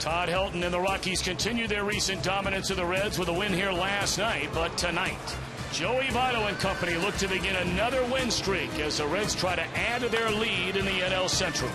Todd Helton and the Rockies continue their recent dominance of the Reds with a win here last night. But tonight, Joey Votto and company look to begin another win streak as the Reds try to add to their lead in the NL Central.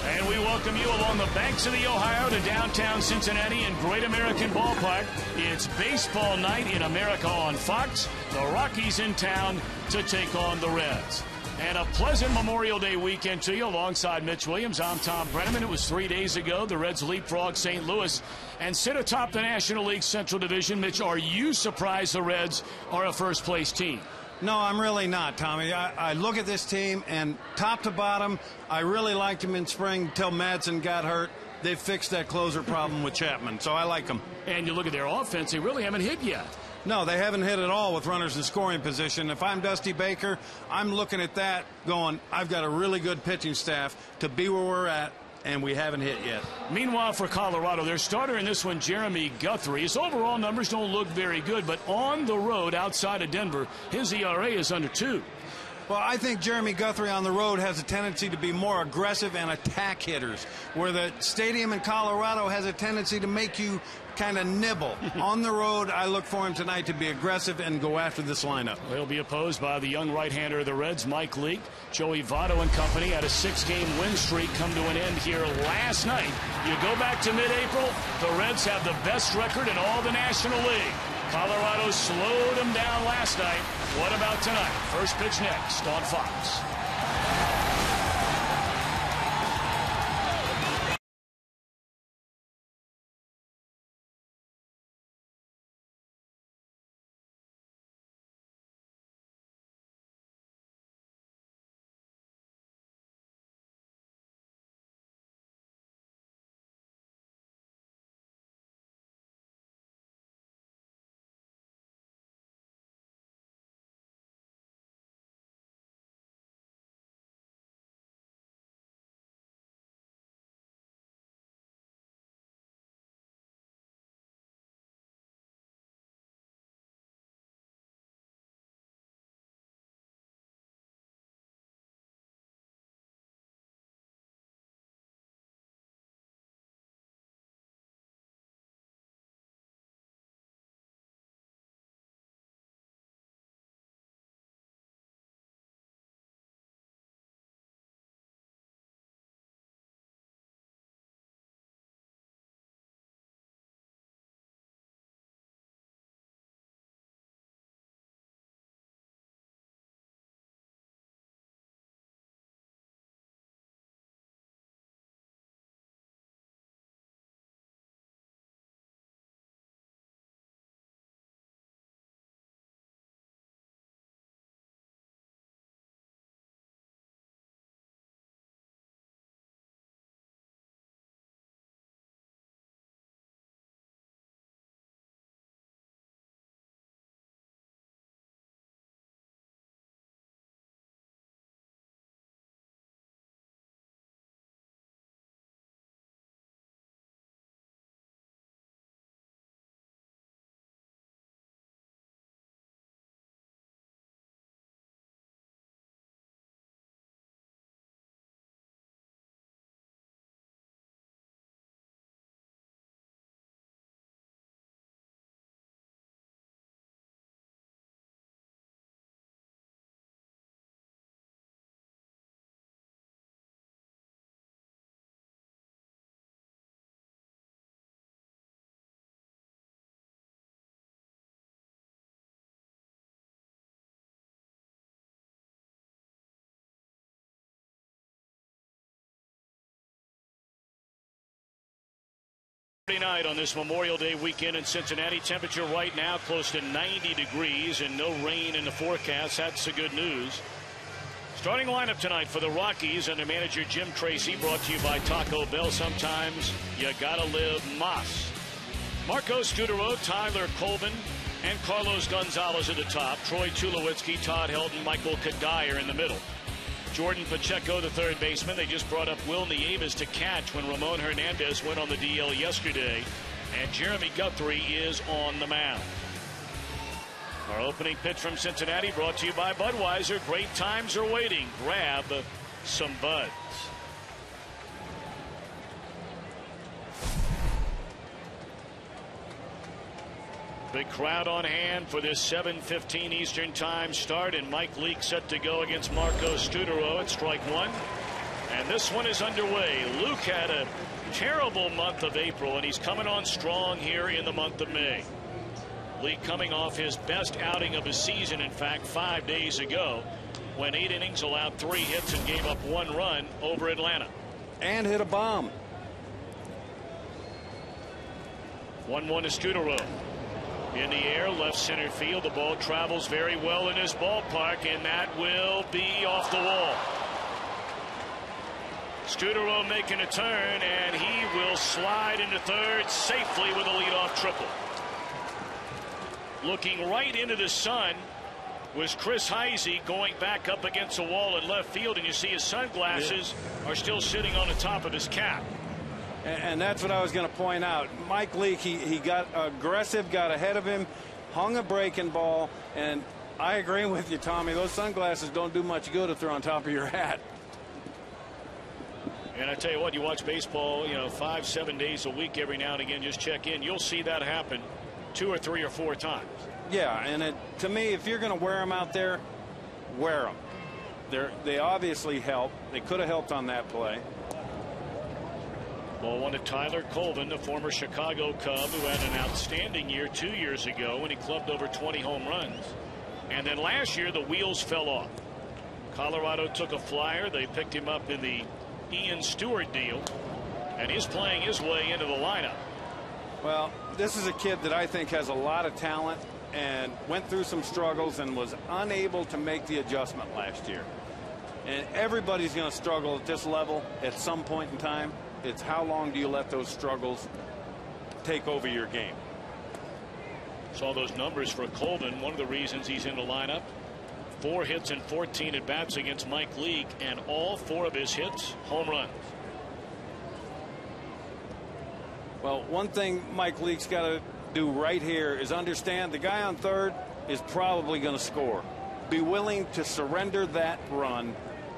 And we welcome you along the banks of the Ohio to downtown Cincinnati and Great American Ballpark. It's baseball night in America on Fox. The Rockies in town to take on the Reds. And a pleasant Memorial Day weekend to you alongside Mitch Williams. I'm Tom Brenneman. It was 3 days ago. The Reds leapfrogged St. Louis and sit atop the National League Central Division. Mitch, are you surprised the Reds are a first-place team? No, I'm really not, Tommy. I look at this team, and top to bottom, I really liked them in spring until Madsen got hurt. They fixed that closer problem with Chapman, so I like them. And you look at their offense, they really haven't hit yet. No, they haven't hit at all with runners in scoring position. If I'm Dusty Baker, I'm looking at that going, I've got a really good pitching staff to be where we're at, and we haven't hit yet. Meanwhile, for Colorado, their starter in this one, Jeremy Guthrie, his overall numbers don't look very good, but on the road outside of Denver, his ERA is under 2. Well, I think Jeremy Guthrie on the road has a tendency to be more aggressive and attack hitters, where the stadium in Colorado has a tendency to make you kind of nibble. On the road, I look for him tonight to be aggressive and go after this lineup. He'll be opposed by the young right-hander of the Reds, Mike Leake. Joey Votto and company had a 6-game win streak come to an end here last night. You go back to mid-April, the Reds have the best record in all the National League. Colorado slowed them down last night. What about tonight? First pitch next on Fox. Night on this Memorial Day weekend in Cincinnati. Temperature right now close to 90 degrees and no rain in the forecast. That's the good news. Starting lineup tonight for the Rockies under manager Jim Tracy, brought to you by Taco Bell. Sometimes you gotta live Moss. Marco Scudero, Tyler Colvin, and Carlos Gonzalez at the top. Troy Tulowitzki, Todd Helton, Michael Kadire in the middle. Jordan Pacheco, the third baseman. They just brought up Will Nieves to catch when Ramon Hernandez went on the DL yesterday. And Jeremy Guthrie is on the mound. Our opening pitch from Cincinnati brought to you by Budweiser. Great times are waiting. Grab some Buds. Big crowd on hand for this 7:15 Eastern Time start, and Mike Leake set to go against Marco Studero at strike one. And this one is underway. Luke had a terrible month of April, and he's coming on strong here in the month of May. Leake coming off his best outing of his season, in fact, 5 days ago, when 8 innings, allowed 3 hits and gave up 1 run over Atlanta. And hit a bomb. 1-1 to Studero. In the air, left center field. The ball travels very well in this ballpark, and that will be off the wall. Studero making a turn, and he will slide into third safely with a leadoff triple. Looking right into the sun was Chris Heisey, going back up against the wall in left field, and you see his sunglasses are still sitting on the top of his cap. And that's what I was going to point out. Mike Leake, he got aggressive, got ahead of him, hung a breaking ball, and I agree with you, Tommy. Those sunglasses don't do much good if they're on top of your hat. And I tell you what, you watch baseball, 5-7 days a week, every now and again, just check in. You'll see that happen 2 or 3 or 4 times. Yeah, and to me, if you're going to wear them out there, wear them. They obviously help. They could have helped on that play. Ball one to Tyler Colvin, the former Chicago Cub, who had an outstanding year 2 years ago when he clubbed over 20 home runs. And then last year, the wheels fell off. Colorado took a flyer. They picked him up in the Ian Stewart deal, and he's playing his way into the lineup. Well, this is a kid that I think has a lot of talent and went through some struggles and was unable to make the adjustment last year. And everybody's going to struggle at this level at some point in time. It's how long do you let those struggles take over your game? Saw those numbers for Colvin. One of the reasons he's in the lineup. 4 hits and 14 at bats against Mike Leake, and all 4 of his hits home runs. Well, one thing Mike Leake's got to do right here is understand the guy on third is probably going to score. Be willing to surrender that run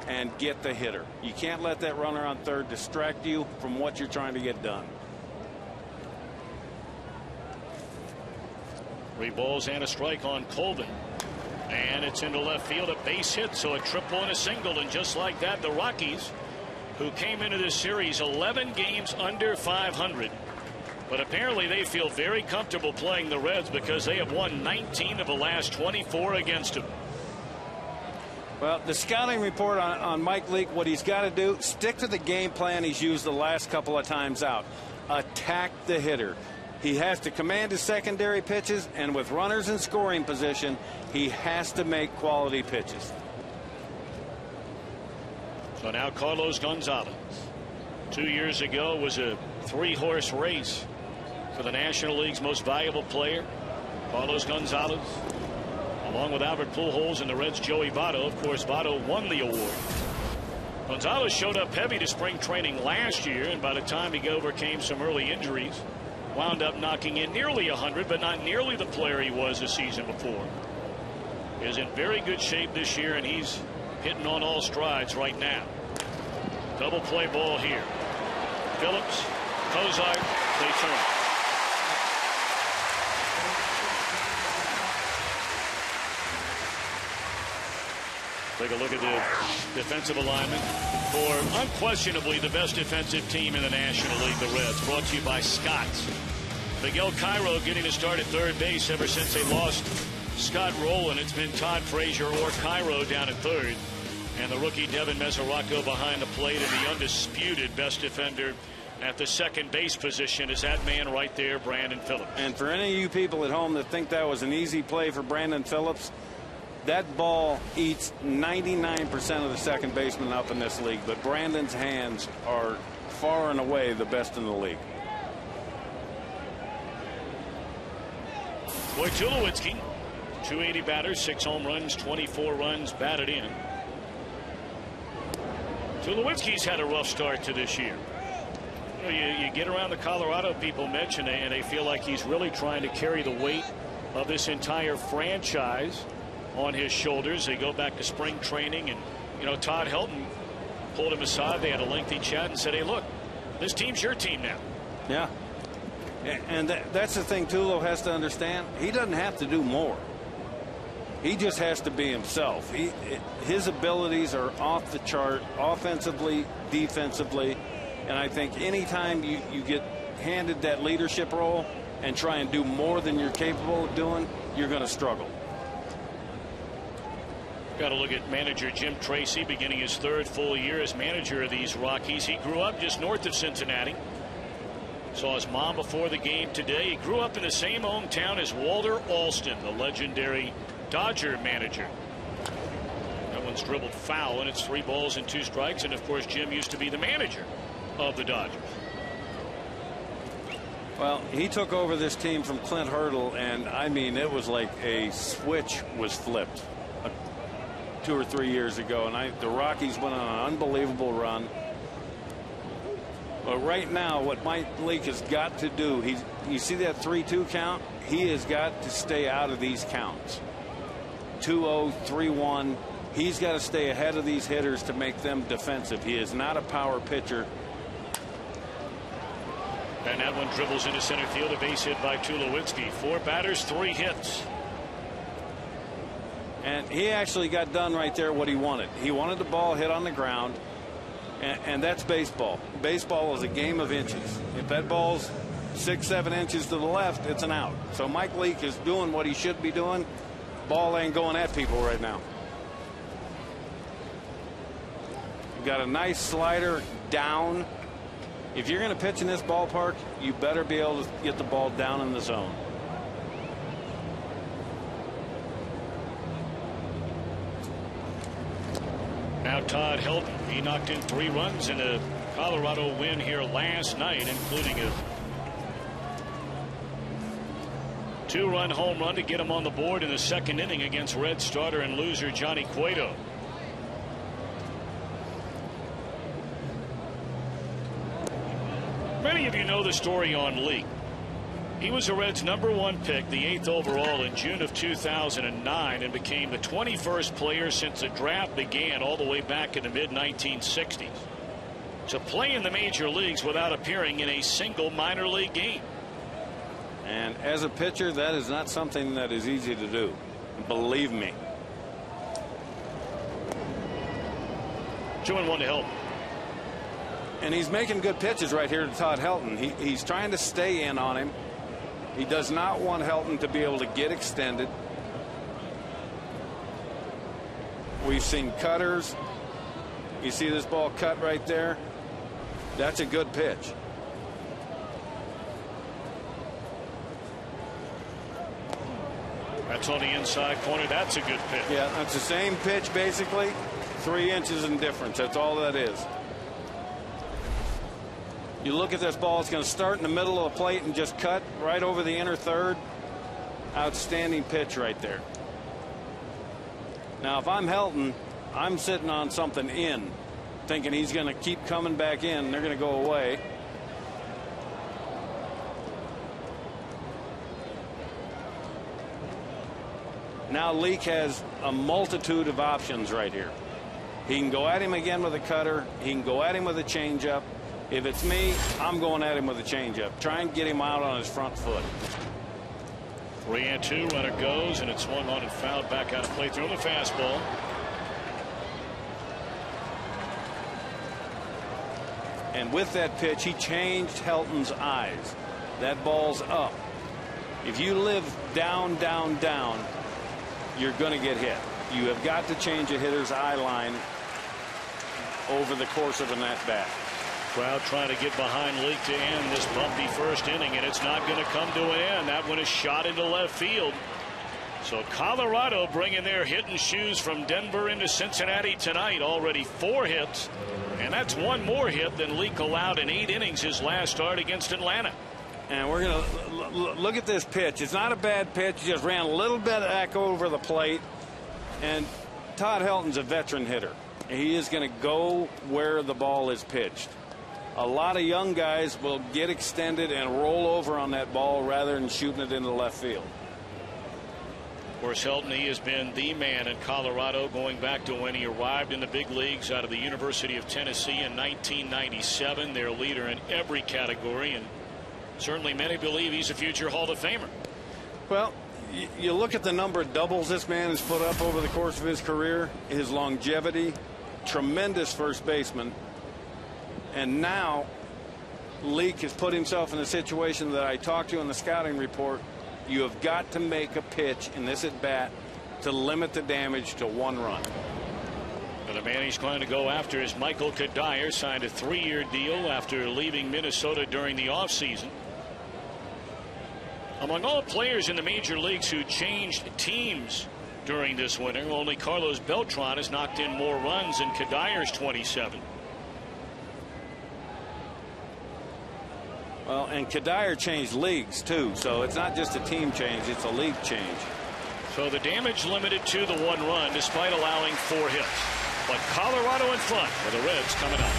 and get the hitter. You can't let that runner on third distract you from what you're trying to get done. 3 balls and a strike on Colvin. And it's into left field, a base hit, so a triple and a single. And just like that, the Rockies, who came into this series 11 games under 500, but apparently they feel very comfortable playing the Reds because they have won 19 of the last 24 against them. Well, the scouting report on Mike Leake, what he's got to do, stick to the game plan he's used the last couple of times out. Attack the hitter. He has to command his secondary pitches, and with runners in scoring position, he has to make quality pitches. So now Carlos Gonzalez. 2 years ago was a 3-horse race for the National League's most valuable player. Carlos Gonzalez, along with Albert Pujols and the Reds' Joey Votto. Of course, Votto won the award. Gonzalez showed up heavy to spring training last year, and by the time he overcame some early injuries, wound up knocking in nearly 100, but not nearly the player he was the season before. Is in very good shape this year, and he's hitting on all strides right now. Double play ball here. Phillips, Cozart, they turn. Take a look at the defensive alignment for unquestionably the best defensive team in the National League, the Reds. Brought to you by Scott's. Miguel Cairo getting to start at third base ever since they lost Scott Rowland. It's been Todd Frazier or Cairo down at third. And the rookie Devin Mesoraco behind the plate, and the undisputed best defender at the second base position is that man right there, Brandon Phillips. And for any of you people at home that think that was an easy play for Brandon Phillips, that ball eats 99% of the second baseman up in this league, but Brandon's hands are far and away the best in the league. Boy, Tulowitzki, 280 batters, 6 home runs, 24 runs batted in. Tulowitzki's had a rough start to this year. You get around the Colorado people, Mitch, and they feel like he's really trying to carry the weight of this entire franchise on his shoulders. They go back to spring training, and Todd Helton pulled him aside. They had a lengthy chat and said, hey, look, this team's your team now. Yeah. And that's the thing Tulo has to understand. He doesn't have to do more. He just has to be himself. His abilities are off the chart, offensively, defensively. And I think anytime you get handed that leadership role and try and do more than you're capable of doing, you're going to struggle. Got to look at manager Jim Tracy, beginning his 3rd full year as manager of these Rockies. He grew up just north of Cincinnati. Saw his mom before the game today. He grew up in the same hometown as Walter Alston, the legendary Dodger manager. That one's dribbled foul, and it's 3 balls and 2 strikes. And of course, Jim used to be the manager of the Dodgers. Well, he took over this team from Clint Hurdle, and I mean, it was like a switch was flipped 2 or 3 years ago, and the Rockies went on an unbelievable run. But right now, what Mike Leake has got to do, you see that 3-2 count? He has got to stay out of these counts. 2-0, 3-1. He's got to stay ahead of these hitters to make them defensive. He is not a power pitcher. And that one dribbles into center field, a base hit by Tulowitzki. 4 batters, 3 hits. And he actually got done right there what he wanted. He wanted the ball hit on the ground, and that's baseball. Baseball is a game of inches. If that ball's 6-7 inches to the left, it's an out. So Mike Leake is doing what he should be doing. Ball ain't going at people right now. Got a nice slider down. If you're going to pitch in this ballpark, you better be able to get the ball down in the zone. Now Todd Helton, he knocked in 3 runs in a Colorado win here last night, including a 2-run home run to get him on the board in the 2nd inning against Red starter and loser Johnny Cueto. Many of you know the story on Leake. He was the Reds' #1 pick, the 8th overall in June of 2009, and became the 21st player since the draft began all the way back in the mid-1960s to play in the major leagues without appearing in a single minor league game. And as a pitcher, that is not something that is easy to do. Believe me. 2-1 to help. And he's making good pitches right here to Todd Helton. He's trying to stay in on him. He does not want Helton to be able to get extended. We've seen cutters. You see this ball cut right there? That's a good pitch. That's on the inside corner. That's a good pitch. Yeah, that's the same pitch basically. 3 inches in difference. That's all that is. You look at this ball, it's going to start in the middle of the plate and just cut right over the inner third. Outstanding pitch right there. Now, if I'm Helton, I'm sitting on something in, thinking he's going to keep coming back in. They're going to go away. Now Leake has a multitude of options right here. He can go at him again with a cutter. He can go at him with a changeup. If it's me, I'm going at him with a changeup. Try and get him out on his front foot. 3-2, runner goes, and it's swung on and fouled back out of play through the fastball. And with that pitch, he changed Helton's eyes. That ball's up. If you live down, down, down, you're going to get hit. You have got to change a hitter's eye line over the course of an at-bat. Crowd trying to get behind Leake to end this bumpy 1st inning, and it's not going to come to an end. That one is shot into left field. So Colorado bringing their hitting shoes from Denver into Cincinnati tonight. Already 4 hits, and that's 1 more hit than Leake allowed in 8 innings his last start against Atlanta. And we're going to look at this pitch. It's not a bad pitch. He just ran a little bit back over the plate. And Todd Helton's a veteran hitter. He is going to go where the ball is pitched. A lot of young guys will get extended and roll over on that ball rather than shooting it into left field. Of course, Helton, he has been the man in Colorado going back to when he arrived in the big leagues out of the University of Tennessee in 1997. Their leader in every category, and Certainly many believe he's a future Hall of Famer. Well, you look at the number of doubles this man has put up over the course of his career, his longevity, tremendous first baseman, and now Leake has put himself in a situation that I talked to in the scouting report. You have got to make a pitch in this at bat to limit the damage to 1 run. And the man he's going to go after is Michael Kadire, signed a 3-year deal after leaving Minnesota during the offseason. Among all players in the major leagues who changed teams during this winter, only Carlos Beltran has knocked in more runs than Kadire's 27. Well, and Kadire changed leagues too, so it's not just a team change, it's a league change. So the damage limited to the 1 run despite allowing 4 hits. But Colorado in front for the Reds coming up.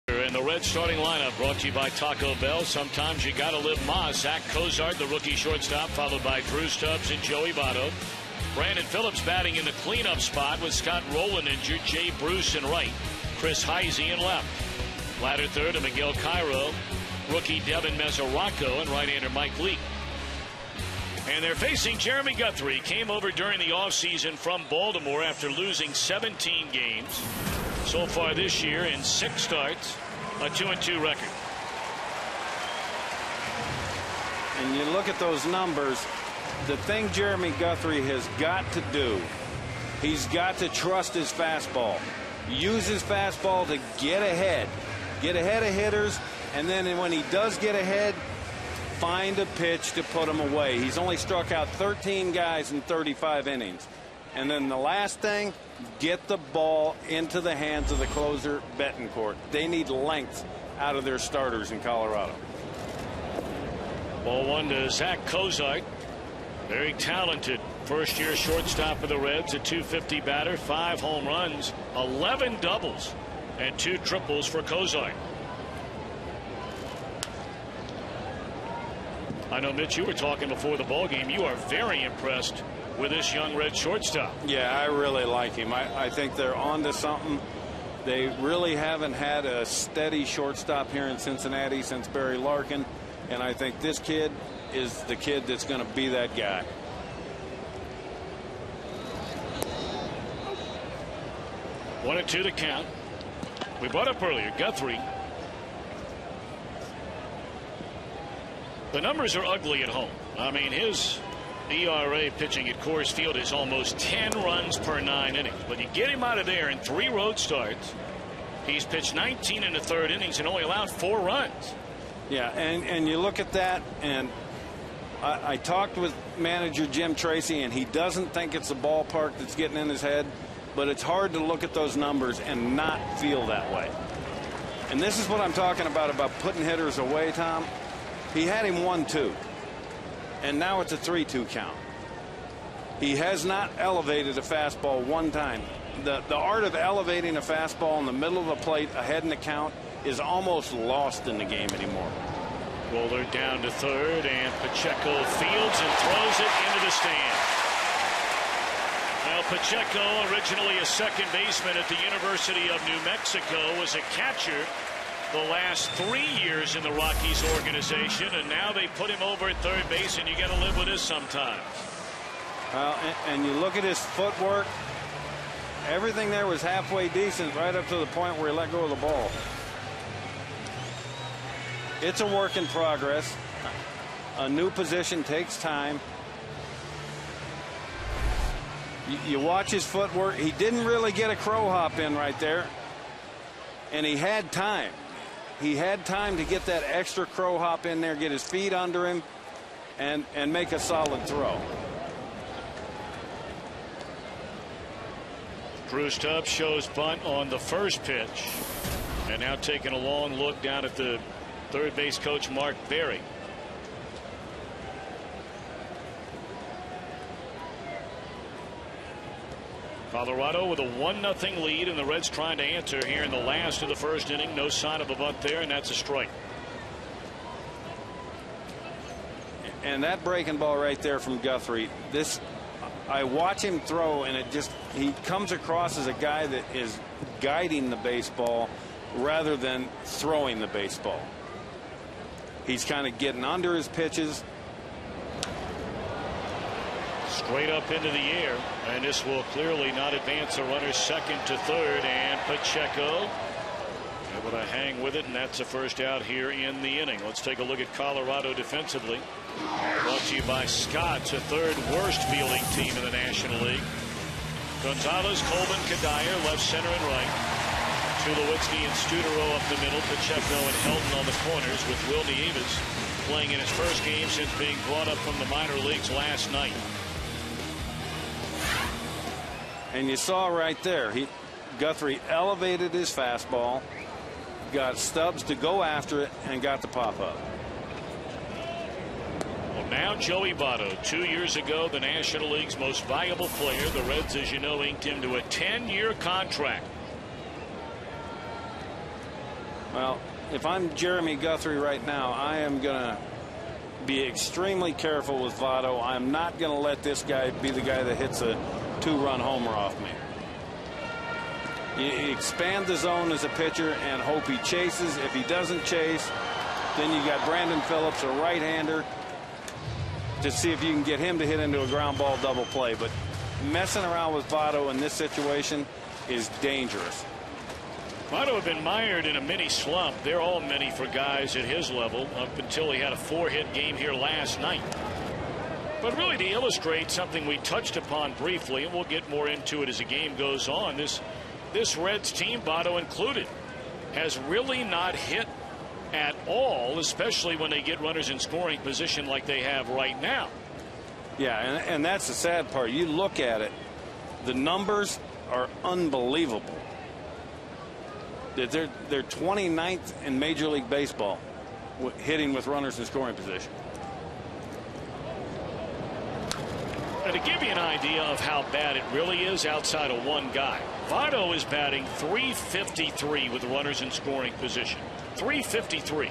And the Red starting lineup brought to you by Taco Bell. Sometimes you got to live Ma. Zach Cozart, the rookie shortstop, followed by Drew Stubbs and Joey Votto. Brandon Phillips batting in the cleanup spot with Scott Rowland injured, Jay Bruce in right, Chris Heisey in left. Ladder third to Miguel Cairo, rookie Devin Mesoraco, and right-hander Mike Leake. And they're facing Jeremy Guthrie. Came over during the offseason from Baltimore after losing 17 games. So far this year in 6 starts, a 2-2 record. And you look at those numbers, the thing Jeremy Guthrie has got to do, he's got to trust his fastball. Use his fastball to get ahead of hitters, and then when he does get ahead, find a pitch to put him away. He's only struck out 13 guys in 35 innings. And then the last thing, get the ball into the hands of the closer, Betancourt. They need length out of their starters in Colorado. Ball 1 to Zach Cozart. Very talented first-year shortstop of the Reds, a .250 batter, 5 home runs, 11 doubles, and 2 triples for Cozart. I know, Mitch, you were talking before the ball game. You are very impressed with this young Red shortstop. Yeah, I really like him. I think they're on to something. They really haven't had a steady shortstop here in Cincinnati since Barry Larkin, and I think this kid is the kid that's going to be that guy. One and 2 the count. We brought up earlier Guthrie. The numbers are ugly at home. I mean, his ERA pitching at Coors Field is almost 10 runs per 9 innings. But you get him out of there in 3 road starts. He's pitched 19 in the 3rd innings and only allowed 4 runs. Yeah, and you look at that, and I talked with manager Jim Tracy, and he doesn't think it's the ballpark that's getting in his head. but it's hard to look at those numbers and not feel that way. And this is what I'm talking about putting hitters away, Tom. He had him 1-2, and now it's a 3-2 count. He has not elevated a fastball one time. The art of elevating a fastball in the middle of the plate ahead in the count is almost lost in the game anymore. Roller down to third, and Pacheco fields and throws it into the stand. Now Pacheco, originally a second baseman at the University of New Mexico, was a catcher the last 3 years in the Rockies organization, and now they put him over at third base, and you got to live with this sometimes. Well, and you look at his footwork, everything there was halfway decent right up to the point where he let go of the ball. It's a work in progress. A new position takes time. You watch his footwork. He didn't really get a crow hop in right there, and he had time. He had time to get that extra crow hop in there, get his feet under him, and make a solid throw. Cruz Tubbs shows bunt on the first pitch, and now taking a long look down at the third base coach, Mark Berry. Colorado with a 1-0 lead, and the Reds trying to answer here in the last of the first inning. No sign of a bunt there, and that's a strike. And that breaking ball right there from Guthrie, I watch him throw, and he comes across as a guy that is guiding the baseball rather than throwing the baseball. He's kind of getting under his pitches. Straight up into the air, and this will clearly not advance the runner second to third, and Pacheco able to hang with it, and that's the first out here in the inning. Let's take a look at Colorado defensively. Brought to you by Scott's, a third worst fielding team in the National League. Gonzalez, Colvin, Kadire, left, center, and right. Tulowitzki and Studerow up the middle. Pacheco and Helton on the corners, with Will Nieves playing in his first game since being brought up from the minor leagues last night. And you saw right there, Guthrie elevated his fastball, got Stubbs to go after it, and got the pop up. Well, now Joey Votto, 2 years ago, the National League's most valuable player. The Reds, as you know, inked him to a 10-year contract. Well, if I'm Jeremy Guthrie right now, I am going to be extremely careful with Votto. I'm not going to let this guy be the guy that hits a 2-run homer off me. You expand the zone as a pitcher and hope he chases. If he doesn't chase, then you got Brandon Phillips, a right-hander, to see if you can get him to hit into a ground ball double play. But messing around with Votto in this situation is dangerous. Votto had been mired in a mini slump. They're all mini for guys at his level, up until he had a 4-hit game here last night. But really, to illustrate something we touched upon briefly, and we'll get more into it as the game goes on, this Reds team, Votto included, has really not hit at all, especially when they get runners in scoring position like they have right now. Yeah, and that's the sad part. You look at it, the numbers are unbelievable. They're 29th in Major League Baseball hitting with runners in scoring position. Now, to give you an idea of how bad it really is outside of one guy, Votto is batting .353 with runners in scoring position. .353.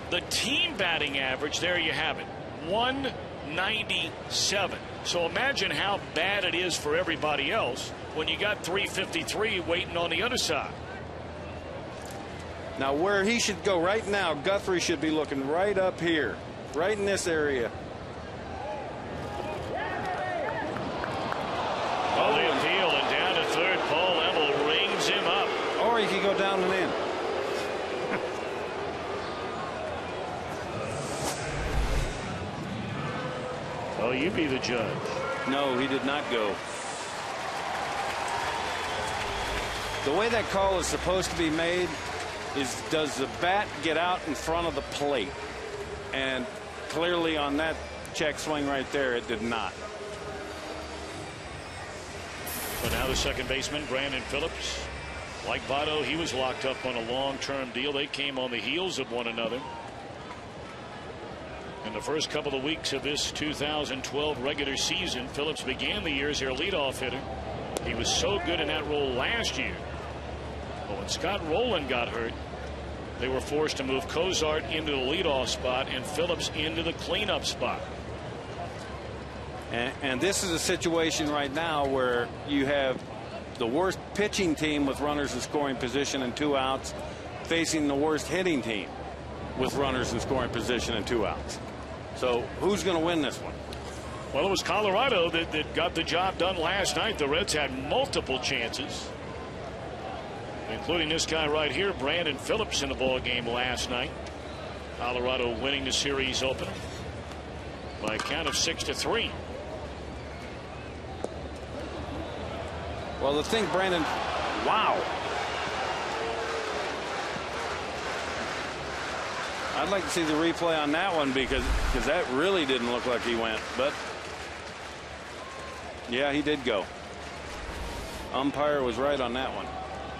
The team batting average, there you have it, 197. So imagine how bad it is for everybody else when you got .353 waiting on the other side. Now, where he should go right now, Guthrie should be looking right up here, right in this area. Oh, the appeal, and down to third, Paul Emmel rings him up. Or he could go down and in. Oh, you be the judge. No, he did not go. The way that call is supposed to be made is, does the bat get out in front of the plate? And clearly on that check swing right there, it did not. But now the second baseman, Brandon Phillips. Like Votto, he was locked up on a long-term deal. They came on the heels of one another. In the first couple of weeks of this 2012 regular season, Phillips began the year as their leadoff hitter. He was so good in that role last year. But when Scott Rowland got hurt, they were forced to move Cozart into the leadoff spot and Phillips into the cleanup spot. And this is a situation right now where you have the worst pitching team with runners in scoring position and 2 outs facing the worst hitting team with runners in scoring position and 2 outs. So who's going to win this one? Well, it was Colorado that got the job done last night. The Reds had multiple chances, including this guy right here, Brandon Phillips, in the ball game last night. Colorado winning the series opener by a count of 6-3. Well, the thing, Brandon, wow. I'd like to see the replay on that one because that really didn't look like he went. But yeah, he did go. Umpire was right on that one.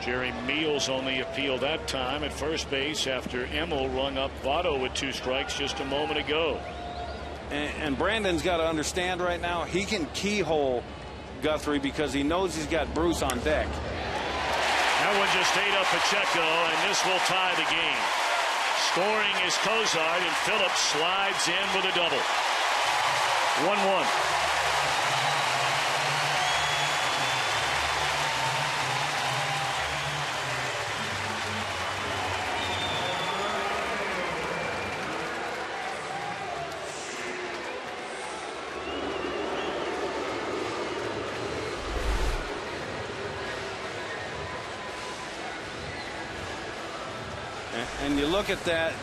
Jerry Meals on the appeal that time at first base after Emmel rung up Votto with 2 strikes just a moment ago. And Brandon's got to understand right now he can keyhole Guthrie because he knows he's got Bruce on deck. That one just ate up Pacheco, and this will tie the game. Scoring is Cozart, and Phillips slides in with a double. 1-1. And you look at that,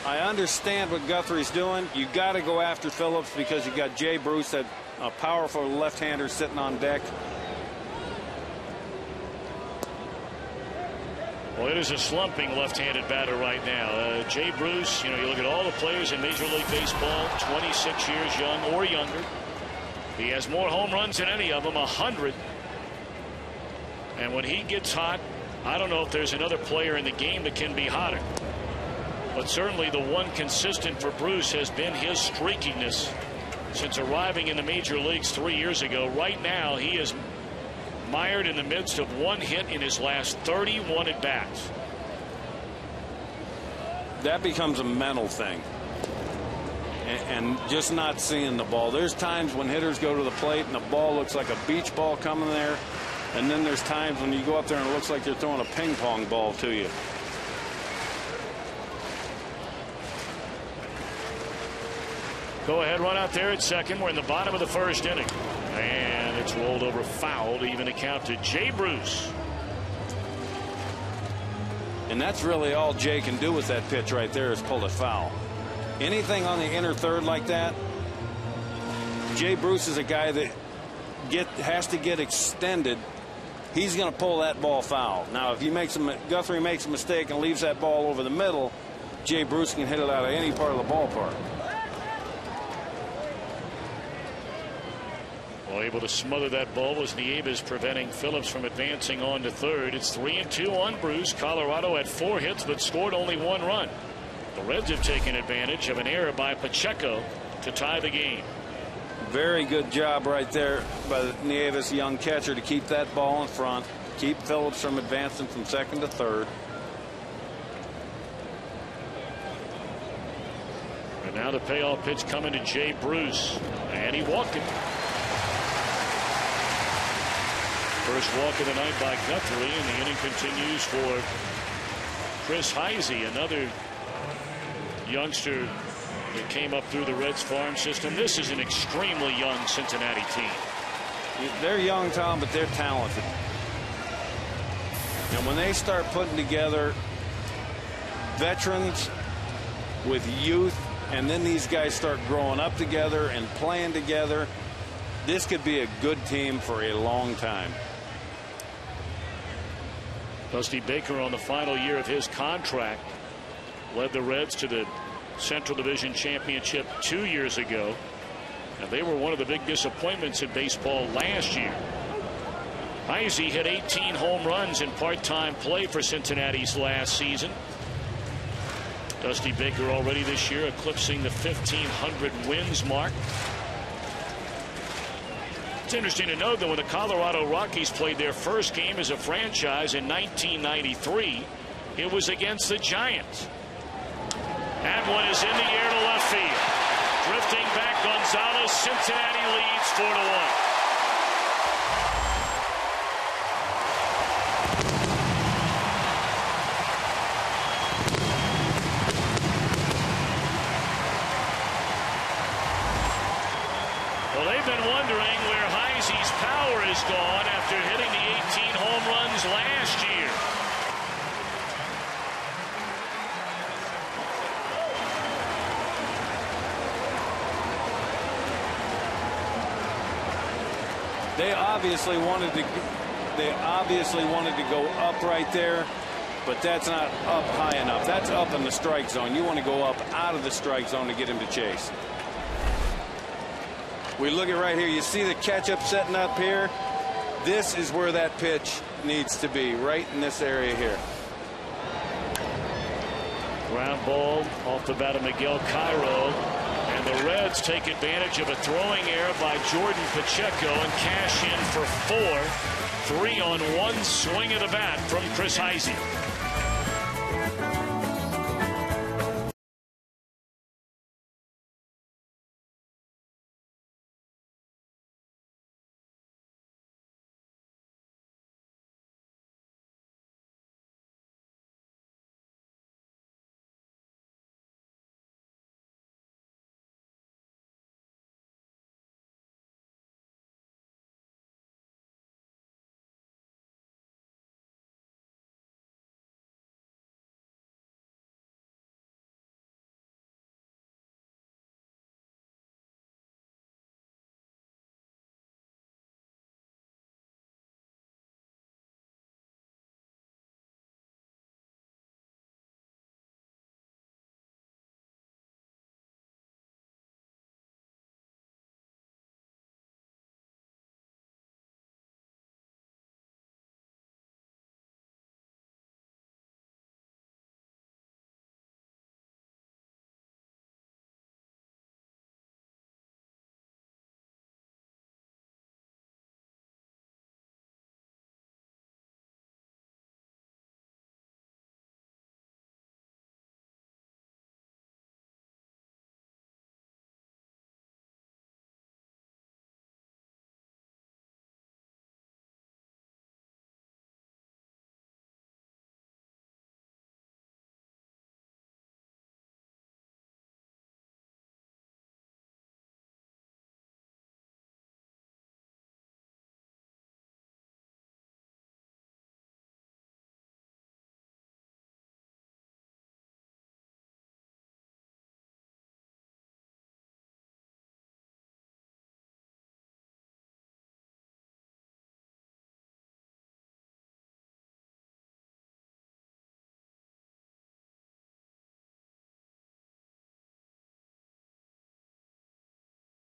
I understand what Guthrie's doing. You got to go after Phillips because you got Jay Bruce, that a powerful left-hander sitting on deck. Well, it is a slumping left-handed batter right now. Jay Bruce, you look at all the players in Major League Baseball, 26 years young or younger. He has more home runs than any of them, 100. And when he gets hot, I don't know if there's another player in the game that can be hotter. But certainly the one consistent for Bruce has been his streakiness since arriving in the major leagues 3 years ago. Right now, he is mired in the midst of 1 hit in his last 31 at-bats. That becomes a mental thing. And just not seeing the ball. There's times when hitters go to the plate and the ball looks like a beach ball coming there. And then there's times when you go up there and it looks like they're throwing a ping pong ball to you. Go ahead, run out there at second. We're in the bottom of the first inning. And it's rolled over foul to even account to Jay Bruce. And that's really all Jay can do with that pitch right there is pull it foul. Anything on the inner third like that, Jay Bruce is a guy that has to get extended. He's going to pull that ball foul. Now, if Guthrie makes a mistake and leaves that ball over the middle, Jay Bruce can hit it out of any part of the ballpark. Well, able to smother that ball was Nieves, preventing Phillips from advancing on to third. It's 3-2 on Bruce. Colorado had 4 hits but scored only 1 run. The Reds have taken advantage of an error by Pacheco to tie the game. Very good job right there by the Nieves, young catcher, to keep that ball in front, keep Phillips from advancing from second to third. And now the payoff pitch coming to Jay Bruce, and he walked it. First walk of the night by Guthrie, and the inning continues for Chris Heisey, another youngster that came up through the Reds farm system. This is an extremely young Cincinnati team. They're young, Tom, but they're talented. And when they start putting together veterans with youth, and then these guys start growing up together and playing together, this could be a good team for a long time. Dusty Baker on the final year of his contract led the Reds to the Central Division Championship 2 years ago. And they were one of the big disappointments in baseball last year. Heisey hit 18 home runs in part-time play for Cincinnati's last season. Dusty Baker already this year eclipsing the 1,500 wins mark. It's interesting to note that when the Colorado Rockies played their first game as a franchise in 1993, it was against the Giants. That one is in the air to left field. Drifting back, Gonzalez. Cincinnati leads 4-1. Gone after hitting the 18 home runs last year. They obviously wanted to go up right there, but that's not up high enough. That's up in the strike zone. You want to go up out of the strike zone to get him to chase. We look at right here. You see the catch-up setting up here. This is where that pitch needs to be, right in this area here. Ground ball off the bat of Miguel Cairo. And the Reds take advantage of a throwing error by Jordan Pacheco and cash in for 4. 3 on 1 swing of the bat from Chris Heisey.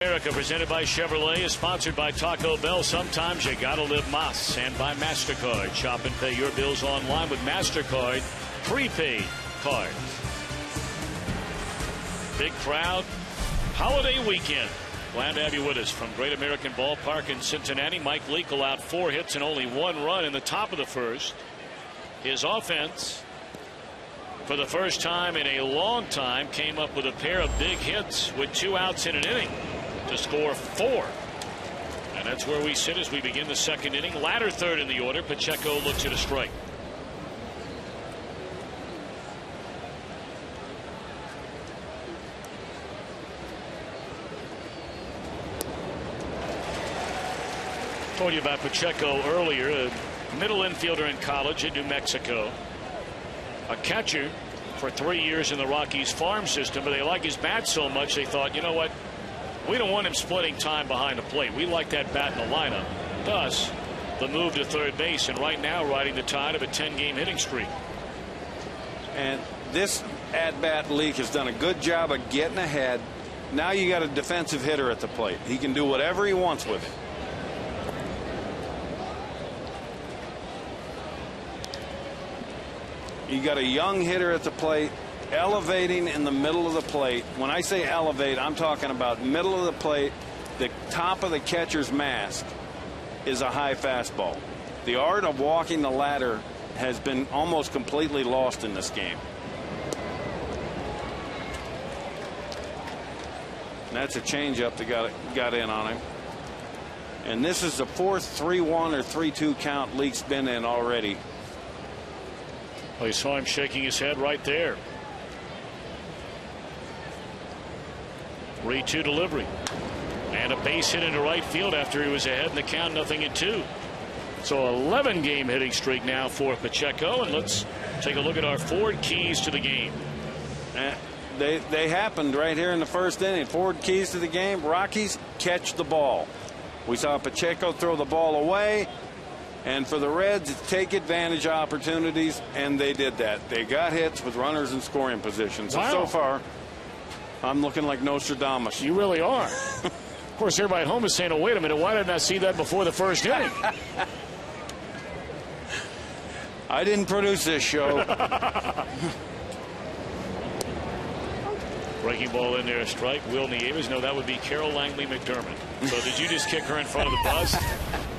America, presented by Chevrolet, is sponsored by Taco Bell. Sometimes you gotta live Mas, and by MasterCard. Shop and pay your bills online with MasterCard prepaid cards. Big crowd, holiday weekend. Glad to have you with us from Great American Ballpark in Cincinnati. Mike Leake allowed 4 hits and only 1 run in the top of the first. His offense, for the first time in a long time, came up with a pair of big hits with 2 outs in an inning to score 4. And that's where we sit as we begin the second inning. Latter third in the order. Pacheco looks at a strike. Told you about Pacheco earlier, a middle infielder in college at New Mexico. A catcher for 3 years in the Rockies farm system, but they like his bat so much they thought, you know what, we don't want him splitting time behind the plate. We like that bat in the lineup. Thus, the move to third base, and right now riding the tide of a 10-game hitting streak. And this at-bat Leake has done a good job of getting ahead, Now you got a defensive hitter at the plate. He can do whatever he wants with it. You got a young hitter at the plate, elevating in the middle of the plate. When I say elevate, I'm talking about middle of the plate. The top of the catcher's mask is a high fastball. The art of walking the ladder has been almost completely lost in this game. And that's a changeup that got in on him. And this is the fourth 3-1 or 3-2 count Leake's been in already. Well, you saw him shaking his head right there. 3-2 delivery. And a base hit into right field after he was ahead in the count, 0-2. So 11-game hitting streak now for Pacheco. And let's take a look at our 4 keys to the game. They happened right here in the first inning. 4 keys to the game. Rockies catch the ball. We saw Pacheco throw the ball away. And for the Reds, it's take advantage opportunities, and they did that. They got hits with runners in scoring positions. Wow. So far, I'm looking like Nostradamus. You really are. Of course, everybody at home is saying, oh, wait a minute, why didn't I see that before the first inning? I didn't produce this show. Breaking ball in there, a strike. Will Nieves. No, that would be Carol Langley McDermott. So did you just kick her in front of the bus?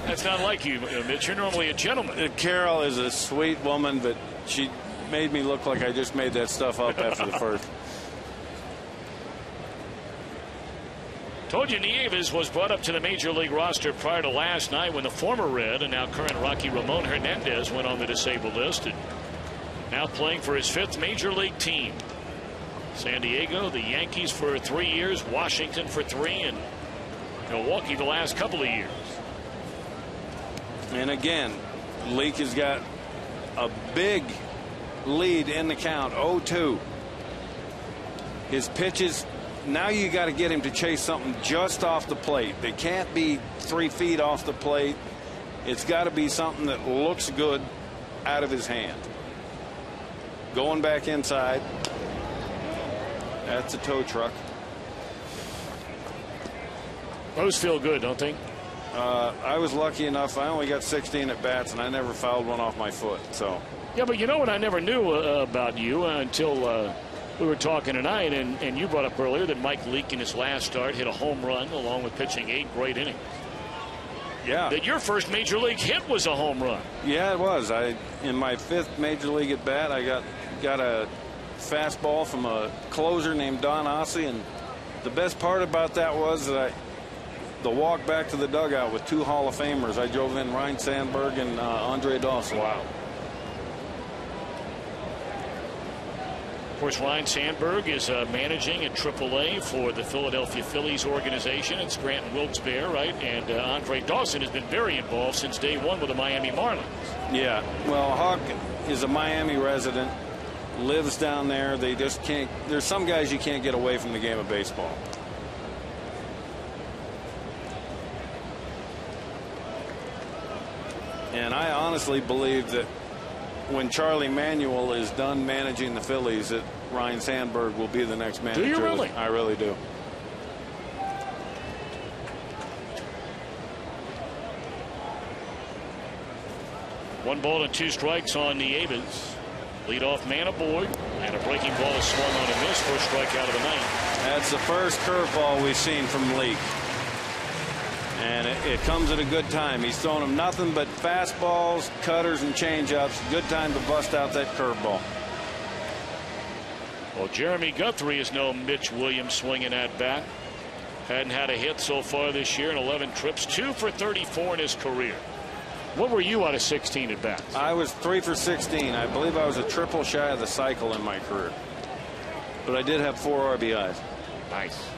That's not like you, Mitch. You're normally a gentleman. Carol is a sweet woman, but she made me look like I just made that stuff up after the first. Told you Nieves was brought up to the Major League roster prior to last night when the former Red and now current Rocky Ramon Hernandez went on the disabled list. And now playing for his 5th Major League team. San Diego, the Yankees for 3 years, Washington for 3, and Milwaukee the last couple of years. And again, Leake has got a big lead in the count, 0-2. His pitches, now you got to get him to chase something just off the plate. They can't be 3 feet off the plate. It's got to be something that looks good out of his hand. Going back inside. That's a tow truck. Those feel good, don't they? I was lucky enough. I only got 16 at bats, and I never fouled one off my foot. So. Yeah, but you know what I never knew about you until we were talking tonight, and you brought up earlier that Mike Leake in his last start hit a home run along with pitching 8 great innings. Yeah. That your first major league hit was a home run. Yeah, it was. In my 5th major league at bat, I got a fastball from a closer named Don Ossie, and the best part about that was that the walk back to the dugout with 2 Hall of Famers. I drove in Ryan Sandberg and Andre Dawson. Wow. Of course, Ryan Sandberg is managing at AAA for the Philadelphia Phillies organization. It's Grant Wilkes-Barre, right? And Andre Dawson has been very involved since day 1 with the Miami Marlins. Yeah. Well, Hawk is a Miami resident, lives down there. They just can't. There's some guys you can't get away from the game of baseball. And I honestly believe that when Charlie Manuel is done managing the Phillies, that Ryan Sandberg will be the next manager. Do you really? I really do. One ball and 2 strikes on Nieves. Leadoff man aboard, and a breaking ball is swung on and missed. First strikeout of the night. That's the first curveball we've seen from Leake. And it comes at a good time. He's throwing them nothing but fastballs, cutters, and changeups. Good time to bust out that curveball. Well, Jeremy Guthrie is no Mitch Williams swinging at bat. Hadn't had a hit so far this year in 11 trips, 2 for 34 in his career. What were you out of 16 at bats? I was 3 for 16. I believe I was a triple shy of the cycle in my career. But I did have 4 RBIs. Nice.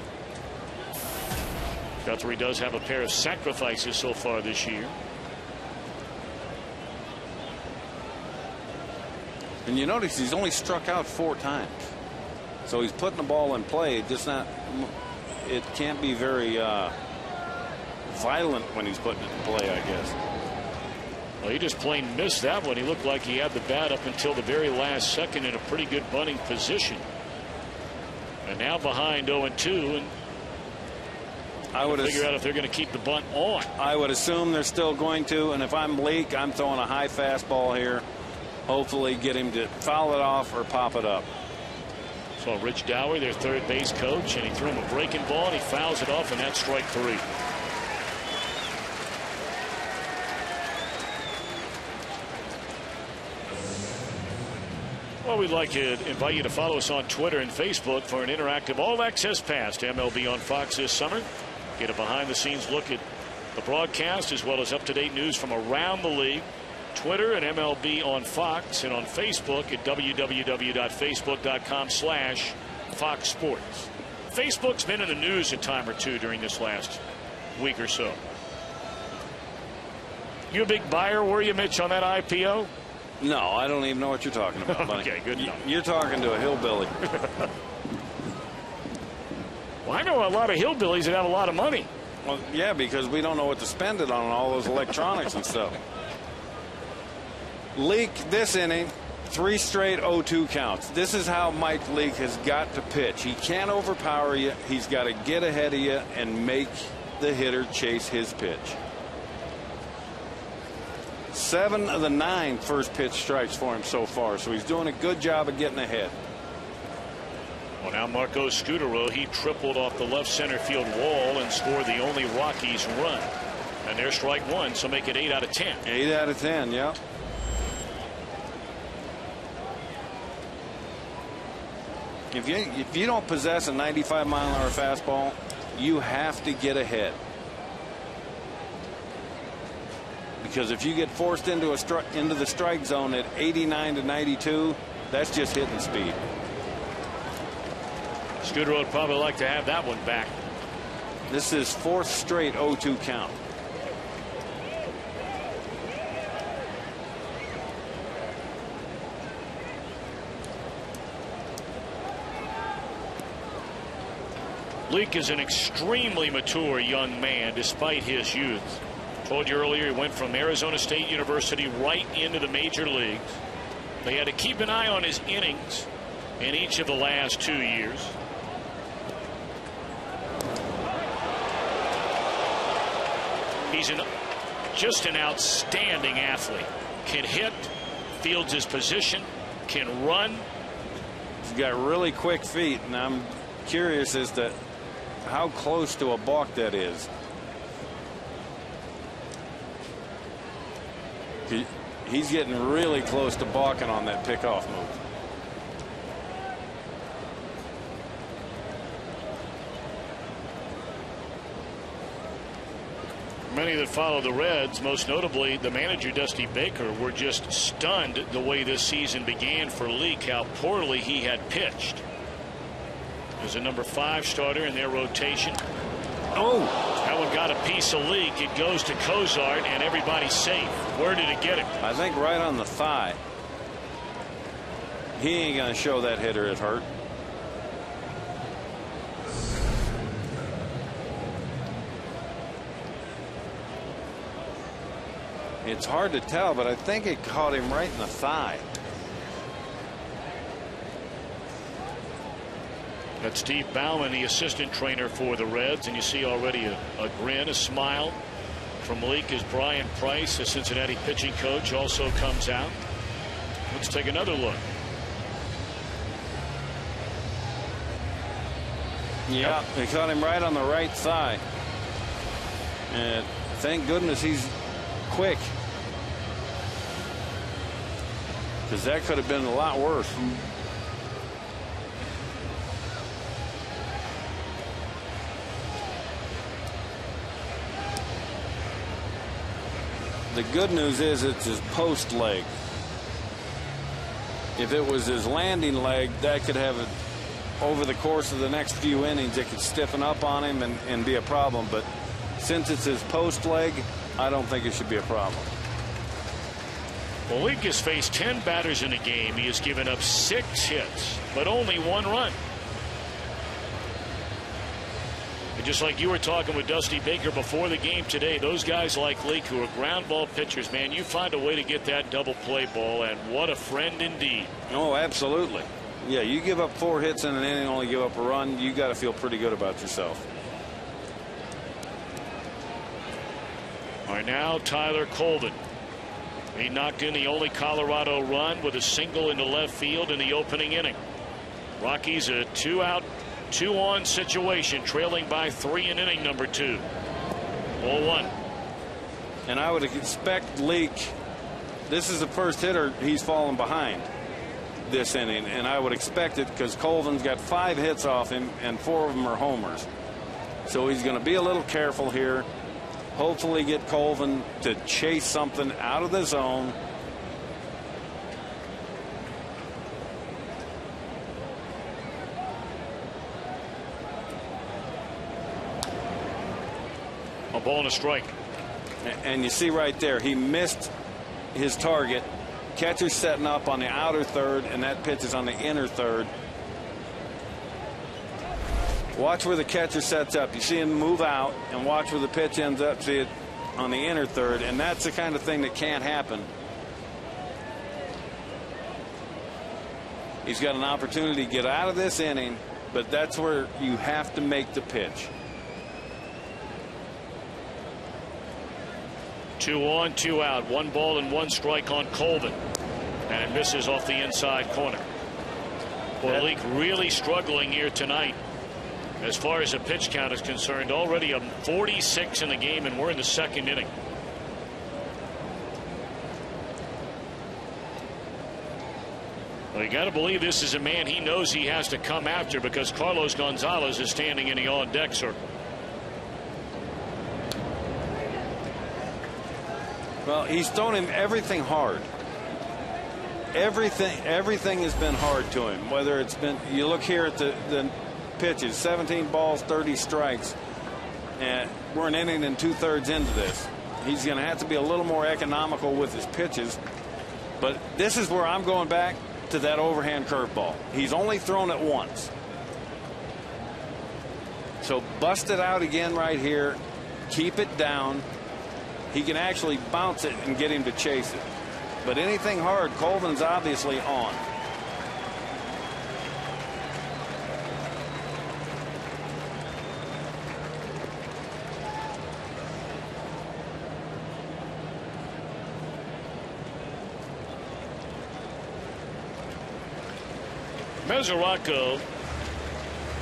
Guthrie does have a pair of sacrifices so far this year. And you notice he's only struck out 4 times. So he's putting the ball in play. Just not. It can't be very violent when he's putting it in play, I guess. Well, he just plain missed that one. He looked like he had the bat up until the very last second in a pretty good bunting position. And now behind 0-2, and I would figure out if they're going to keep the bunt on. I would assume they're still going to, and if I'm Leake, I'm throwing a high fastball here. Hopefully get him to foul it off or pop it up. So Rich Dowie, their third base coach, and he threw him a breaking ball, and he fouls it off, and that's strike 3. Well, we'd like to invite you to follow us on Twitter and Facebook for an interactive all-access pass to MLB on Fox this summer. Get a behind-the-scenes look at the broadcast as well as up-to-date news from around the league. Twitter at MLB on Fox, and on Facebook at www.facebook.com/Fox Sports. Facebook's been in the news a time or two during this last week or so. You a big buyer, were you, Mitch, on that IPO? No, I don't even know what you're talking about, buddy. Okay, good enough. You're talking to a hillbilly. Well, I know a lot of hillbillies that have a lot of money. Well, yeah, because we don't know what to spend it on all those electronics and stuff. Leake this inning, 3 straight 0-2 counts. This is how Mike Leake has got to pitch. He can't overpower you. He's got to get ahead of you and make the hitter chase his pitch. 7 of the 9 first pitch strikes for him so far, so he's doing a good job of getting ahead. Well, now Marco Scutaro, he tripled off the left center field wall and scored the only Rockies run. And there's strike 1, so make it 8 out of 10. 8 out of 10, yeah. If you don't possess a 95-mile-an-hour fastball, you have to get ahead. Because if you get forced into the strike zone at 89 to 92, that's just hitting speed. Scutaro would probably like to have that one back. This is 4th straight 0-2 count. Leake is an extremely mature young man despite his youth. Told you earlier, he went from Arizona State University right into the major leagues. They had to keep an eye on his innings in each of the last 2 years. He's just an outstanding athlete. Can hit, fields his position, can run. He's got really quick feet, and I'm curious as to how close to a balk that is. He's getting really close to balking on that pickoff move. Many that follow the Reds, most notably the manager Dusty Baker, were just stunned the way this season began for Leake, how poorly he had pitched. As a number 5 starter in their rotation. Oh, that one got a piece of Leake. It goes to Cozart, and everybody's safe. Where did it get him? I think right on the thigh. He ain't going to show that hitter it hurt. It's hard to tell, but I think it caught him right in the thigh. That's Steve Bauman, the assistant trainer for the Reds, and you see already a grin, a smile from Leake as Brian Price, the Cincinnati pitching coach, also comes out. Let's take another look. Yeah, he caught him right on the right thigh. And thank goodness he's quick, because that could have been a lot worse. The good news is it's his post leg. If it was his landing leg, that could have it over the course of the next few innings. It could stiffen up on him and be a problem. But since it's his post leg, I don't think it should be a problem. Well, Leake has faced 10 batters in a game. He has given up 6 hits, but only 1 run. And just like you were talking with Dusty Baker before the game today, those guys like Leake who are ground ball pitchers, man, you find a way to get that double play ball, and what a friend indeed. Oh, absolutely. Yeah, you give up 4 hits in an inning, only give up a run, you got to feel pretty good about yourself. All right, now Tyler Colvin. He knocked in the only Colorado run with a single into left field in the opening inning. Rockies a 2-out, 2-on situation, trailing by 3 in inning number 2. 0-1. And I would expect Leake. This is the first hitter he's fallen behind this inning, and I would expect it because Colvin's got 5 hits off him, and 4 of them are homers. So he's going to be a little careful here. Hopefully get Colvin to chase something out of the zone. A ball and a strike. And you see right there, he missed his target. Catcher's setting up on the outer third, and that pitch is on the inner third. Watch where the catcher sets up. You see him move out, and watch where the pitch ends up. See it on the inner third, and that's the kind of thing that can't happen. He's got an opportunity to get out of this inning, but that's where you have to make the pitch. 2 on, 2 out. 1 ball and 1 strike on Colvin. And it misses off the inside corner. Well, Leake really struggling here tonight as far as the pitch count is concerned. Already a 46 in the game, and we're in the 2nd inning. Well, you got to believe this is a man he knows he has to come after, because Carlos Gonzalez is standing in the on-deck circle. Well, he's thrown him everything hard. Everything has been hard to him. Whether it's been, you look here at the pitches, 17 balls, 30 strikes, and we're an inning and 2/3 into this. He's going to have to be a little more economical with his pitches. But this is where I'm going back to that overhand curveball. He's only thrown it once. So bust it out again right here. Keep it down. He can actually bounce it and get him to chase it. But anything hard, Colvin's obviously on. Mesoraco,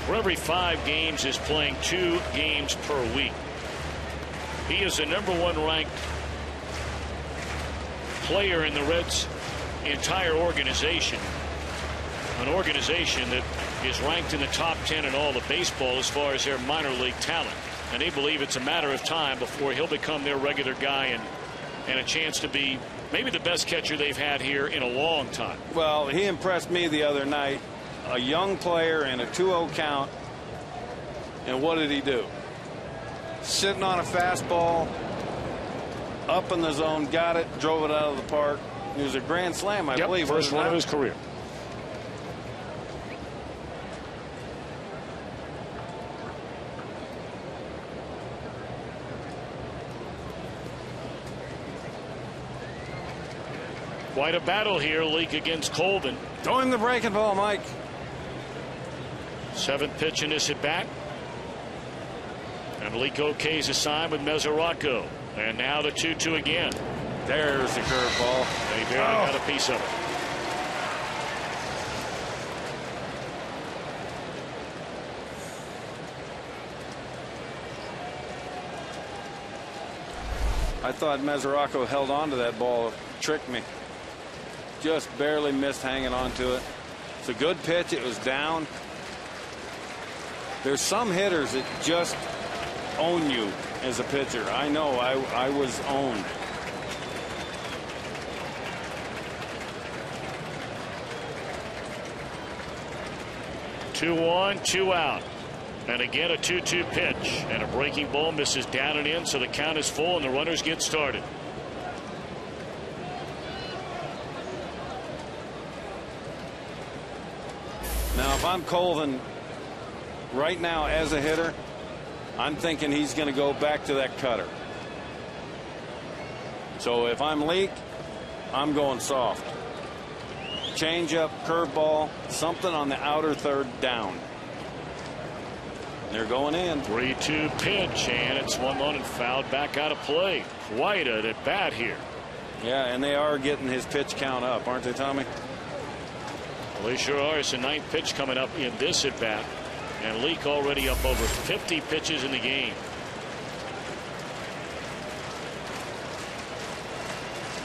for every 5 games, is playing 2 games per week. He is the #1 ranked player in the Reds' entire organization. An organization that is ranked in the top 10 in all of baseball as far as their minor league talent. And they believe it's a matter of time before he'll become their regular guy and a chance to be maybe the best catcher they've had here in a long time. Well, he impressed me the other night. A young player in a 2-0 count. And what did he do? Sitting on a fastball, up in the zone, got it, drove it out of the park. It was a grand slam, I believe. First one of his career. Quite a battle here, Leake against Colvin. Throw him the breaking ball, Mike. 7th pitch in this at bat. And Leake okays a sign with Mesoraco. And now the 2-2 again. There's the curveball. They barely got a piece of it. I thought Mesoraco held on to that ball. Tricked me. Just barely missed hanging on to it. It's a good pitch. It was down. There's some hitters that just own you as a pitcher. I know I was owned. Two on, 2 out. And again a 2-2 pitch. And a breaking ball misses down and in, so the count is full and the runners get started. Now, if I'm Colvin right now as a hitter, I'm thinking he's going to go back to that cutter. So if I'm Leake, I'm going soft. Change up, curveball, something on the outer third down. They're going in. 3-2 pitch, and it's swung on and fouled back out of play. Quite an at bat here. Yeah, and they are getting his pitch count up, aren't they, Tommy? Well, they sure are. It's a 9th pitch coming up in this at bat, and Leake already up over 50 pitches in the game.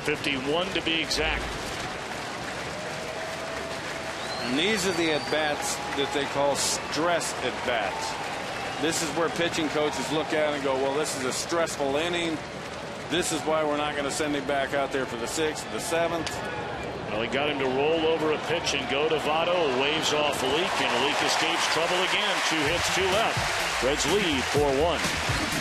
51 to be exact. And these are the at-bats that they call stress at-bats. This is where pitching coaches look at it and go, well, this is a stressful inning. This is why we're not going to send him back out there for the 6th, the 7th. Well, he got him to roll over a pitch and go to Votto. Waves off Leake, and Leake escapes trouble again. 2 hits, 2 left. Reds lead 4-1.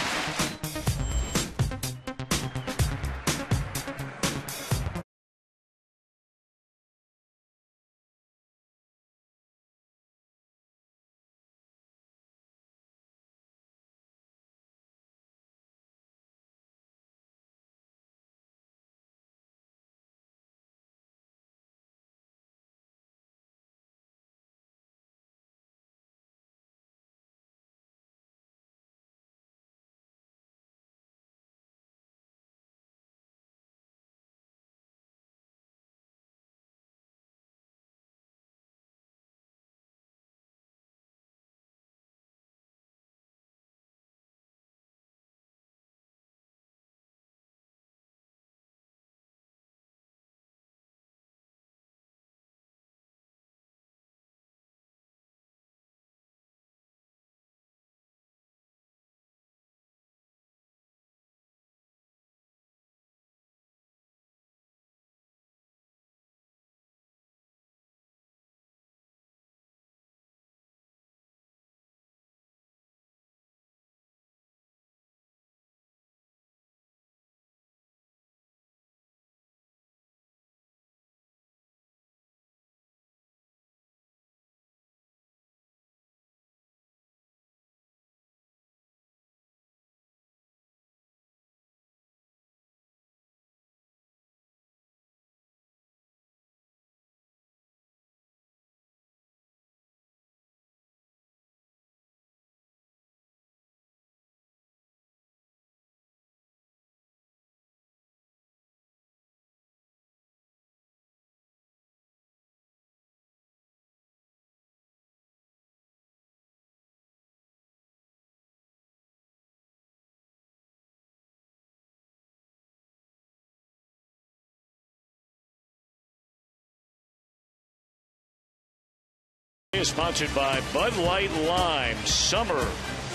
Is sponsored by Bud Light Lime. Summer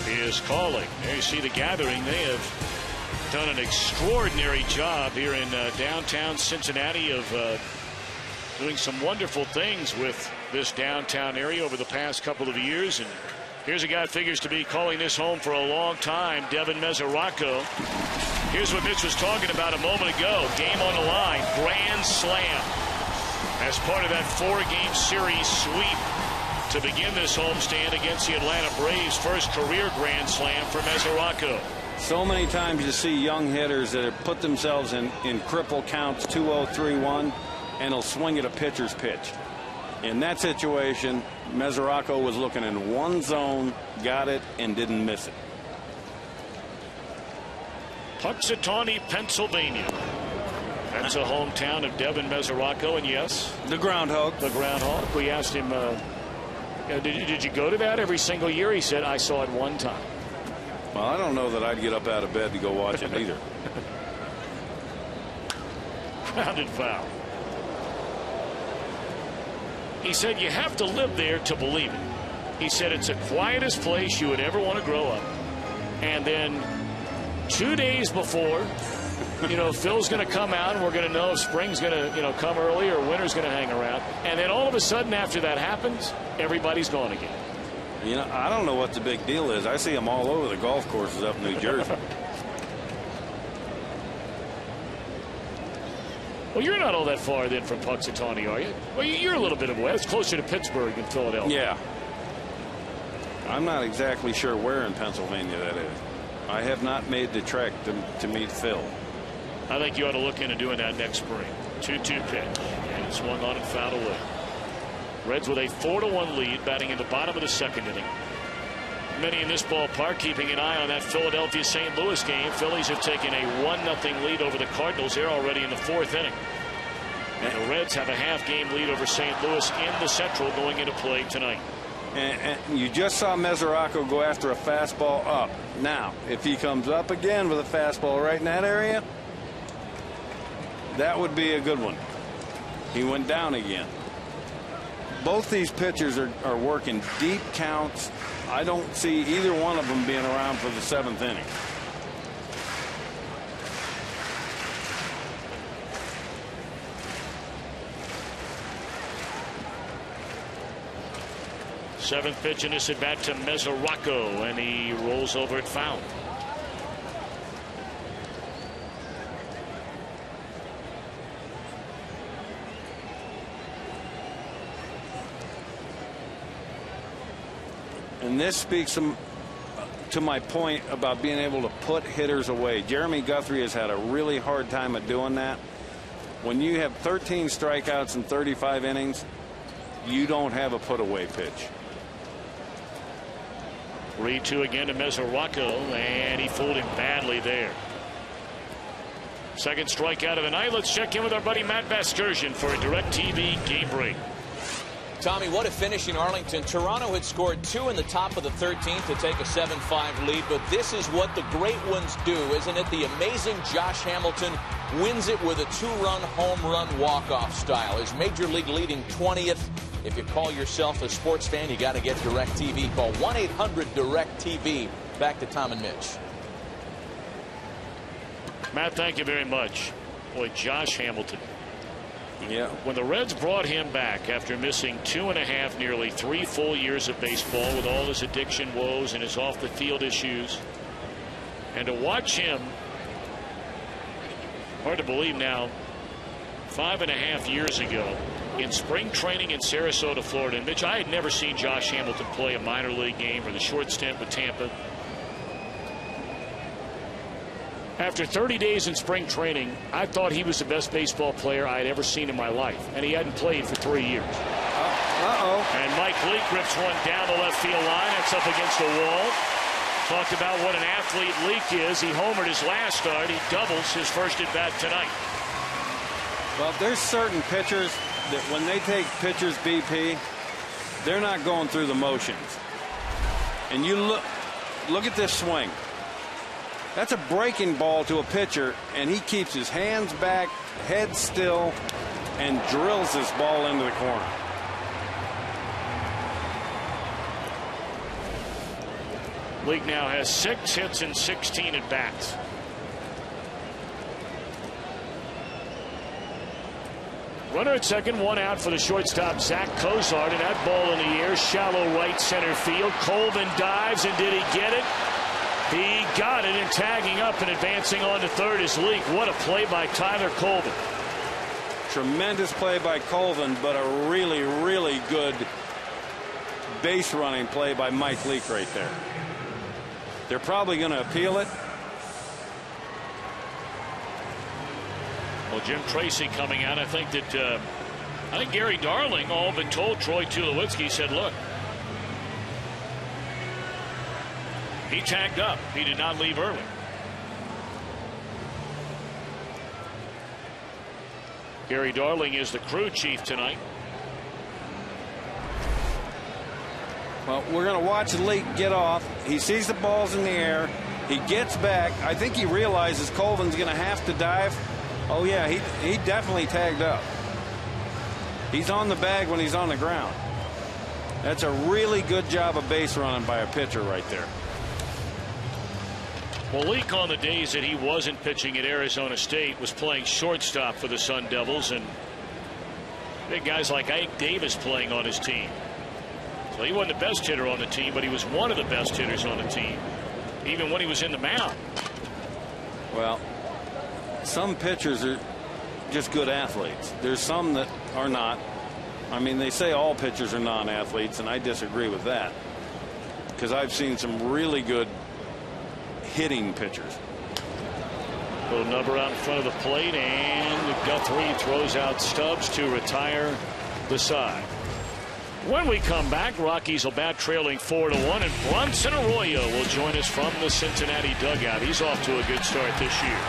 is calling. There you see the gathering. They have done an extraordinary job here in downtown Cincinnati of doing some wonderful things with this downtown area over the past couple of years. And here's a guy that figures to be calling this home for a long time, Devin Mesoraco. Here's what Mitch was talking about a moment ago. Game on the line. Grand slam as part of that 4-game series sweep to begin this homestand against the Atlanta Braves. First career grand slam for Mesoraco. So many times you see young hitters that have put themselves in cripple counts, 2-0, 3-1, and will swing at a pitcher's pitch. In that situation, Mesoraco was looking in one zone, got it, and didn't miss it. Punxsutawney, Pennsylvania. That's a hometown of Devin Mesoraco, and yes, the groundhog. The groundhog. We asked him, did you go to that every single year? He said, I saw it one time. Well, I don't know that I'd get up out of bed to go watch it either. Grounded foul. He said, you have to live there to believe it. He said, it's the quietest place you would ever want to grow up. And then 2 days before, Phil's going to come out and we're going to know if spring's going to, come early or winter's going to hang around. And then all of a sudden after that happens, everybody's gone again. I don't know what the big deal is. I see them all over the golf courses up in New Jersey. Well, you're not all that far then from Punxsutawney, are you? Well, you're a little bit away. It's closer to Pittsburgh than Philadelphia. Yeah. I'm not exactly sure where in Pennsylvania that is. I have not made the trek to meet Phil. I think you ought to look into doing that next spring. 2-2 pitch. And it swung on and fouled away. Reds with a 4-1 lead, batting in the bottom of the 2nd inning. many in this ballpark keeping an eye on that Philadelphia-St. Louis game. Phillies have taken a 1-0 lead over the Cardinals. They're already in the 4th inning. And the Reds have a half-game lead over St. Louis in the Central going into play tonight. And you just saw Mesoraco go after a fastball up. Now, if he comes up again with a fastball right in that area, that would be a good one. He went down again. Both these pitchers are working deep counts. I don't see either one of them being around for the 7th inning. Seventh pitch in this at bat to Mesoraco, and he rolls over at foul. And this speaks to my point about being able to put hitters away. Jeremy Guthrie has had a really hard time of doing that. When you have 13 strikeouts in 35 innings, you don't have a put away pitch. 3-2 again to Mesoraco, and he fooled him badly there. Second strikeout of the night. Let's check in with our buddy Matt Vasgersian for a DirecTV game break. Tommy, what a finish in Arlington. Toronto had scored 2 in the top of the 13th to take a 7-5 lead, but this is what the great ones do, isn't it? The amazing Josh Hamilton wins it with a 2-run home run walk-off style. His major league leading 20th. If you call yourself a sports fan, you got to get DirecTV. Call 1-800-DirecTV. Back to Tom and Mitch. Matt, thank you very much. Boy, Josh Hamilton. Yeah. When the Reds brought him back after missing 2.5, nearly 3 full years of baseball with all his addiction woes and his off the field issues, and to watch him, hard to believe now, 5.5 years ago in spring training in Sarasota, Florida. And Mitch, I had never seen Josh Hamilton play a minor league game or the short stint with Tampa. After 30 days in spring training, I thought he was the best baseball player I had ever seen in my life, and he hadn't played for 3 years. And Mike Leake rips one down the left field line. That's up against the wall. Talked about what an athlete Leake is. He homered his last start. He doubles his first at bat tonight. Well, there's certain pitchers that when they take pitchers BP, they're not going through the motions. And you look at this swing. That's a breaking ball to a pitcher, and he keeps his hands back, head still, and drills this ball into the corner. Leake now has 6 hits and 16 at bats. Runner at second, 1 out for the shortstop, Zach Cozart, and that ball in the air, shallow right center field. Colvin dives, and did he get it? He got it, and tagging up and advancing on to third is Leake. What a play by Tyler Colvin. Tremendous play by Colvin, but a really, really good base running play by Mike Leake right there. They're probably going to appeal it. Well, Jim Tracy coming out. I think Gary Darling all but told Troy Tulowitzki, said, look, he tagged up. He did not leave early. Gary Darling is the crew chief tonight. Well, we're going to watch Leake get off. He sees the balls in the air. He gets back. I think he realizes Colvin's going to have to dive. Oh, yeah, he definitely tagged up. He's on the bag when he's on the ground. That's a really good job of base running by a pitcher right there. Well, Leake, on the days that he wasn't pitching at Arizona State, was playing shortstop for the Sun Devils, and big guys like Ike Davis playing on his team. So he wasn't the best hitter on the team, but he was one of the best hitters on the team, even when he was in the mound. Well, some pitchers are just good athletes. There's some that are not. I mean, they say all pitchers are non-athletes, and I disagree with that, because I've seen some really good hitting pitchers. Little number out in front of the plate, and Guthrie throws out Stubbs to retire the side. When we come back, Rockies will bat trailing 4-1, and Bronson Arroyo will join us from the Cincinnati dugout. He's off to a good start this year.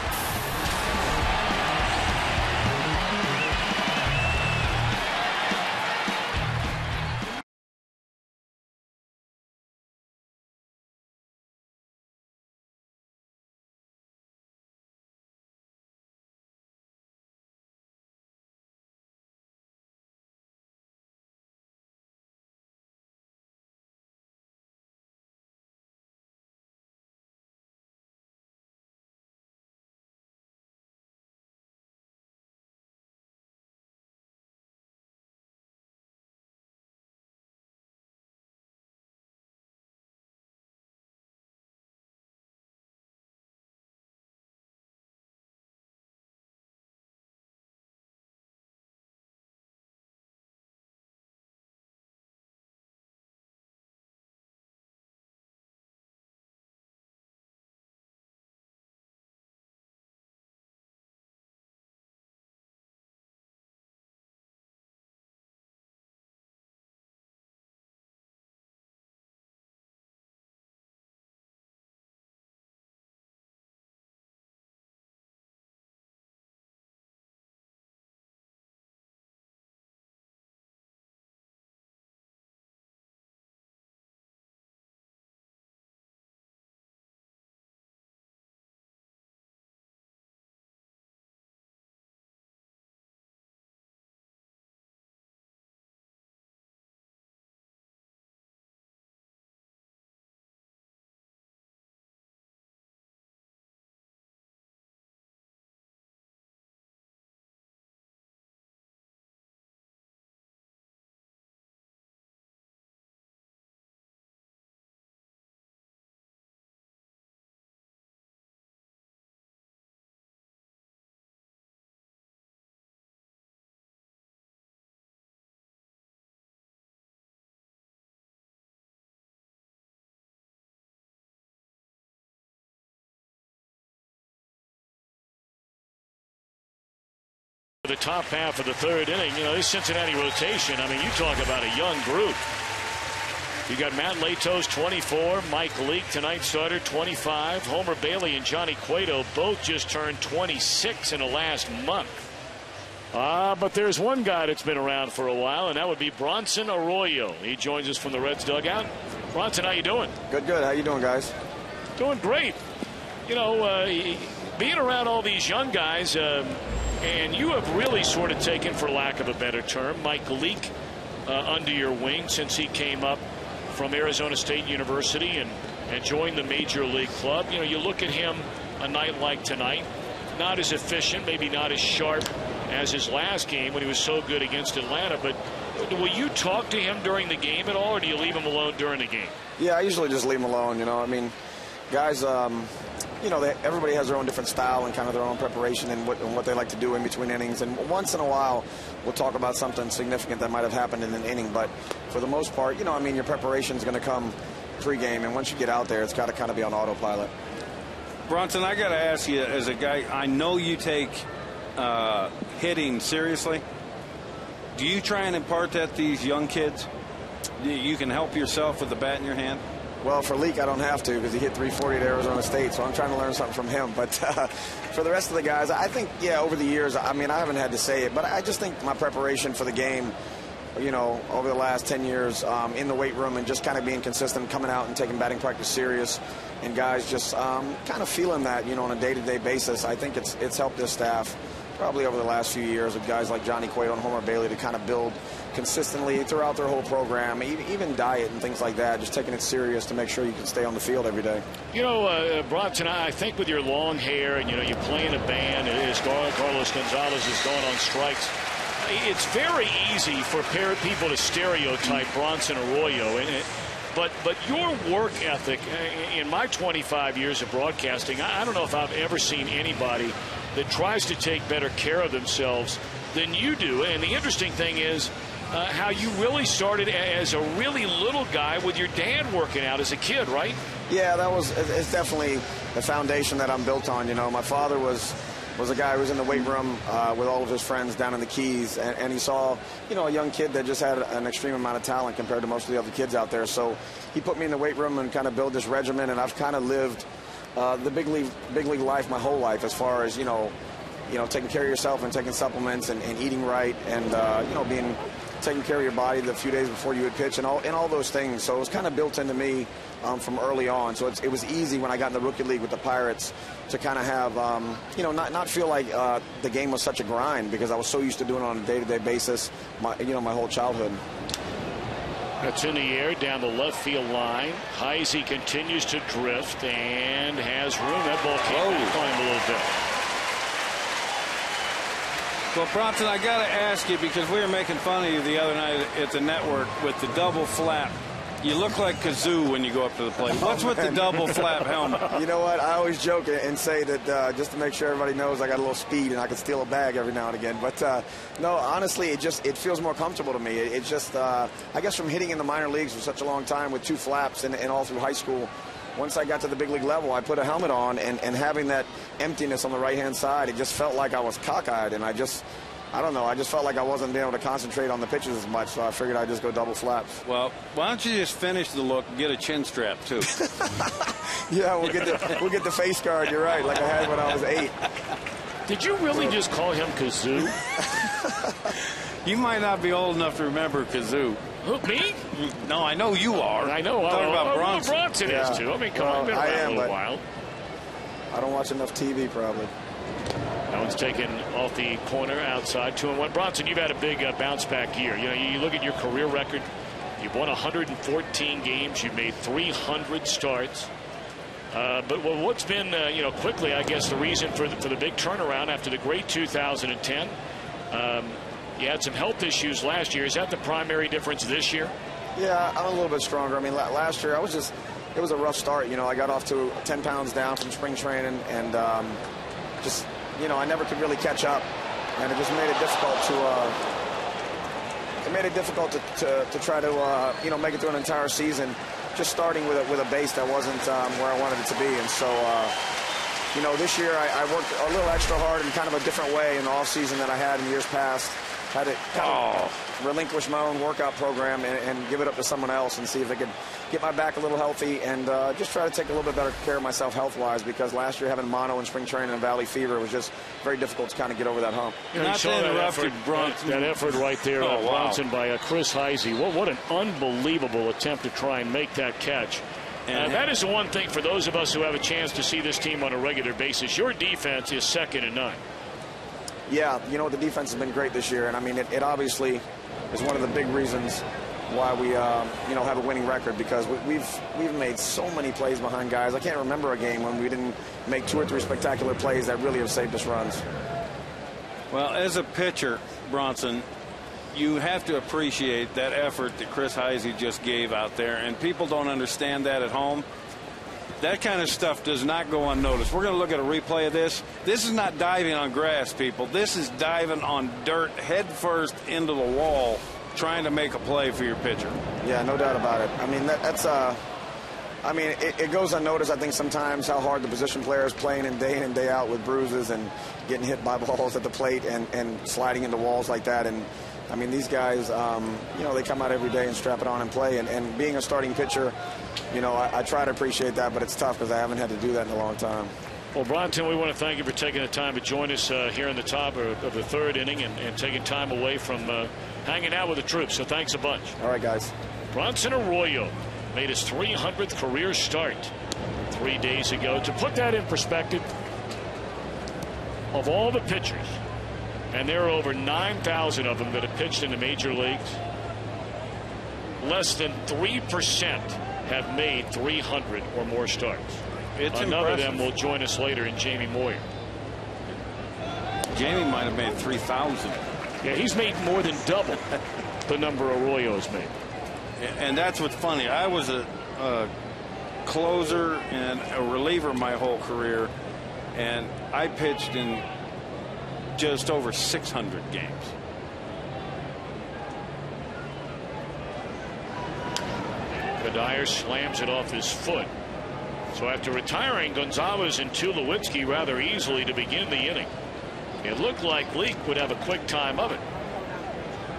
The top half of the third inning, this Cincinnati rotation, I mean, you talk about a young group. You got Matt Latos, 24, Mike Leake, tonight's starter, 25. Homer Bailey and Johnny Cueto both just turned 26 in the last month. But there's one guy that's been around for a while, and that would be Bronson Arroyo. He joins us from the Reds dugout. Bronson, how you doing? Good. How you doing, guys? Doing great. Being around all these young guys, and you have really sort of taken, for lack of a better term, Mike Leake under your wing since he came up from Arizona State University and joined the major league club. You look at him a night like tonight, not as efficient, maybe not as sharp as his last game when he was so good against Atlanta, but will you talk to him during the game at all, or do you leave him alone during the game? Yeah, I usually just leave him alone. I mean, guys, everybody has their own different style and kind of their own preparation and what they like to do in between innings. And once in a while, we'll talk about something significant that might have happened in an inning. But for the most part, your preparation is going to come pregame. And once you get out there, it's got to kind of be on autopilot. Bronson, I got to ask you, as a guy, I know you take hitting seriously. Do you try and impart that to these young kids? You can help yourself with the bat in your hand? Well, for Leake, I don't have to because he hit 340 at Arizona State, so I'm trying to learn something from him. But for the rest of the guys, I think, over the years, I mean, I haven't had to say it, but I just think my preparation for the game, over the last 10 years in the weight room and just kind of being consistent, coming out and taking batting practice serious, and guys just kind of feeling that, on a day-to-day basis. I think it's helped this staff probably over the last few years with guys like Johnny Cueto and Homer Bailey to kind of build consistently throughout their whole program, even diet and things like that, just taking it serious to make sure you can stay on the field every day. Bronson, I think with your long hair and, you play in a band as Carlos Gonzalez has gone on strikes, it's very easy for people to stereotype Bronson Arroyo. But your work ethic, in my 25 years of broadcasting, I don't know if I've ever seen anybody that tries to take better care of themselves than you do. And the interesting thing is how you really started as a really little guy with your dad working out as a kid, right? Yeah, it's definitely the foundation that I'm built on. My father was was a guy who was in the weight room with all of his friends down in the Keys, and he saw, you know, a young kid that just had an extreme amount of talent compared to most of the other kids out there. So he put me in the weight room and kind of built this regimen, and I've kind of lived the big league life my whole life, as far as, you know, taking care of yourself and taking supplements and eating right, and you know, taking care of your body the few days before you would pitch, and all those things. So it was kind of built into me from early on. So it was easy when I got in the rookie league with the Pirates to kind of have, you know, not feel like the game was such a grind, because I was so used to doing it on a day-to-day basis, my whole childhood. That's in the air down the left field line. Heisey continues to drift and has room. That ball came back on him a little bit. Well, Bronson, I got to ask you, because we were making fun of you the other night at the network with the double flap. You look like Kazoo when you go up to the plate. What's with the double flap helmet? You know what? I always joke and say that just to make sure everybody knows I got a little speed and I can steal a bag every now and again. But no, honestly, it feels more comfortable to me. It's just, I guess from hitting in the minor leagues for such a long time with 2 flaps and all through high school, once I got to the big league level, I put a helmet on, and having that emptiness on the right-hand side, it just felt like I was cockeyed, and I don't know, I just felt like I wasn't being able to concentrate on the pitches as much, so I figured I'd just go double flaps. Well, why don't you just finish the look and get a chin strap, too? Yeah, we'll get the face guard, you're right, like I had when I was 8. Did you really just call him Kazoo? You might not be old enough to remember Kazoo. Who, me? No, I know you are. I know. I'm talking about Bronson. Bronson is, too. I mean, come on, I've been around a little while. I don't watch enough TV, probably. That one's taken off the corner outside, 2-1. Bronson, you've had a big bounce back year. You know, you look at your career record. You've won 114 games. You've made 300 starts. But what's been, you know, quickly, I guess, the reason for the big turnaround after the great 2010? You had some health issues last year. Is that the primary difference this year? Yeah, I'm a little bit stronger. I mean, last year it was a rough start. You know, I got off to 10 pounds down from spring training, and just, you know, I never could really catch up, and it just made it difficult to try to you know, make it through an entire season, just starting with a base that wasn't where I wanted it to be. And so you know, this year I worked a little extra hard in kind of a different way in the off season than I had in years past. Had to kind of relinquish my own workout program and give it up to someone else and see if they could get my back a little healthy, and just try to take a little bit better care of myself health-wise, because last year having mono in spring training and valley fever was just very difficult to kind of get over that hump. Not to interrupt you, Bronson. That effort right there, Bronson, by Chris Heisey. What an unbelievable attempt to try and make that catch. That is the one thing for those of us who have a chance to see this team on a regular basis. Your defense is second to none. Yeah, you know, the defense has been great this year, and I mean, it obviously is one of the big reasons why we, you know, have a winning record, because we've made so many plays behind guys. I can't remember a game when we didn't make 2 or 3 spectacular plays that really have saved us runs. Well, as a pitcher, Bronson, you have to appreciate that effort that Chris Heisey just gave out there, and people don't understand that at home. That kind of stuff does not go unnoticed. We're going to look at a replay of this. This is not diving on grass, people. This is diving on dirt head first into the wall, trying to make a play for your pitcher. Yeah, no doubt about it. I mean, that's I mean, it goes unnoticed, I think, sometimes how hard the position player is playing in and day out with bruises and getting hit by balls at the plate and sliding into walls like that. And I mean, these guys, you know, they come out every day and strap it on and play. And being a starting pitcher, you know, I try to appreciate that, but it's tough because I haven't had to do that in a long time. Well, Bronson, we want to thank you for taking the time to join us here in the top of the 3rd inning and taking time away from hanging out with the troops. So thanks a bunch. All right, guys. Bronson Arroyo made his 300th career start 3 days ago. To put that in perspective, of all the pitchers, and there are over 9,000 of them that have pitched in the major leagues, less than 3% have made 300 or more starts. It's Another impressive. of them will join us later in Jamie Moyer. Jamie might have made 3,000. Yeah, he's made more than double the number Arroyo's made. And that's what's funny. I was a closer and a reliever my whole career, and I pitched in just over 600 games. Kadire slams it off his foot. So after retiring Gonzalez and Tulowitzki rather easily to begin the inning, it looked like Leake would have a quick time of it.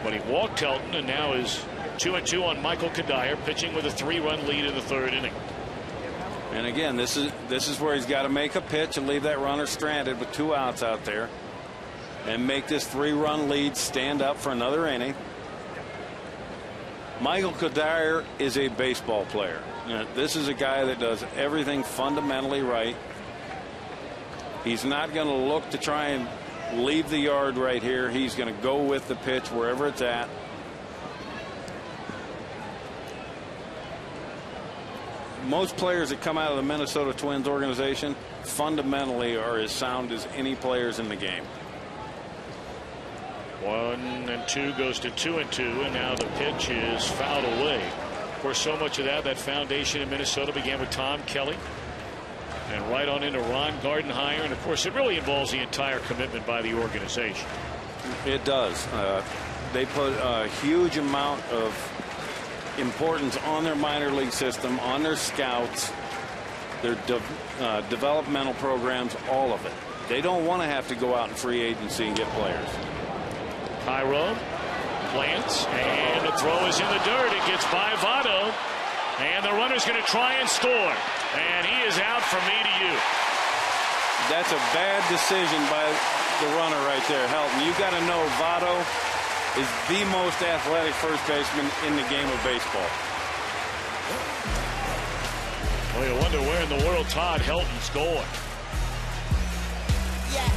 But he walked Helton and now is 2-2 on Michael Kadire, pitching with a 3-run lead in the third inning. And again, this is where he's got to make a pitch and leave that runner stranded with 2 outs out there and make this 3-run lead stand up for another inning. Michael Kadire is a baseball player. This is a guy that does everything fundamentally right. He's not going to look to try and leave the yard right here. He's going to go with the pitch wherever it's at. Most players that come out of the Minnesota Twins organization fundamentally are as sound as any players in the game. 1-2 goes to 2-2, and now the pitch is fouled away. Of course, so much of that foundation in Minnesota began with Tom Kelly and right on into Ron Gardenhire, and of course it really involves the entire commitment by the organization. It does. They put a huge amount of importance on their minor league system, on their scouts, their developmental programs, all of it. They don't want to have to go out in free agency and get players. Cairo plants, and the throw is in the dirt. It gets by Votto, and the runner's going to try and score, and he is out from me to you. That's a bad decision by the runner right there, Helton. You got to know Votto is the most athletic first baseman in the game of baseball. Well, you wonder where in the world Todd Helton's going. Yeah.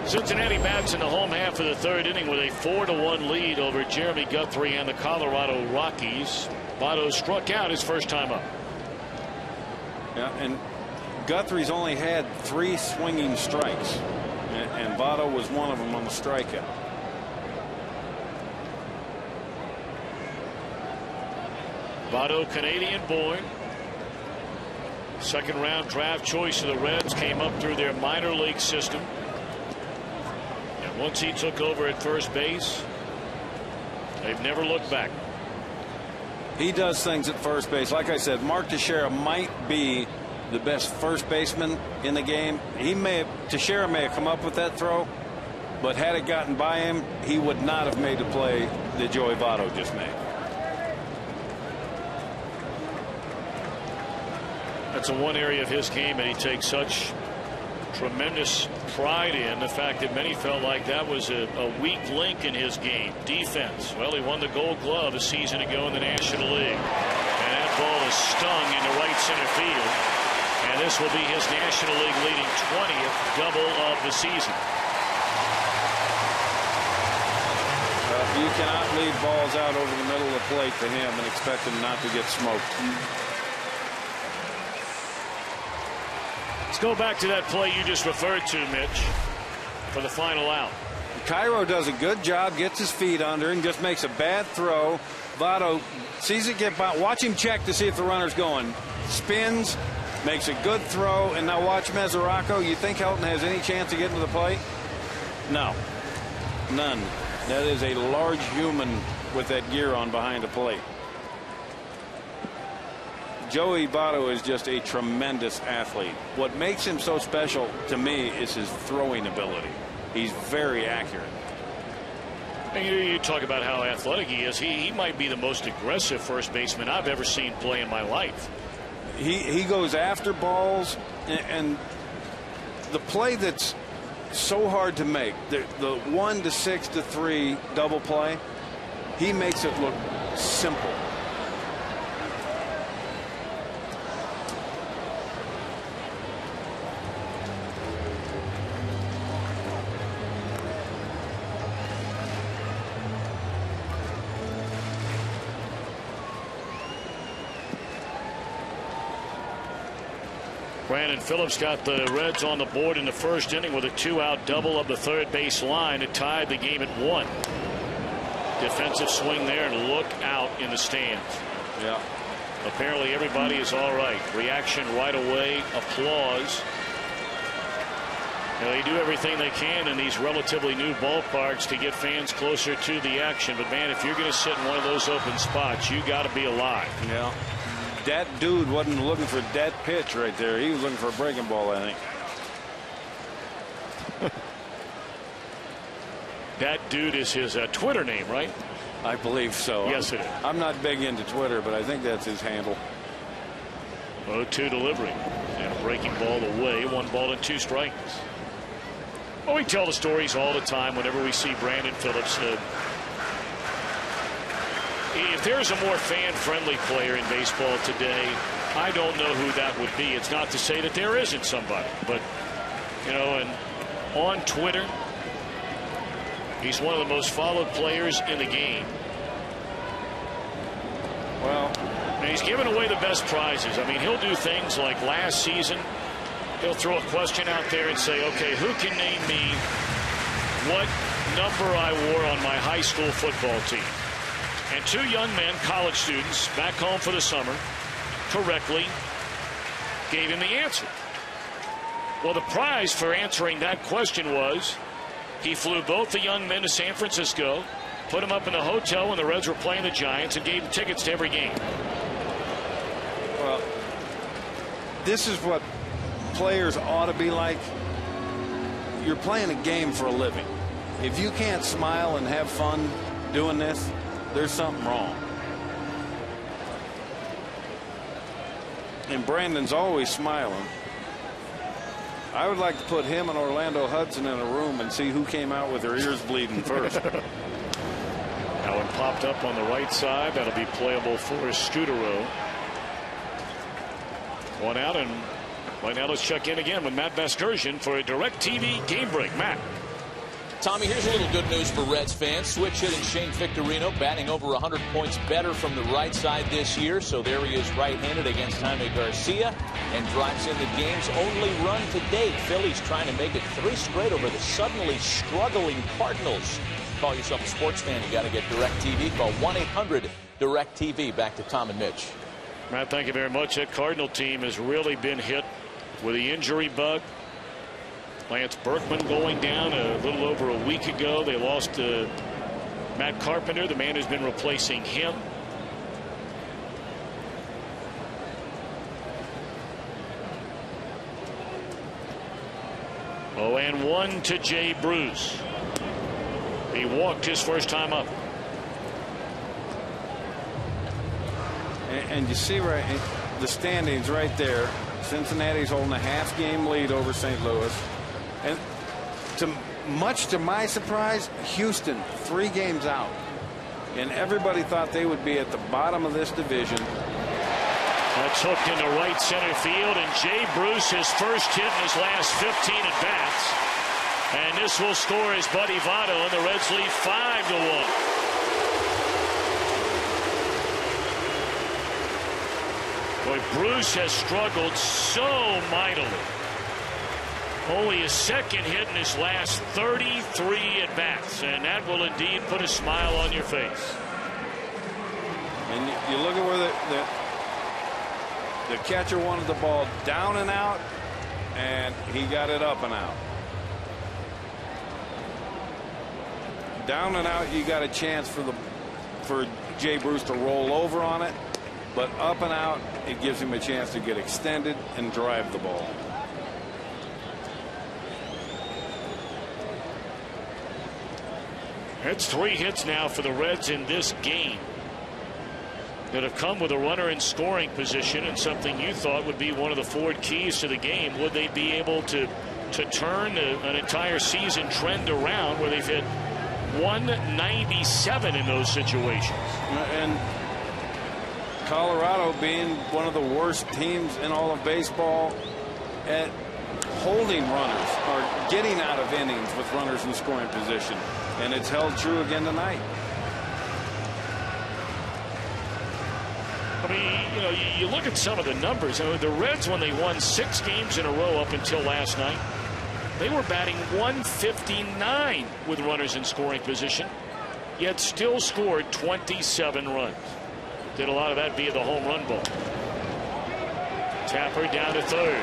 Cincinnati bats in the home half of the third inning with a 4-1 lead over Jeremy Guthrie and the Colorado Rockies. Votto struck out his first time up. Yeah, and Guthrie's only had 3 swinging strikes, and Votto was one of them on the strikeout. Votto, Canadian born. Second round draft choice of the Reds, came up through their minor league system. And once he took over at first base, they've never looked back. He does things at first base. Like I said, Mark Teixeira might be the best first baseman in the game. Teixeira may have come up with that throw, But had it gotten by him, he would not have made the play that Joey Votto just made. That's the one area of his game that he takes such tremendous pride in, the fact that many felt like that was a weak link in his game. Defense. Well, he won the Gold Glove a season ago in the National League. And that ball is stung into right center field. And this will be his National League leading 20th double of the season. You cannot lead balls out over the middle of the plate to him and expect him not to get smoked. Let's go back to that play you just referred to, Mitch, for the final out. Cairo does a good job, gets his feet under and just makes a bad throw. Votto sees it get by. Watch him check to see if the runner's going. Spins, makes a good throw, and now watch Mesoraco. You think Helton has any chance to get into the plate? No. None. That is a large human with that gear on behind the plate. Joey Votto is just a tremendous athlete. What makes him so special to me is his throwing ability. He's very accurate. And you talk about how athletic he is. He might be the most aggressive first baseman I've ever seen play in my life. He goes after balls, and the play that's so hard to make, the 1 to 6 to 3 double play, he makes it look simple. Brandon Phillips got the Reds on the board in the first inning with a 2-out double up the third base line. It tied the game at 1. Defensive swing there, and look out in the stands. Yeah. Apparently everybody is all right. Reaction right away. Applause. They do everything they can in these relatively new ballparks to get fans closer to the action. But man, if you're going to sit in one of those open spots, you got to be alive. Yeah. That dude wasn't looking for that pitch right there. He was looking for a breaking ball, I think. That dude is his Twitter name, right? I believe so. Yes, it is. I'm not big into Twitter, but I think that's his handle. 0-2 delivery. And a breaking ball away. 1 ball and 2 strikes. Well, we tell the stories all the time whenever we see Brandon Phillips. If there's a more fan-friendly player in baseball today, I don't know who that would be. It's not to say that there isn't somebody, but, you know, and on Twitter, he's one of the most followed players in the game. Well, and he's giving away the best prizes. I mean, he'll do things like last season, he'll throw a question out there and say, okay, who can name me what number I wore on my high school football team? And 2 young men, college students, back home for the summer, correctly gave him the answer. Well, the prize for answering that question was he flew both the young men to San Francisco, put them up in the hotel when the Reds were playing the Giants, and gave them tickets to every game. Well, this is what players ought to be like. You're playing a game for a living. If you can't smile and have fun doing this, there's something wrong. And Brandon's always smiling. I would like to put him and Orlando Hudson in a room and see who came out with their ears bleeding first. Now one popped up on the right side. That'll be playable for Scudero. 1 out, and right now let's check in again with Matt Vasgersian for a DirecTV game break. Matt. Tommy, here's a little good news for Reds fans. Switch hitting Shane Victorino batting over 100 points better from the right side this year. So there he is right-handed against Jaime Garcia and drives in the game's only run to date. Phillies trying to make it 3 straight over the suddenly struggling Cardinals. Call yourself a sports fan, you got to get DirecTV. Call 1-800-DirecTV. Back to Tom and Mitch. Matt, thank you very much. That Cardinal team has really been hit with the injury bug. Lance Berkman going down a little over a week ago. They lost Matt Carpenter, the man who's been replacing him. Oh, and 1 to Jay Bruce. He walked his first time up. And you see right the standings right there. Cincinnati's holding a half-game lead over St. Louis. And much to my surprise, Houston 3 games out. And everybody thought they would be at the bottom of this division. That's hooked into right center field, and Jay Bruce, his first hit in his last 15 at bats. And this will score his buddy Votto, and the Reds lead 5-1. Boy, Bruce has struggled so mightily. Only his second hit in his last 33 at bats, and that will indeed put a smile on your face. And you look at where the catcher wanted the ball down and out, and he got it up and out. Down and out, you got a chance for Jay Bruce to roll over on it, but up and out, it gives him a chance to get extended and drive the ball. That's 3 hits now for the Reds in this game that have come with a runner in scoring position, and something you thought would be one of the forward keys to the game. Would they be able to turn an entire season trend around where they've hit 197 in those situations? And Colorado being one of the worst teams in all of baseball at holding runners or getting out of innings with runners in scoring position. And it's held true again tonight. I mean, you know, you look at some of the numbers. The Reds, when they won 6 games in a row up until last night, they were batting .159 with runners in scoring position, yet still scored 27 runs. Did a lot of that via the home run ball. Tapper down to third.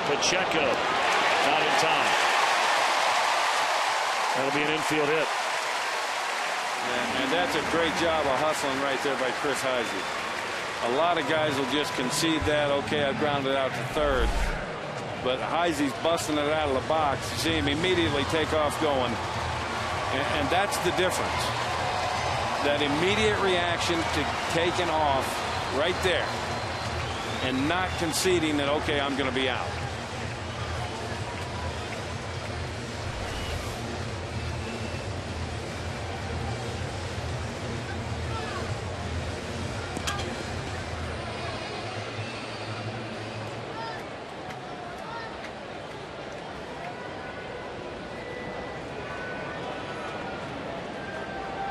Pacheco not in time. That'll be an infield hit. And that's a great job of hustling right there by Chris Heisey. A lot of guys will just concede that. Okay, I grounded out to third. But Heisey's busting it out of the box. You see him immediately take off going. And that's the difference. That immediate reaction to taking off right there and not conceding that, okay, I'm going to be out.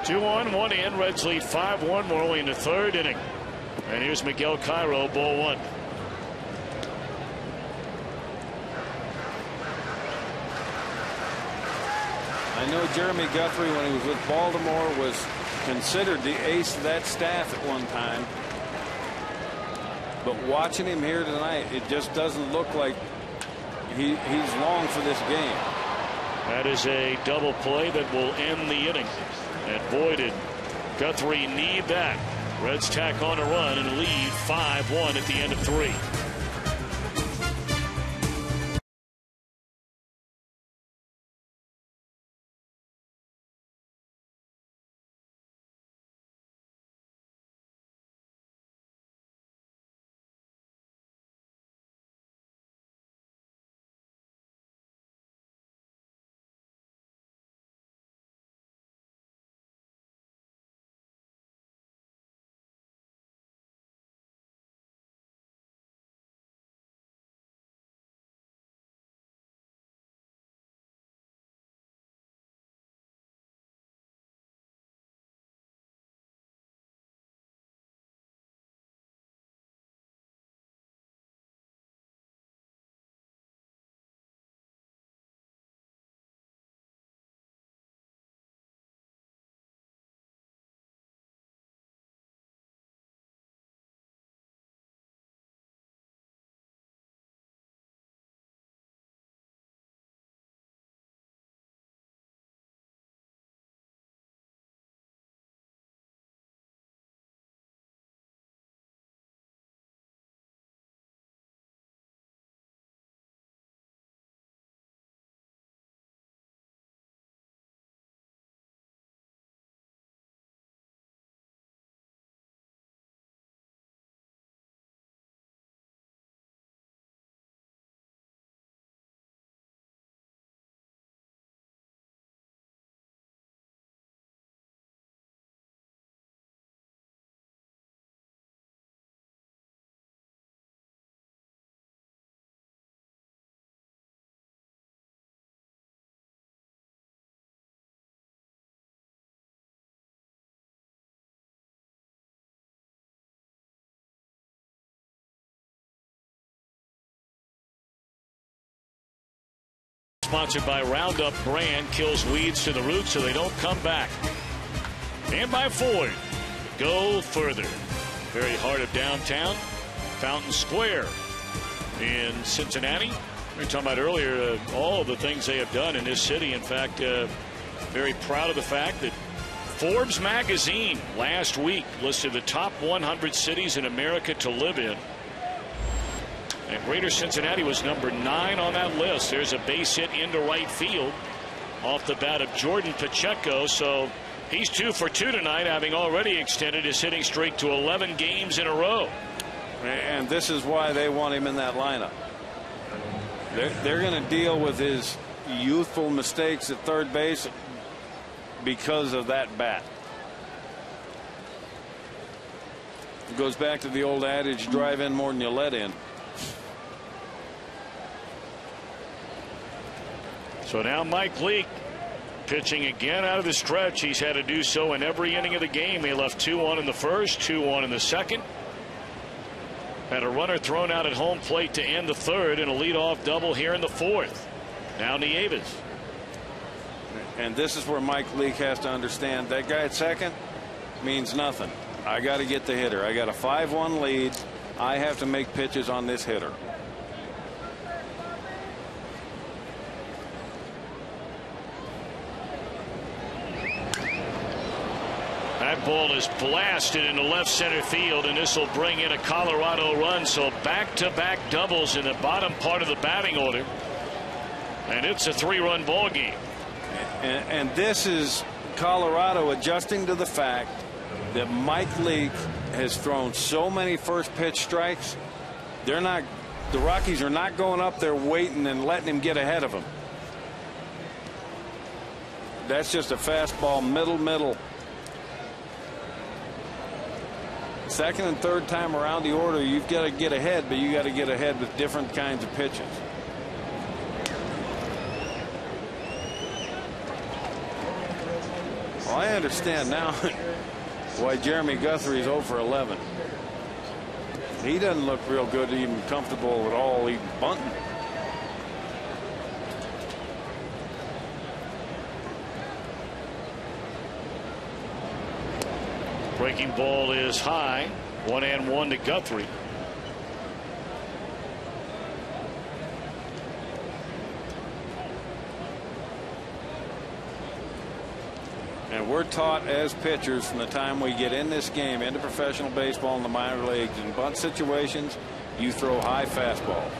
Two on, 1 in. Reds lead 5-1. We're only in the 3rd inning. And here's Miguel Cairo, ball 1. I know Jeremy Guthrie, when he was with Baltimore, was considered the ace of that staff at one time. But watching him here tonight, it just doesn't look like he's long for this game. That is a double play that will end the inning. And boy, did Guthrie need that. Reds tack on a run and lead 5-1 at the end of 3. sponsored by Roundup brand. Kills weeds to the roots so they don't come back. And by Ford. Go further. Very heart of downtown. Fountain Square in Cincinnati. We were talking about earlier all of the things they have done in this city. In fact, very proud of the fact that Forbes magazine last week listed the top 100 cities in America to live in. And Greater Cincinnati was number 9 on that list. There's a base hit into right field off the bat of Jordan Pacheco. So he's 2 for 2 tonight, having already extended his hitting streak to 11 games in a row. And this is why they want him in that lineup. They're going to deal with his youthful mistakes at third base because of that bat. It goes back to the old adage, drive in more than you let in. So now Mike Leake pitching again out of the stretch. He's had to do so in every inning of the game. He left 2-1 in the first, 2-1 in the second. Had a runner thrown out at home plate to end the third, and a leadoff double here in the fourth. Now Nieves. And this is where Mike Leake has to understand that guy at second means nothing. I got to get the hitter. I got a 5-1 lead. I have to make pitches on this hitter. That ball is blasted into left center field, and this will bring in a Colorado run. So back-to-back doubles in the bottom part of the batting order, and it's a 3-run ball game. And this is Colorado adjusting to the fact that Mike Leake has thrown so many first pitch strikes. The Rockies are not going up there waiting and letting him get ahead of them. That's just a fastball, middle. Second and third time around the order, you've got to get ahead, but you got to get ahead with different kinds of pitches. Well, I understand now why Jeremy Guthrie's 0 for 11. He doesn't look real good, even comfortable at all, even bunting. Breaking ball is high. 1-1 to Guthrie. And we're taught as pitchers from the time we get in this game, into professional baseball in the minor leagues, in bunt situations, you throw high fastballs.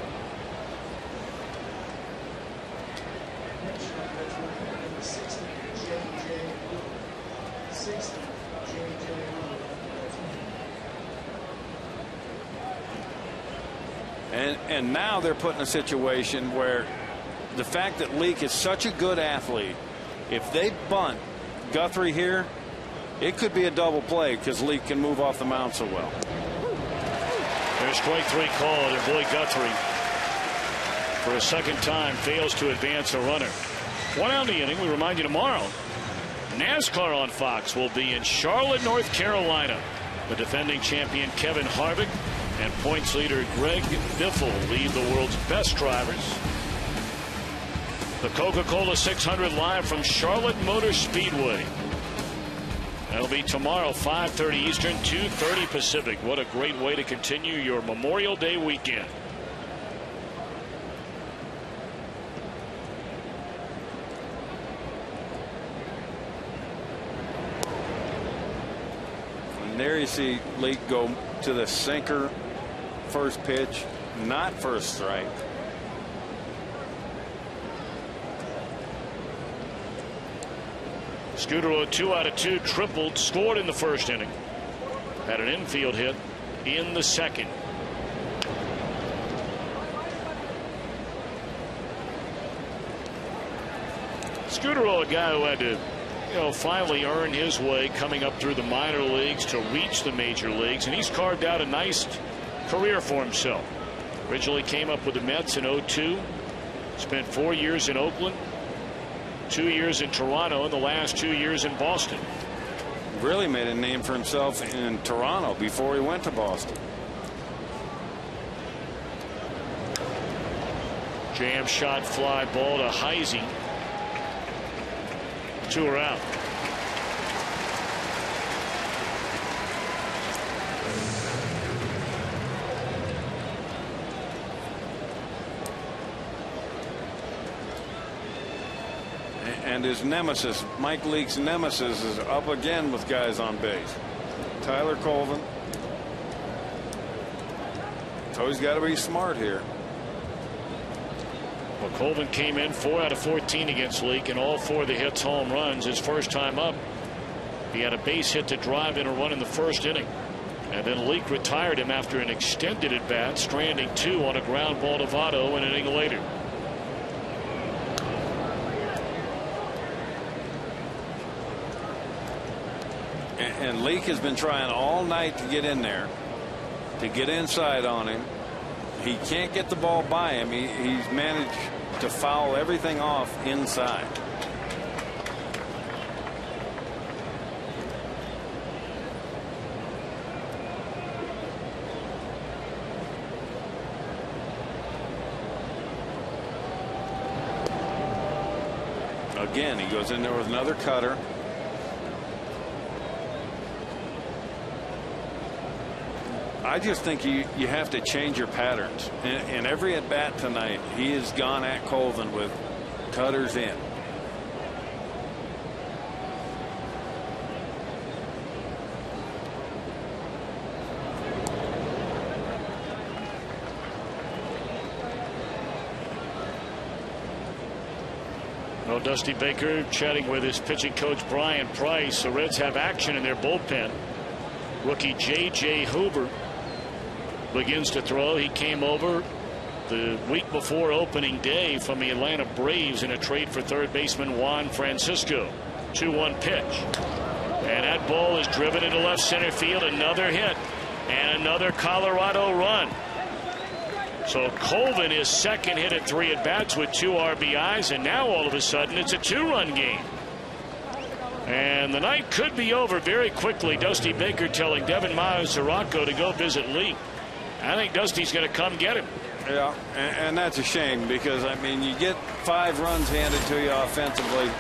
And now they're put in a situation where the fact that Leake is such a good athlete, if they bunt Guthrie here, it could be a double play because Leake can move off the mound so well. There's strike 3 called, and boy, Guthrie for a second time fails to advance a runner. 1 out in the inning. We remind you tomorrow NASCAR on Fox will be in Charlotte, North Carolina. The defending champion Kevin Harvick and points leader Greg Biffle lead the world's best drivers. The Coca-Cola 600 live from Charlotte Motor Speedway. That'll be tomorrow, 5:30 Eastern, 2:30 Pacific. What a great way to continue your Memorial Day weekend. And there you see Leake go to the sinker, first pitch, not first strike. Scudero, 2 out of 2, tripled, scored in the first inning. Had an infield hit in the second. Scudero, a guy who had to, finally earn his way coming up through the minor leagues to reach the major leagues, and he's carved out a nice career for himself. Originally came up with the Mets in 2002, spent 4 years in Oakland, 2 years in Toronto, and the last 2 years in Boston. Really made a name for himself in Toronto before he went to Boston. Jam shot fly ball to Heisey. 2 are out. And his nemesis, Mike Leake's nemesis, is up again with guys on base. Tyler Colvin. So he's got to be smart here. Well, Colvin came in 4 out of 14 against Leake, and all 4 of the hits home runs. His first time up, he had a base hit to drive in a run in the first inning. And then Leake retired him after an extended at bat, stranding 2 on a ground ball to Votto an inning later. And Leake has been trying all night to get in there, to get inside on him. He can't get the ball by him. He's managed to foul everything off inside. Again, he goes in there with another cutter. I just think you have to change your patterns. In every at bat tonight, he has gone at Colvin with cutters in. Well, Dusty Baker chatting with his pitching coach Brian Price. The Reds have action in their bullpen. Rookie J.J. Hoover begins to throw. He came over the week before opening day from the Atlanta Braves in a trade for third baseman Juan Francisco. 2-1 pitch. And that ball is driven into left center field. Another hit. And another Colorado run. So Colvin is second hit at 3 at bats with 2 RBIs. And now all of a sudden it's a 2-run game. And the night could be over very quickly. Dusty Baker telling Devin Mazaraco to go visit Leake. I think Dusty's going to come get him. Yeah, and that's a shame because, I mean, you get 5 runs handed to you offensively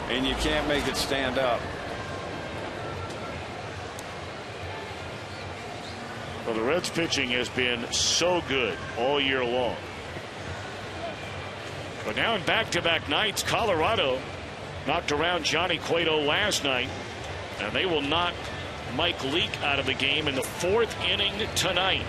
and you can't make it stand up. Well, the Reds pitching has been so good all year long. But now in back-to-back nights, Colorado knocked around Johnny Cueto last night, and they will knock Mike Leake out of the game in the 4th inning tonight.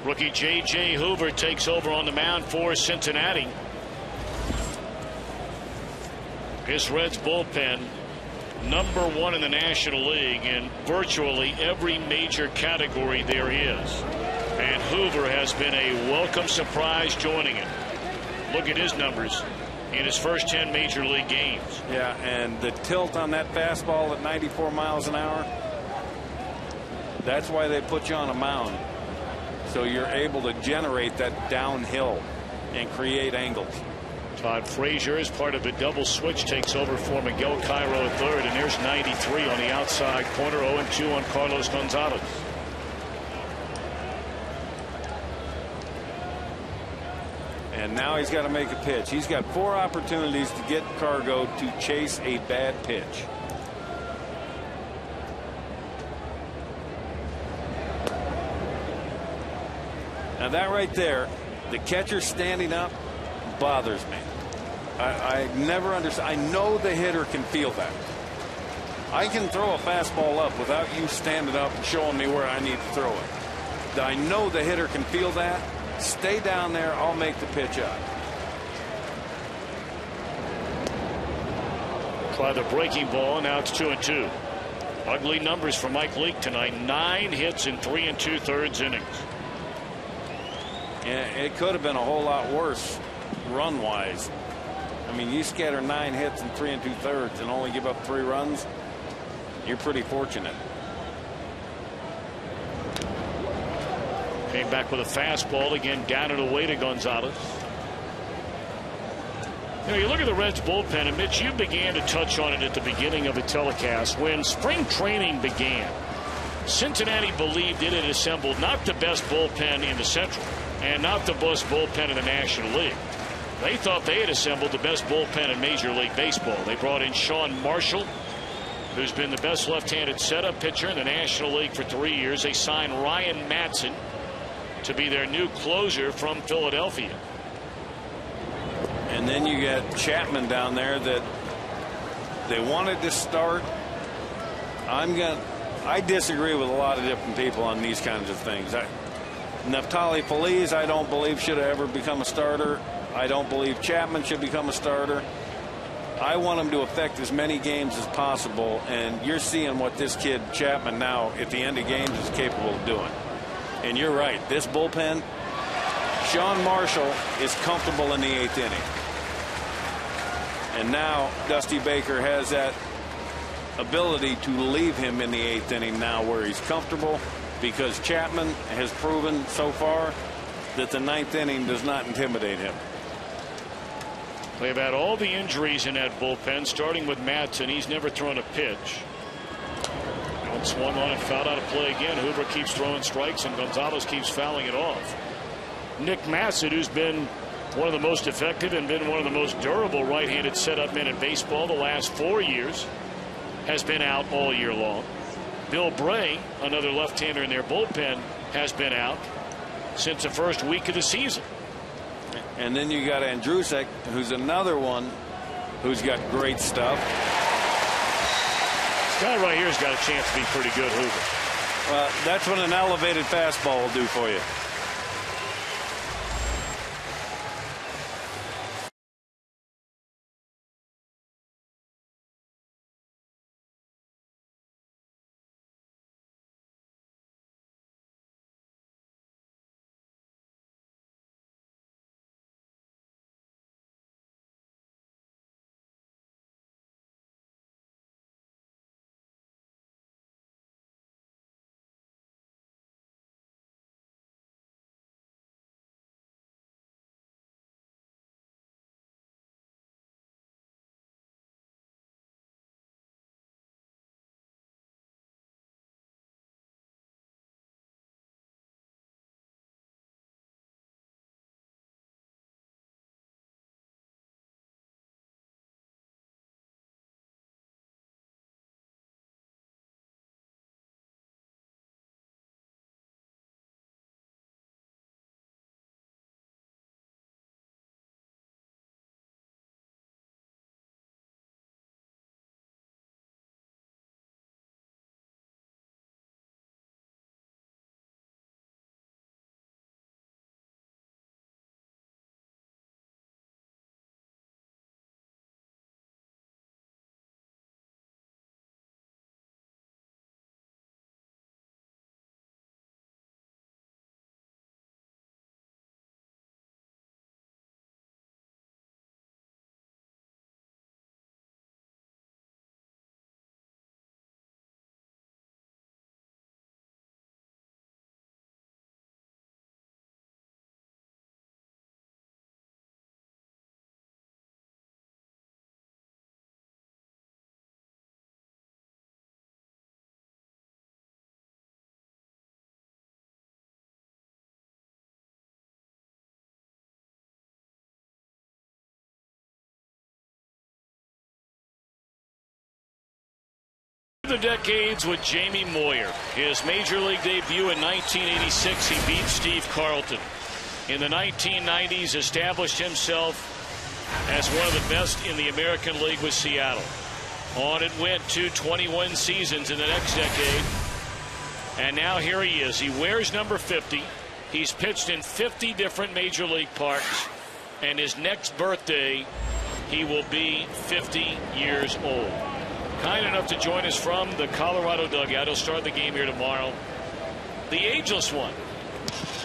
Rookie J.J. Hoover takes over on the mound for Cincinnati. This Reds bullpen, #1 in the National League in virtually every major category there is. And Hoover has been a welcome surprise joining it. Look at his numbers in his first 10 major league games. Yeah, and the tilt on that fastball at 94 miles an hour, that's why they put you on a mound. So you're able to generate that downhill and create angles. Todd Frazier, as part of the double switch, takes over for Miguel Cairo at third, and there's 93 on the outside corner. 0-2 on Carlos Gonzalez. And now he's got to make a pitch. He's got 4 opportunities to get Cargo to chase a bad pitch. Now that right there, the catcher standing up, bothers me. I never understand. I know the hitter can feel that. I can throw a fastball up without you standing up and showing me where I need to throw it. I know the hitter can feel that. Stay down there. I'll make the pitch up. Try the breaking ball. Now it's 2-2. Ugly numbers for Mike Leake tonight. 9 hits in 3 2/3 innings. Yeah, it could have been a whole lot worse run wise. I mean, you scatter 9 hits in 3 2/3 and only give up 3 runs. You're pretty fortunate. Came back with a fastball again, down and away to Gonzalez. You know, you look at the Reds bullpen, and Mitch, you began to touch on it at the beginning of the telecast. When spring training began, Cincinnati believed it had assembled not the best bullpen in the Central and not the best bullpen in the National League. They thought they had assembled the best bullpen in Major League Baseball. They brought in Sean Marshall, who's been the best left-handed setup pitcher in the National League for 3 years. They signed Ryan Madson to be their new closer from Philadelphia. And then you got Chapman down there that they wanted to start. I disagree with a lot of different people on these kinds of things. Neftali Feliz, I don't believe should have ever become a starter. I don't believe Chapman should become a starter. I want him to affect as many games as possible, and you're seeing what this kid Chapman now at the end of games is capable of doing. And you're right, this bullpen, Sean Marshall is comfortable in the 8th inning. And now Dusty Baker has that ability to leave him in the 8th inning now where he's comfortable, because Chapman has proven so far that the 9th inning does not intimidate him. They've had all the injuries in that bullpen, starting with Madsen. He's never thrown a pitch. One swung on and fouled out of play again. Hoover keeps throwing strikes, and Gonzalez keeps fouling it off. Nick Massett, who's been one of the most effective and been one of the most durable right-handed setup men in baseball the last 4 years, has been out all year long. Bill Bray, another left-hander in their bullpen, has been out since the first week of the season. And then you got Andrusek, who's another one who's got great stuff. This guy right here has got a chance to be pretty good, Hoover. Well, that's what an elevated fastball will do for you. The decades with Jamie Moyer. His major league debut in 1986, he beat Steve Carlton. In the 1990s, established himself as one of the best in the American League with Seattle. On it went to 21 seasons in the next decade. And now here he is. He wears number 50. He's pitched in 50 different major league parks. And his next birthday, he will be 50 years old. Kind enough to join us from the Colorado dugout. He'll start the game here tomorrow. The ageless one.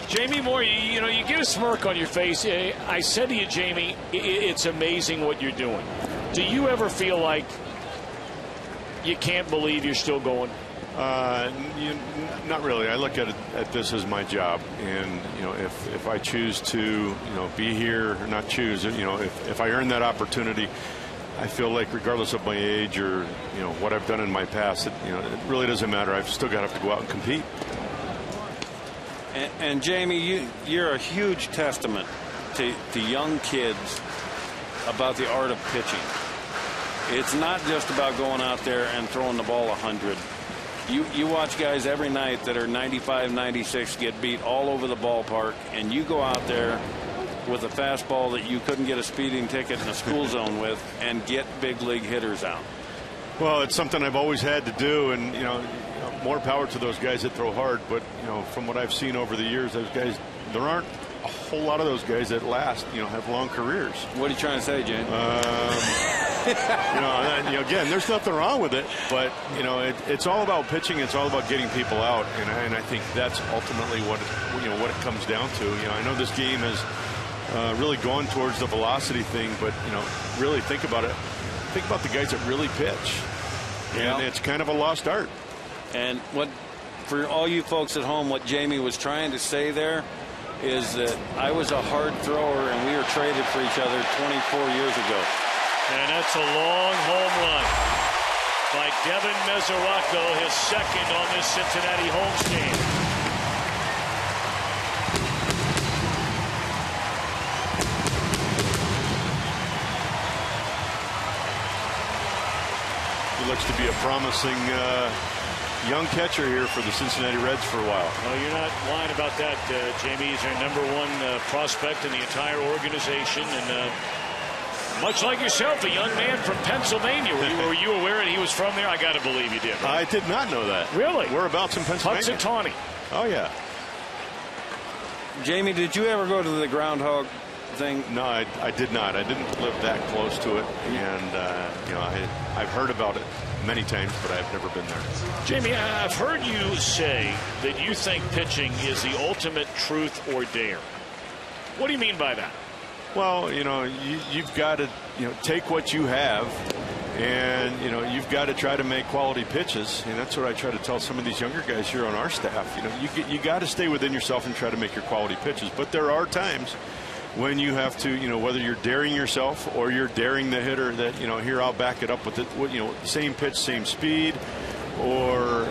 Jamie Moore, you know, you get a smirk on your face. I said to you, Jamie, it's amazing what you're doing. Do you ever feel like you can't believe you're still going? Not really. I look at this as my job, and you know, if I choose to, be here or not choose, if I earn that opportunity, I feel like regardless of my age or what I've done in my past, it really doesn't matter. I've still got to go out and compete. And Jamie, you're a huge testament to young kids about the art of pitching. It's not just about going out there and throwing the ball 100. You watch guys every night that are 95, 96 get beat all over the ballpark, and you go out there with a fastball that you couldn't get a speeding ticket in a school zone with and get big league hitters out. Well, it's something I've always had to do, and more power to those guys that throw hard. But from what I've seen over the years, those guys, there aren't a whole lot of those guys that last, have long careers. What are you trying to say, Jane? Again, there's nothing wrong with it, but it's all about pitching. It's all about getting people out, and I think that's ultimately what it comes down to. I know this game has really gone towards the velocity thing, but really think about it. Think about the guys that really pitch, and it's kind of a lost art. And for all you folks at home, what Jamie was trying to say there is that I was a hard thrower and we were traded for each other 24 years ago. And that's a long home run by Devin Mesoraco, his second on this Cincinnati Homes team. He looks to be a promising young catcher here for the Cincinnati Reds for a while. No, you're not lying about that, Jamie. He's their #1 prospect in the entire organization, and much like yourself, a young man from Pennsylvania. Were you aware that he was from there? I got to believe you did. Right? I did not know that. Really? Whereabouts in Pennsylvania? Punxsutawney. Oh yeah. Jamie, did you ever go to the groundhog thing? No, I did not. I didn't live that close to it, and I've heard about it many times, but I've never been there. Jamie, I've heard you say that you think pitching is the ultimate truth or dare. What do you mean by that? Well, you've got to take what you have, and you've got to try to make quality pitches, and that's what I try to tell some of these younger guys here on our staff. You got to stay within yourself and try to make your quality pitches, but there are times when you have to, whether you're daring yourself or you're daring the hitter that, here I'll back it up with the same pitch, same speed, or,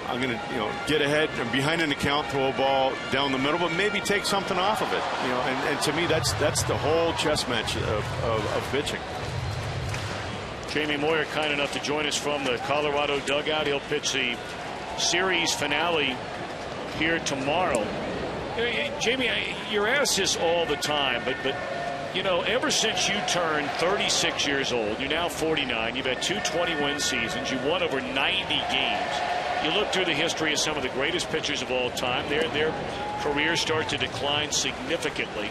I'm going to, get ahead and behind an account, throw a ball down the middle, but maybe take something off of it. And to me, that's the whole chess match of pitching. Jamie Moyer kind enough to join us from the Colorado dugout. He'll pitch the series finale here tomorrow. Jamie, you're asked this all the time, but ever since you turned 36 years old, you're now 49, you've had 2 20-win seasons, you've won over 90 games. You look through the history of some of the greatest pitchers of all time, their careers start to decline significantly.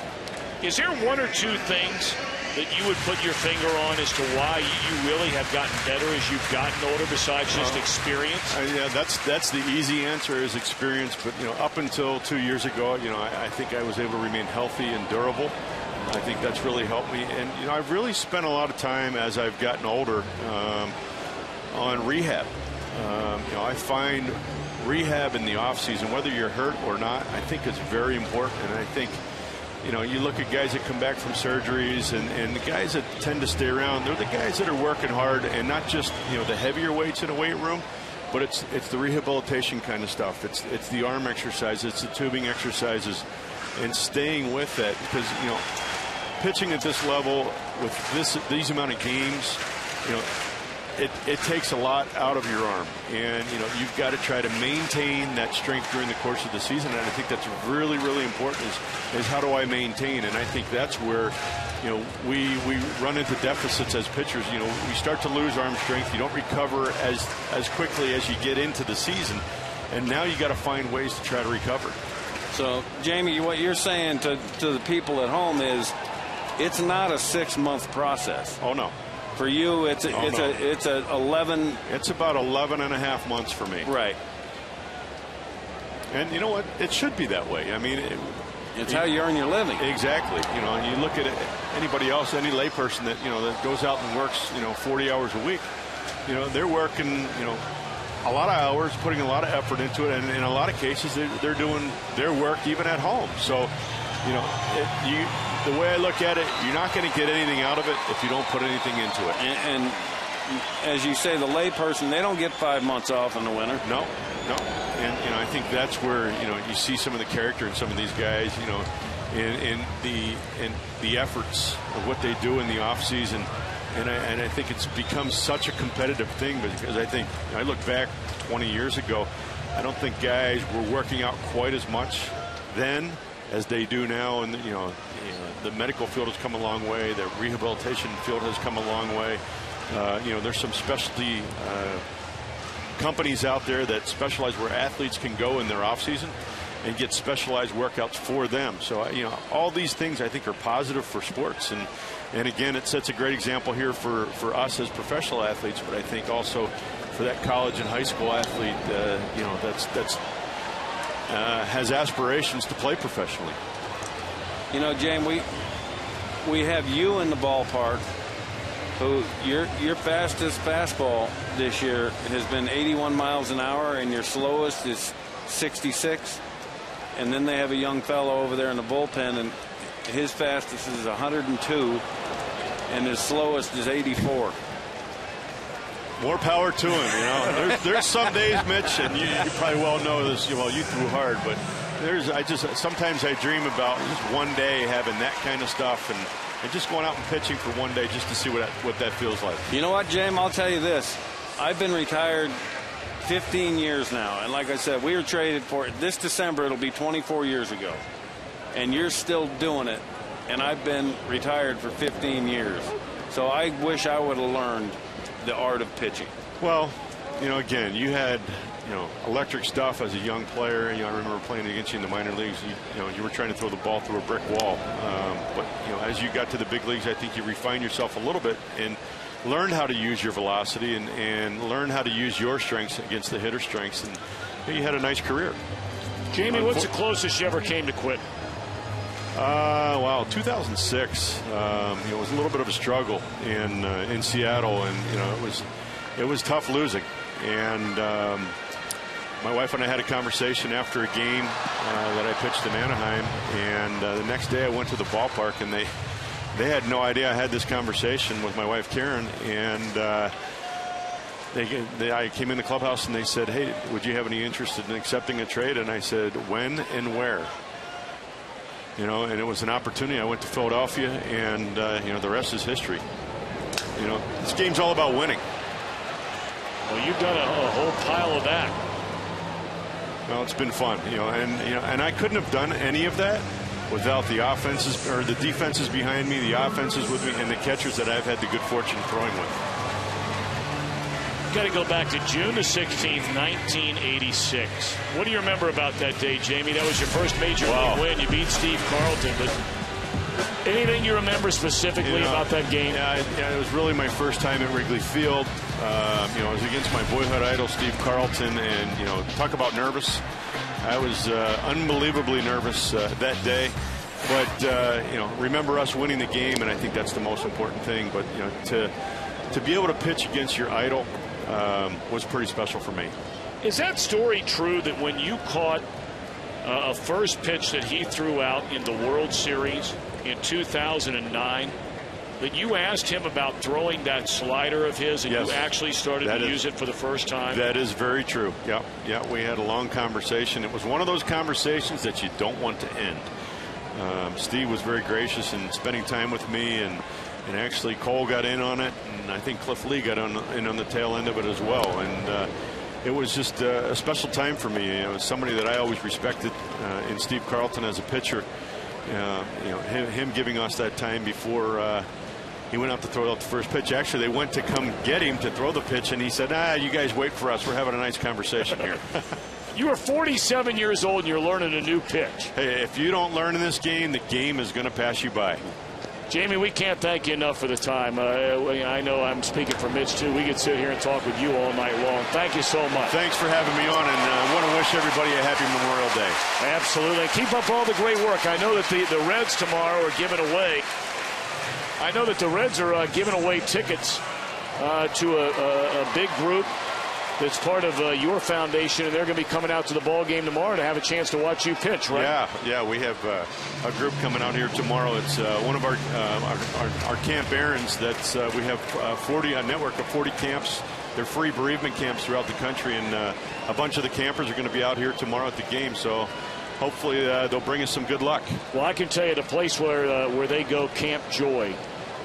Is there 1 or 2 things that you would put your finger on as to why you really have gotten better as you've gotten older, besides just experience? Yeah, that's the easy answer, is experience. But up until 2 years ago, I think I was able to remain healthy and durable. I think that's really helped me. And I've really spent a lot of time as I've gotten older on rehab. I find rehab in the off season, whether you're hurt or not, I think is very important. And I think you look at guys that come back from surgeries, and the guys that tend to stay around, they're the guys that are working hard, and not just the heavier weights in a weight room, but it's the rehabilitation kind of stuff. It's the arm exercises, it's the tubing exercises, and staying with that, because pitching at this level with these amount of games, it takes a lot out of your arm, and you've got to try to maintain that strength during the course of the season. And I think that's really, really important. Is how do I maintain? And I think that's where we run into deficits as pitchers. We start to lose arm strength. You don't recover as quickly as you get into the season, and now you got to find ways to try to recover. So, Jamie, what you're saying to the people at home is it's not a 6-month process. Oh, no. For you, it's a 11. It's about 11 and a half months for me. Right. And you know what? It should be that way. I mean, it's how you earn your living. Exactly. You look at anybody else, any layperson that that goes out and works 40 hours a week. They're working a lot of hours, putting a lot of effort into it, and in a lot of cases they're doing their work even at home. So the way I look at it, you're not going to get anything out of it if you don't put anything into it. And as you say, the layperson, they don't get 5 months off in the winter. No. And I think that's where you see some of the character in some of these guys. In the efforts of what they do in the off season. And I think it's become such a competitive thing, because I think I look back 20 years ago, I don't think guys were working out quite as much then as they do now. And the medical field has come a long way. The rehabilitation field has come a long way. There's some specialty companies out there that specialize where athletes can go in their off season and get specialized workouts for them. So all these things I think are positive for sports, and again, it sets a great example here for us as professional athletes, but I think also for that college and high school athlete that's has aspirations to play professionally. James, we have you in the ballpark who your fastest fastball this year has been 81 miles an hour, and your slowest is 66. And then they have a young fellow over there in the bullpen, and his fastest is 102, and his slowest is 84. More power to him. There's some days, Mitch, and you probably well know this. You threw hard, but sometimes I dream about just one day having that kind of stuff, and just going out and pitching for one day just to see what that feels like. You know what, James? I'll tell you this. I've been retired 15 years now, and like I said, we were traded for this December. It'll be 24 years ago, and you're still doing it, and I've been retired for 15 years. So I wish I would have learned the art of pitching. Well, again, you had electric stuff as a young player. I remember playing against you in the minor leagues. You were trying to throw the ball through a brick wall, but as you got to the big leagues, I think you refined yourself a little bit and learn how to use your velocity and learn how to use your strengths against the hitter's strengths, and you had a nice career. Jamie, what's the closest you ever came to quit? Wow, 2006. It was a little bit of a struggle in Seattle, and it was tough losing. And my wife and I had a conversation after a game that I pitched in Anaheim, and the next day I went to the ballpark, and they had no idea I had this conversation with my wife Karen, and I came in the clubhouse and they said, "Hey, would you have any interest in accepting a trade?" And I said, "When and where?" And it was an opportunity. I went to Philadelphia, and the rest is history. This game's all about winning. Well, you've done a whole pile of that. Well, it's been fun, and I couldn't have done any of that without the offenses or the defenses behind me, the offenses with me, and the catchers that I've had the good fortune throwing with. Got to go back to June the 16th, 1986. What do you remember about that day, Jamie? That was your first major league win. You beat Steve Carlton, but anything you remember specifically about that game? Yeah, it was really my first time at Wrigley Field. It was against my boyhood idol, Steve Carlton, and talk about nervous. I was unbelievably nervous that day, but remember us winning the game, and I think that's the most important thing. But to be able to pitch against your idol was pretty special for me. Is that story true that when you caught a first pitch that he threw out in the World Series in 2009, that you asked him about throwing that slider of his, and yes, you actually started to use it for the first time? That is very true. Yeah, we had a long conversation. It was one of those conversations that you don't want to end. Steve was very gracious in spending time with me, and And actually, Cole got in on it, and I think Cliff Lee got in on the tail end of it as well. And it was just a special time for me. Somebody that I always respected in Steve Carlton as a pitcher. Him giving us that time before he went out to throw out the first pitch. Actually, they went to come get him to throw the pitch, and he said, you guys wait for us. We're having a nice conversation here. You are 47 years old and you're learning a new pitch. Hey, if you don't learn in this game, the game is going to pass you by. Jamie, we can't thank you enough for the time. I know I'm speaking for Mitch, too. We could sit here and talk with you all night long. Thank you so much. Thanks for having me on, and I want to wish everybody a happy Memorial Day. Absolutely. Keep up all the great work. I know that the Reds tomorrow are giving away. I know that the Reds are giving away tickets to a big group that's part of your foundation, and they're going to be coming out to the ball game tomorrow to have a chance to watch you pitch, right? Yeah, we have a group coming out here tomorrow. It's one of our camp errands. That's we have a network of 40 camps. They're free bereavement camps throughout the country, and a bunch of the campers are going to be out here tomorrow at the game. So hopefully they'll bring us some good luck. Well, I can tell you the place where they go, Camp Joy.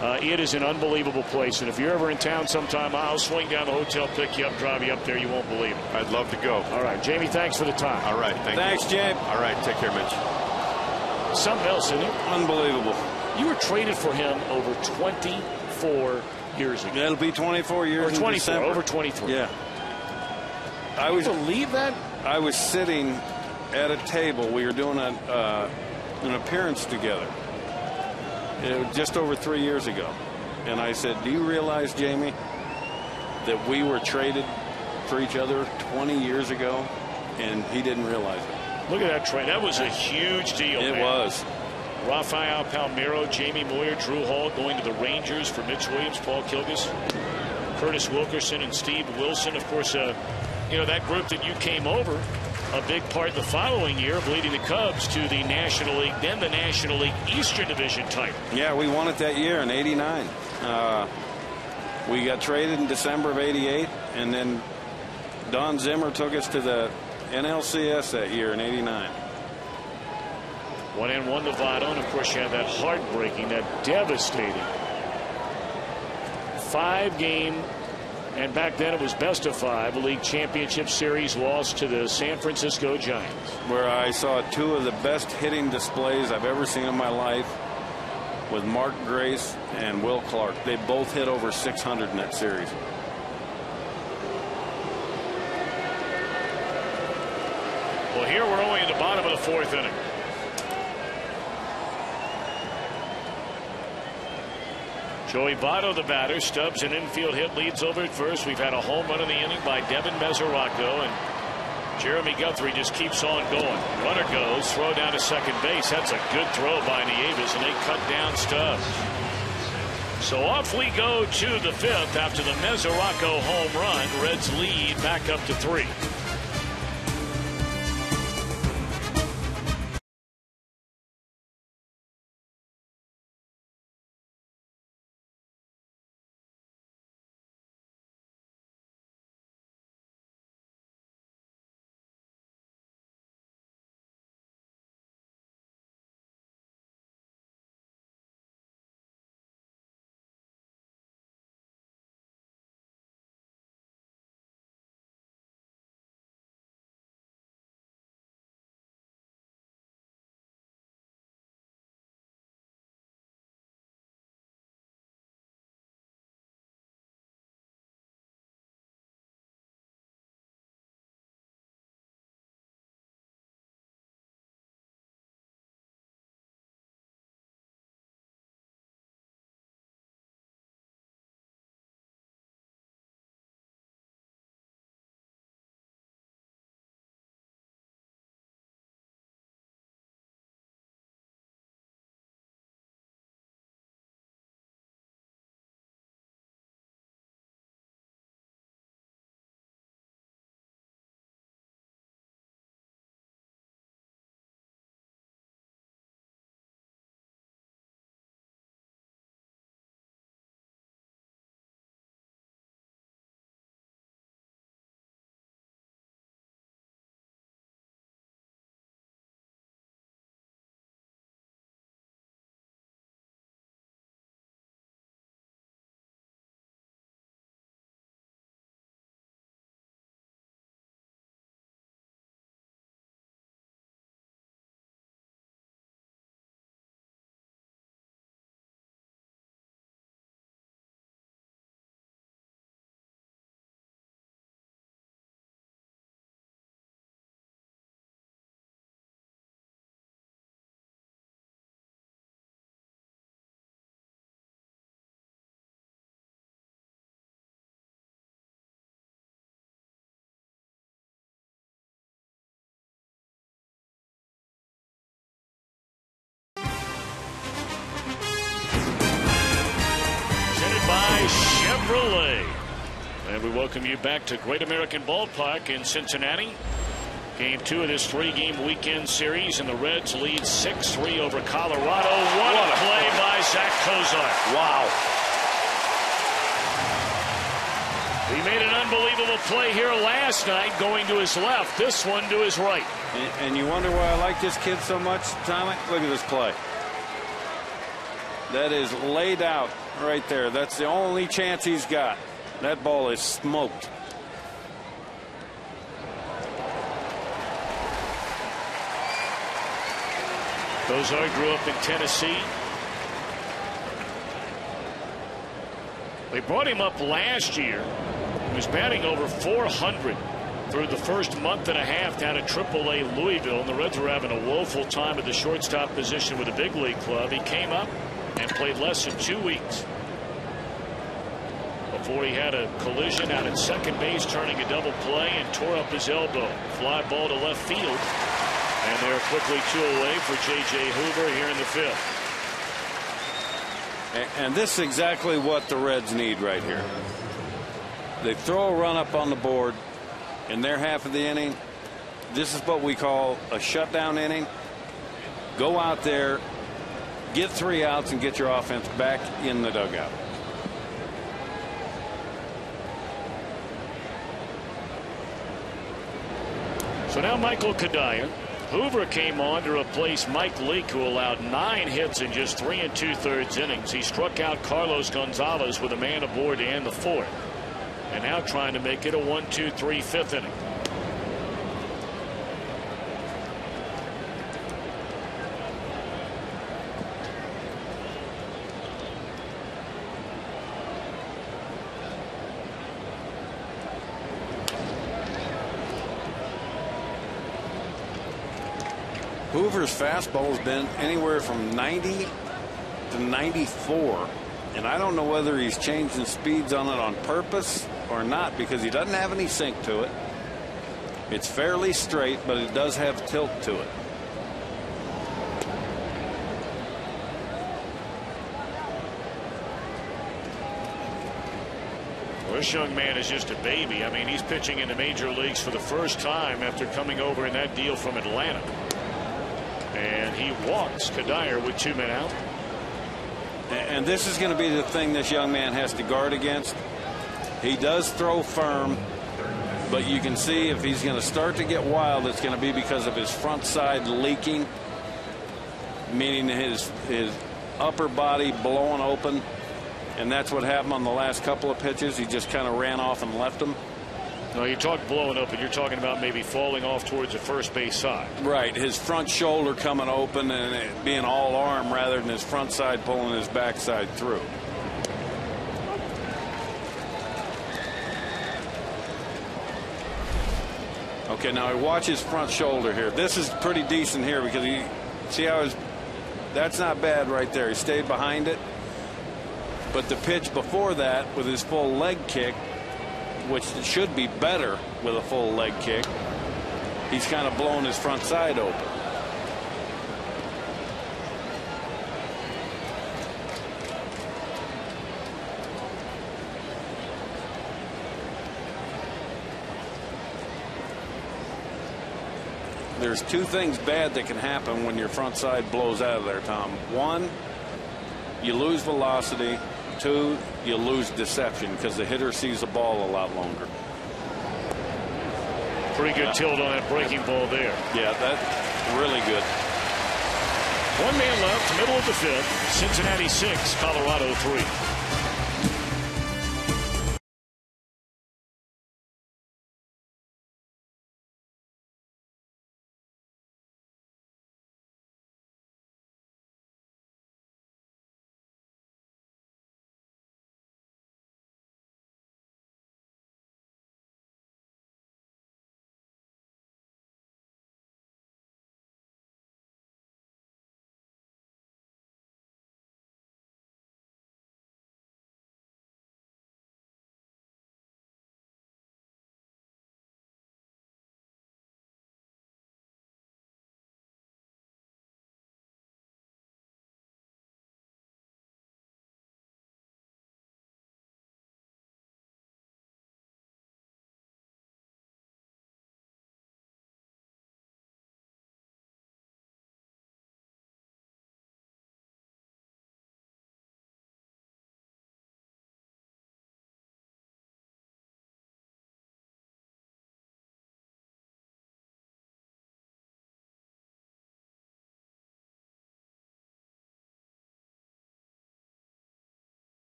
It is an unbelievable place, and if you're ever in town sometime, I'll swing down the hotel, pick you up, drive you up there. You won't believe it. I'd love to go. All right, Jamie, thanks for the time. All right, thanks, James. All right, take care, Mitch. Something else, isn't it? Unbelievable. You were traded for him over 24 years ago. It'll be 24 years. Or 24, over 23. Yeah. Can you believe that? I was sitting at a table. We were doing an appearance together. Just over 3 years ago. And I said, do you realize, Jamie, that we were traded for each other 20 years ago? And he didn't realize it. Look at that trade. That was a huge deal. It was. Rafael Palmeiro, Jamie Moyer, Drew Hall going to the Rangers for Mitch Williams, Paul Kilgus, Curtis Wilkerson, and Steve Wilson. Of course, that group that you came over, a big part the following year of leading the Cubs to the National League, then the National League Eastern Division title. Yeah, we won it that year in '89. We got traded in December of '88, and then Don Zimmer took us to the NLCS that year in '89. 1-1 Nevada, and of course you had that heartbreaking, that devastating 5-game. And back then it was best of 5. League Championship Series lost to the San Francisco Giants. Where I saw 2 of the best hitting displays I've ever seen in my life with Mark Grace and Will Clark. They both hit over 600 in that series. Well, here we're only at the bottom of the 4th inning. Joey Votto, the batter. Stubbs, an infield hit, leads over at first. We've had a home run in the inning by Devin Mesoraco, and Jeremy Guthrie just keeps on going. Runner goes, throw down to second base. That's a good throw by Nieves, and they cut down Stubbs. So off we go to the 5th after the Mesoraco home run. Reds lead back up to 3. Chevrolet. And we welcome you back to Great American Ballpark in Cincinnati. Game 2 of this 3-game weekend series, and the Reds lead 6-3 over Colorado. What a play by Zach Kozar. Wow. He made an unbelievable play here last night, going to his left. This one to his right. And you wonder why I like this kid so much, Tommy? Look at this play. That is laid out right there. That's the only chance he's got. That ball is smoked. Kozar grew up in Tennessee. They brought him up last year. He was batting over 400 through the first month and a half down at AAA Louisville, and the Reds were having a woeful time at the shortstop position with a big league club. He came up and played less than 2 weeks before he had a collision out at second base, turning a double play, and tore up his elbow. Fly ball to left field, and they're quickly 2 away for J.J. Hoover here in the 5th. And this is exactly what the Reds need right here. They throw a run up on the board in their half of the inning. This is what we call a shutdown inning. Go out there, get 3 outs, and get your offense back in the dugout. So now Michael Kadaya. Hoover came on to replace Mike Leake, who allowed 9 hits in just 3 2/3 innings. He struck out Carlos Gonzalez with a man aboard to end the 4th. And now trying to make it a 1-2-3 5th inning. Hoover's fastball has been anywhere from 90 to 94, and I don't know whether he's changing speeds on it on purpose or not, because he doesn't have any sink to it. It's fairly straight, but it does have tilt to it. Well, this young man is just a baby. I mean, he's pitching in the major leagues for the first time after coming over in that deal from Atlanta. And he walks Kadire with 2 men out. And this is going to be the thing this young man has to guard against. He does throw firm, but you can see if he's going to start to get wild, it's going to be because of his front side leaking, meaning his upper body blowing open. And that's what happened on the last couple of pitches. He just kind of ran off and left him. No, you talk blowing open, you're talking about maybe falling off towards the first base side. Right. His front shoulder coming open and it being all arm rather than his front side pulling his backside through. Okay, now watch his front shoulder here. This is pretty decent here because he, see how that's not bad right there. He stayed behind it. But the pitch before that with his full leg kick, which should be better with a full leg kick, he's kind of blown his front side open. There's 2 things bad that can happen when your front side blows out of there, Tom. 1, you lose velocity. 2, you lose deception because the hitter sees the ball a lot longer. Pretty good tilt on that breaking ball there. Yeah, that's really good. 1 man left, middle of the 5th. Cincinnati 6, Colorado 3.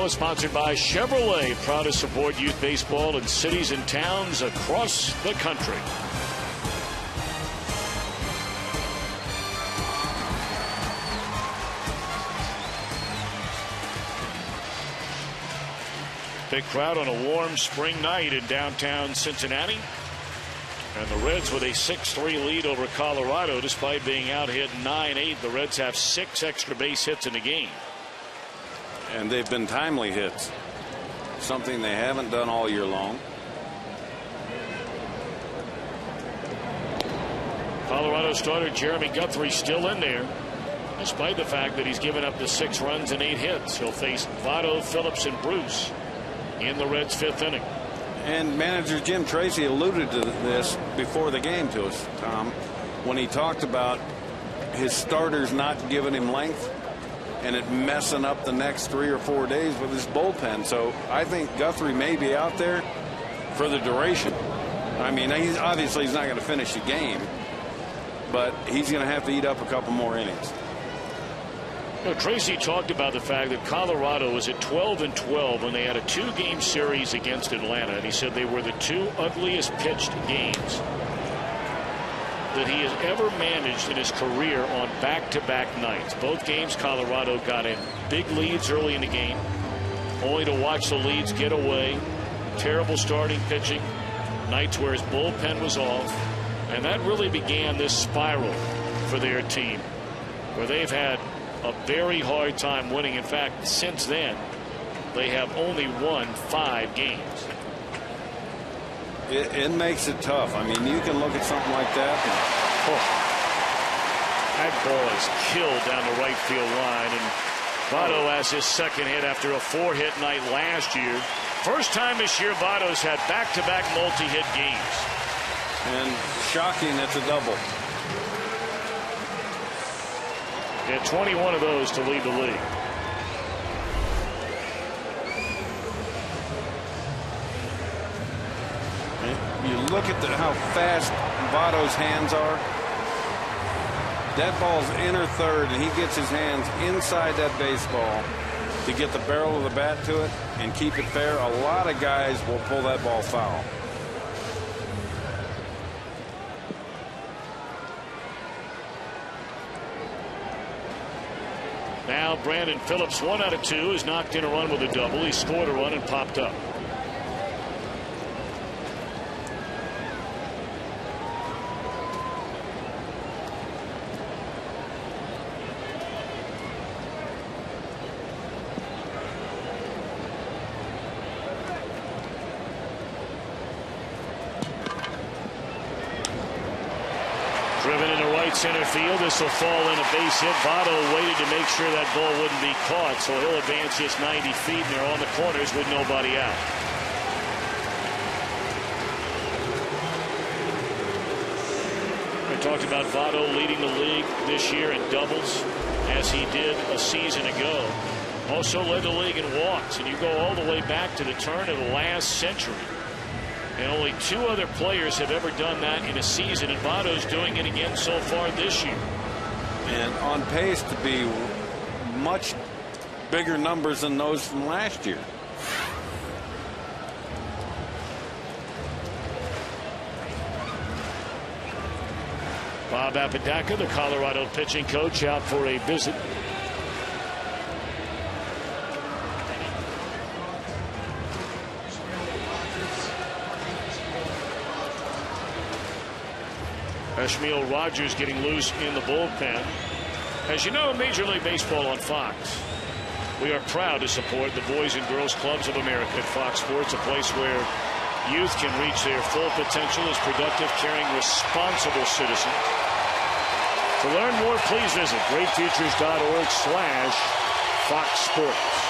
Show is sponsored by Chevrolet, proud to support youth baseball in cities and towns across the country. Big crowd on a warm spring night in downtown Cincinnati. And the Reds with a 6-3 lead over Colorado despite being out hit 9-8. The Reds have 6 extra base hits in the game. And they've been timely hits, something they haven't done all year long. Colorado starter Jeremy Guthrie still in there, despite the fact that he's given up the 6 runs and 8 hits. He'll face Votto, Phillips, and Bruce in the Reds' 5th inning. And manager Jim Tracy alluded to this before the game to us, Tom, when he talked about his starters not giving him length and it messing up the next 3 or 4 days with his bullpen. So I think Guthrie may be out there for the duration. I mean, he's not going to finish the game, but he's going to have to eat up a couple more innings. You know, Tracy talked about the fact that Colorado was at 12-12 when they had a 2-game series against Atlanta, and he said they were the 2 ugliest pitched games that he has ever managed in his career on back-to-back nights. Both games Colorado got in big leads early in the game, only to watch the leads get away. Terrible starting pitching, nights where his bullpen was off, and that really began this spiral for their team, where they've had a very hard time winning. In fact, since then, they have only won 5 games. It makes it tough. I mean, you can look at something like that. And, that ball is killed down the right field line, and Votto has his 2nd hit after a 4-hit night last year. First time this year Votto's had back-to-back multi-hit games. And shocking, it's a double. He had 21 of those to lead the league. You look at how fast Votto's hands are. That ball's inner third, and he gets his hands inside that baseball to get the barrel of the bat to it and keep it fair. A lot of guys will pull that ball foul. Now Brandon Phillips, 1 out of 2, has knocked in a run with a double. He scored a run and popped up. Driven into right center field. This will fall in a base hit. Votto waited to make sure that ball wouldn't be caught, so he'll advance just 90 feet, and they're on the corners with nobody out. I talked about Votto leading the league this year in doubles, as he did a season ago. Also led the league in walks, and you go all the way back to the turn of the last century. And only 2 other players have ever done that in a season, and Votto's doing it again so far this year. And on pace to be much bigger numbers than those from last year. Bob Apodaca, the Colorado pitching coach, out for a visit. Ishmael Rogers getting loose in the bullpen. As you know, Major League Baseball on Fox. We are proud to support the Boys and Girls Clubs of America at Fox Sports, a place where youth can reach their full potential as productive, caring, responsible citizens. To learn more, please visit greatfutures.org/Fox Sports.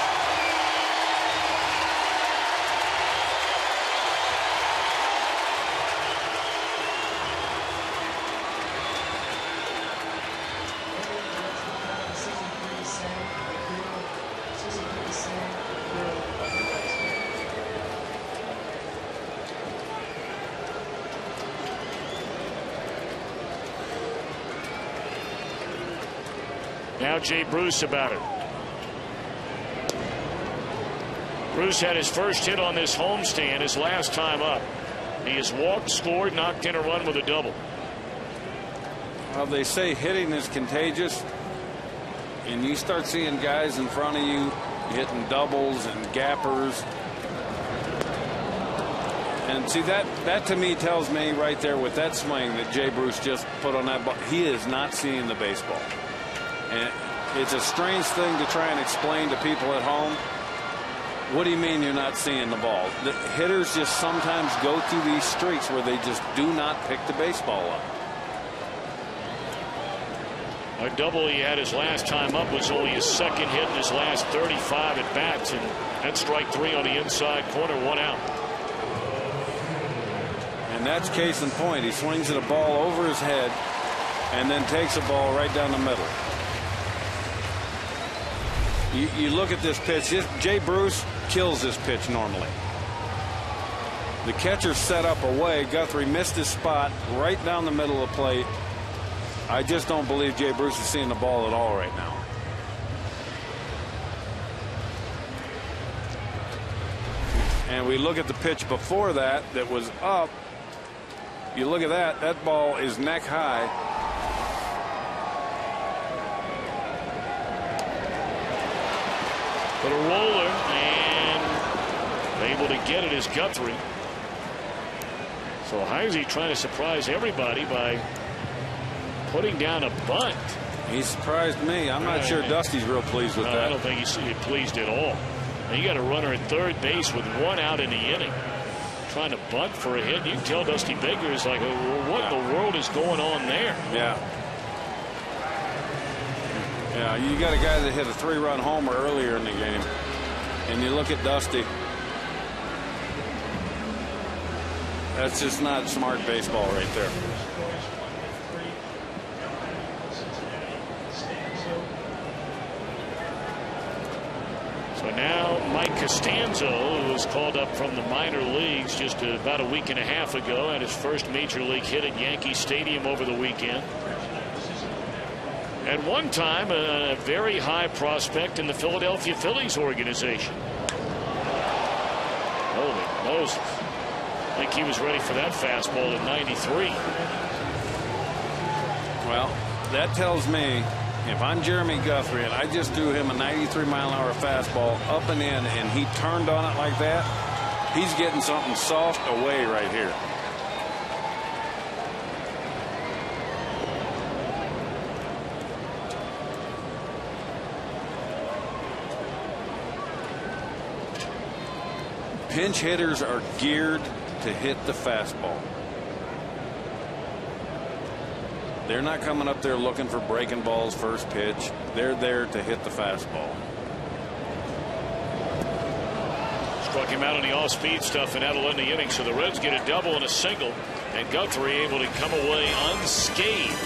Now Jay Bruce about it. Bruce had his first hit on this homestand his last time up. He has walked, scored, knocked in a run with a double. Well, they say hitting is contagious, and you start seeing guys in front of you hitting doubles and gappers. And see, that to me tells me right there with that swing that Jay Bruce just put on that ball, he is not seeing the baseball. And it's a strange thing to try and explain to people at home. What do you mean you're not seeing the ball? The hitters just sometimes go through these streaks where they just do not pick the baseball up. A double he had his last time up was only his second hit in his last 35 at bats, and that's strike 3 on the inside corner, 1 out. And that's case in point. He swings at a ball over his head and then takes a ball right down the middle. You look at this pitch. Jay Bruce kills this pitch normally. The catcher set up away. Guthrie missed his spot right down the middle of the plate. I just don't believe Jay Bruce is seeing the ball at all right now. And we look at the pitch before that was up. You look at that ball is neck high. But a roller, and able to get it is Guthrie. So Heisey trying to surprise everybody by putting down a bunt. He surprised me. I'm not sure Dusty's real pleased with that. I don't think he's pleased at all. And you got a runner at third base with 1 out in the inning, trying to bunt for a hit. You can tell Dusty Baker is like, what in the world is going on there? Yeah. Yeah, you got a guy that hit a 3-run homer earlier in the game, and you look at Dusty. That's just not smart baseball right there. So now Mike Costanzo, who was called up from the minor leagues just about a week and a half ago, had his first major league hit at Yankee Stadium over the weekend. At one time, a very high prospect in the Philadelphia Phillies organization. Holy Moses. I think he was ready for that fastball at 93. Well, that tells me if I'm Jeremy Guthrie and I just threw him a 93-mile-an-hour fastball up and in and he turned on it like that, he's getting something soft away right here. Pinch hitters are geared to hit the fastball. They're not coming up there looking for breaking balls first pitch. They're there to hit the fastball. Struck him out on the off-speed stuff, and that'll end the inning. So the Reds get a double and a single, and Guthrie able to come away unscathed.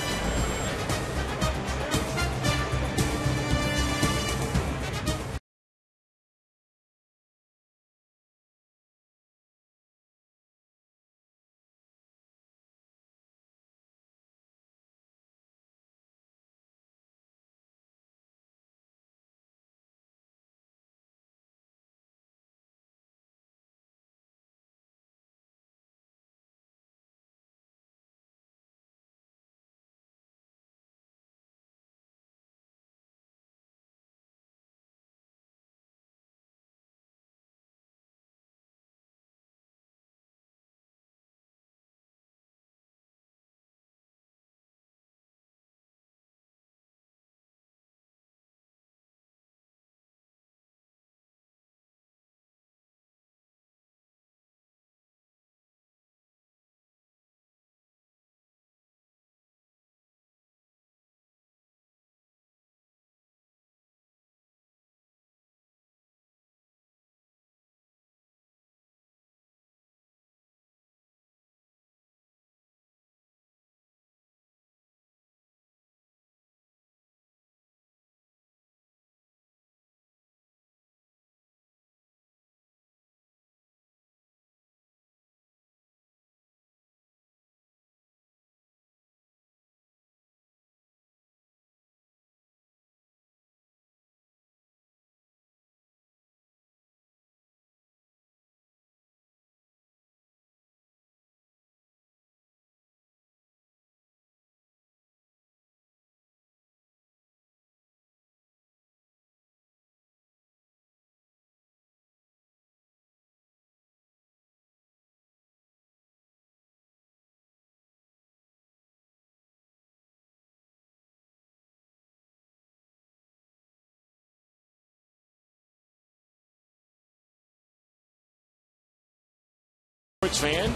Sports fan,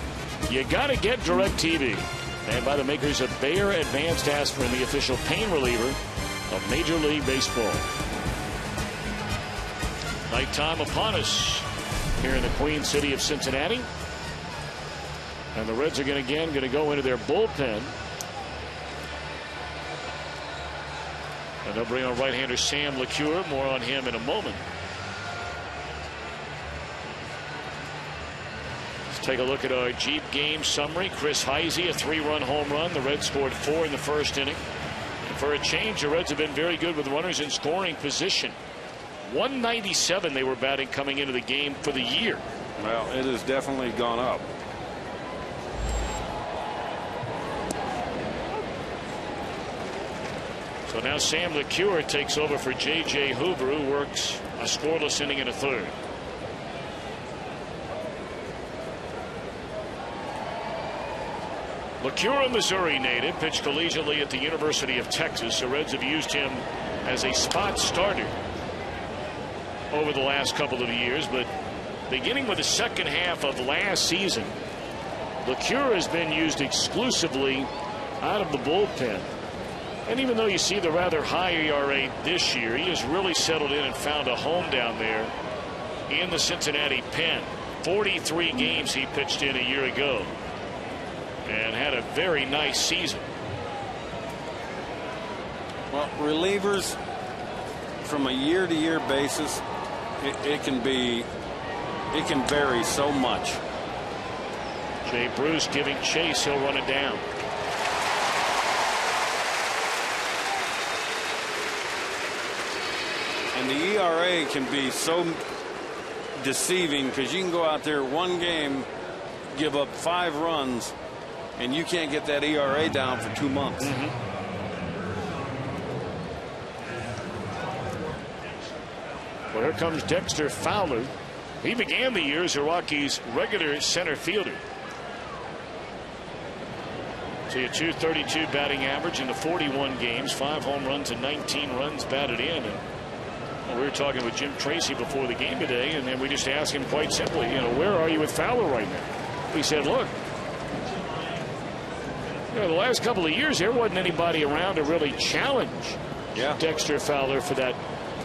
you got to get DirecTV. And by the makers of Bayer Advanced Aspirin, the official pain reliever of Major League Baseball. Nighttime upon us here in the Queen City of Cincinnati. And the Reds are going to go into their bullpen. And they'll bring on right-hander Sam LeCure. More on him in a moment. Let's take a look at our Jeep game summary. Chris Heisey, a 3-run home run. The Reds scored 4 in the first inning. And for a change, the Reds have been very good with runners in scoring position. 197 they were batting coming into the game for the year. Well, it has definitely gone up. So now Sam LeCure takes over for J.J. Hoover, who works a scoreless inning in a third. LeCure, a Missouri native, pitched collegiately at the University of Texas. The Reds have used him as a spot starter over the last couple of years, but beginning with the second half of last season, LeCure has been used exclusively out of the bullpen. And even though you see the rather high ERA this year, he has really settled in and found a home down there in the Cincinnati pen. 43 games he pitched in a year ago and had a very nice season. Well, relievers from a year-to-year basis, it can vary so much. Jay Bruce giving chase. He'll run it down. And the ERA can be so deceiving because you can go out there one game, give up 5 runs, and you can't get that ERA down for 2 months. Well, here comes Dexter Fowler. He began the year as a Rockies regular center fielder. See a .232 batting average in the 41 games, 5 home runs and 19 runs batted in. And we were talking with Jim Tracy before the game today, and then we just asked him quite simply, where are you with Fowler right now? He said, look, the last couple of years there wasn't anybody around to really challenge Dexter Fowler for that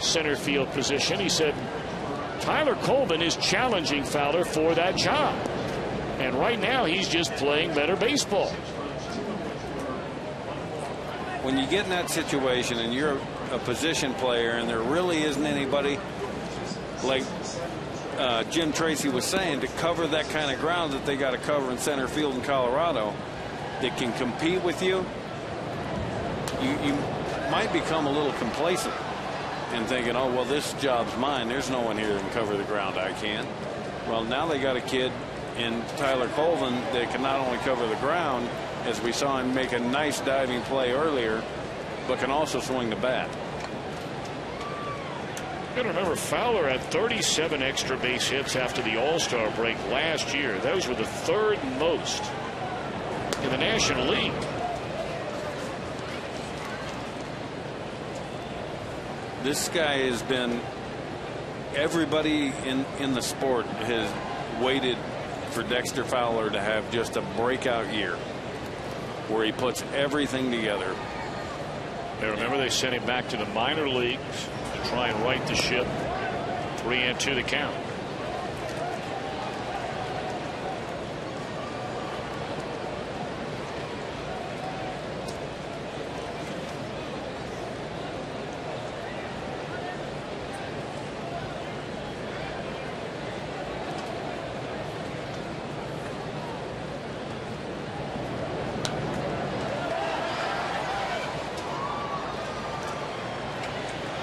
center field position. He said Tyler Colvin is challenging Fowler for that job, and right now he's just playing better baseball. When you get in that situation and you're a position player and there really isn't anybody, like Jim Tracy was saying, to cover that kind of ground that they got to cover in center field in Colorado, that can compete with you, you might become a little complacent and thinking, oh, well, this job's mine. There's no one here that can cover the ground I can. Well, now they got a kid in Tyler Colvin that can not only cover the ground, as we saw him make a nice diving play earlier, but can also swing the bat. You got to remember, Fowler had 37 extra base hits after the All-Star break last year. Those were the 3rd most in the National League. This guy has been, everybody in the sport has waited for Dexter Fowler to have just a breakout year where he puts everything together. Hey, remember, they sent him back to the minor leagues to try and right the ship. 3-2 the count.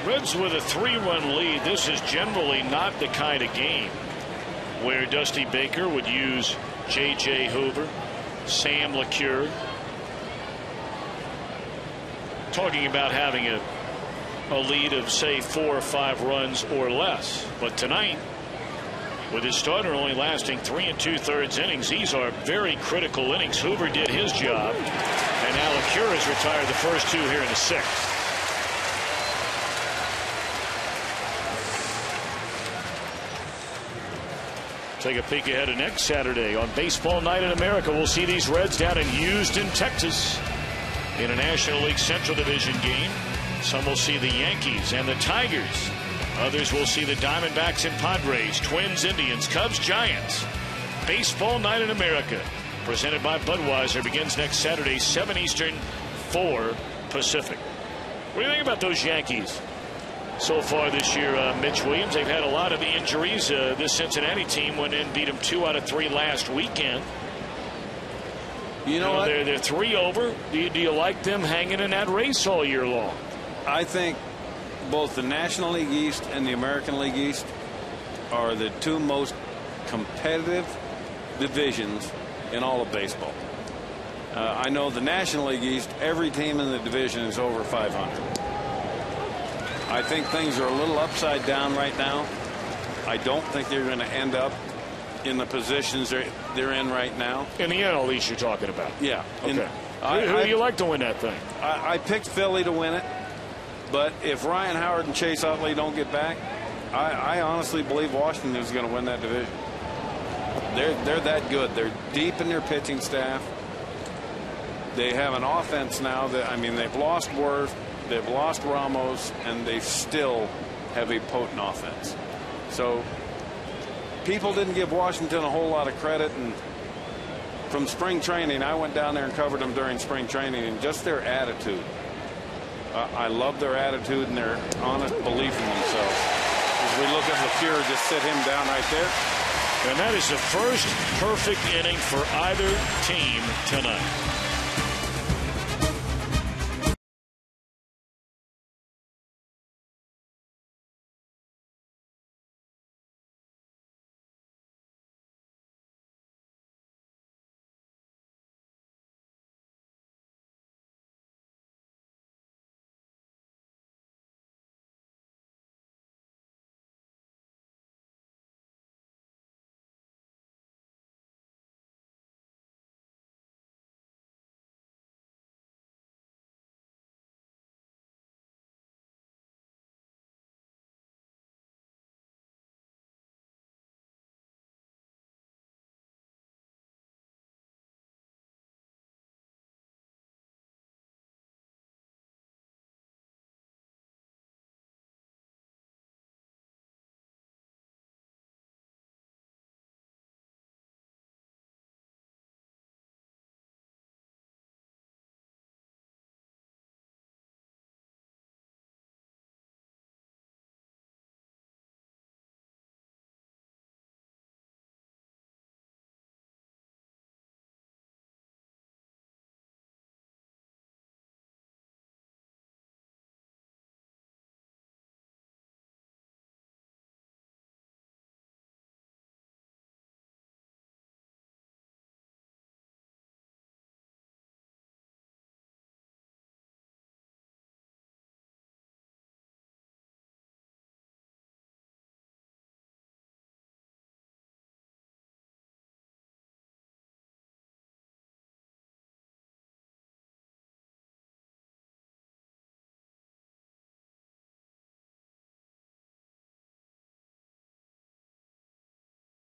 Reds with a 3-run lead. This is generally not the kind of game where Dusty Baker would use J.J. Hoover, Sam LeCure. Talking about having a lead of, say, 4 or 5 runs or less. But tonight, with his starter only lasting 3 2/3 innings, these are very critical innings. Hoover did his job, and now LeCure has retired the first 2 here in the 6th. Take a peek ahead of next Saturday on Baseball Night in America. We'll see these Reds down in Houston, Texas, in a National League Central Division game. Some will see the Yankees and the Tigers. Others will see the Diamondbacks and Padres, Twins, Indians, Cubs, Giants. Baseball Night in America, presented by Budweiser, begins next Saturday, 7 Eastern, 4 Pacific. What do you think about those Yankees so far this year, Mitch Williams? They've had a lot of injuries. This Cincinnati team went in and beat them 2 out of 3 last weekend. You know what? They're 3 over. Do you like them hanging in that race all year long? I think both the National League East and the American League East are the 2 most competitive divisions in all of baseball. I know the National League East, every team in the division is over 500. I think things are a little upside down right now. I don't think they're going to end up in the positions they're in right now. In the NL East you're talking about? Yeah. Okay. Who do you like to win that thing? I picked Philly to win it, but if Ryan Howard and Chase Utley don't get back, I honestly believe Washington is going to win that division. They're that good. They're deep in their pitching staff. They have an offense now that, I mean, they've lost Worth, they've lost Ramos, and they still have a potent offense. So people didn't give Washington a whole lot of credit, and from spring training, I went down there and covered them during spring training, and just their attitude. I love their attitude and their honest belief in themselves. As we look at LaFleur, just sit him down right there. And that is the first perfect inning for either team tonight.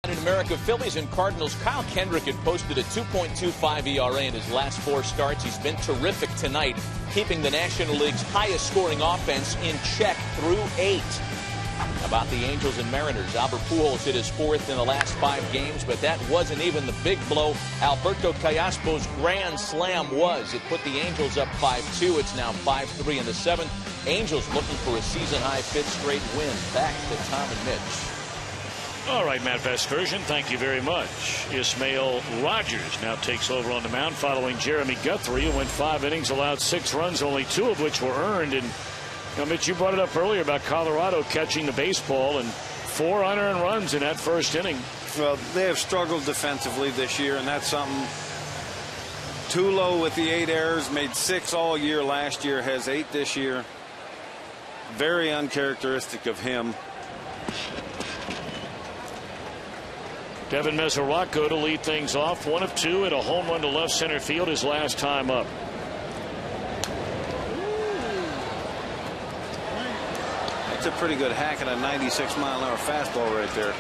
In America, Phillies and Cardinals. Kyle Kendrick had posted a 2.25 ERA in his last 4 starts. He's been terrific tonight, keeping the National League's highest scoring offense in check through 8. About the Angels and Mariners, Albert Pujols hit his 4th in the last 5 games, but that wasn't even the big blow. Alberto Callaspo's grand slam was. It put the Angels up 5-2. It's now 5-3 in the 7th. Angels looking for a season-high 5th straight win. Back to Tom and Mitch. All right, Matt Vasgersian, thank you very much. Ismael Rogers now takes over on the mound following Jeremy Guthrie, who went 5 innings, allowed 6 runs, only 2 of which were earned. And Mitch, you brought it up earlier about Colorado catching the baseball, and 4 unearned runs in that first inning. Well, they have struggled defensively this year, and that's something. Tulo with the 8 errors, made 6 all year last year, has 8 this year. Very uncharacteristic of him. Devin Mesoraco to lead things off. 1 of 2 and a home run to left center field his last time up. That's a pretty good hack at a 96-mile-an-hour fastball right there.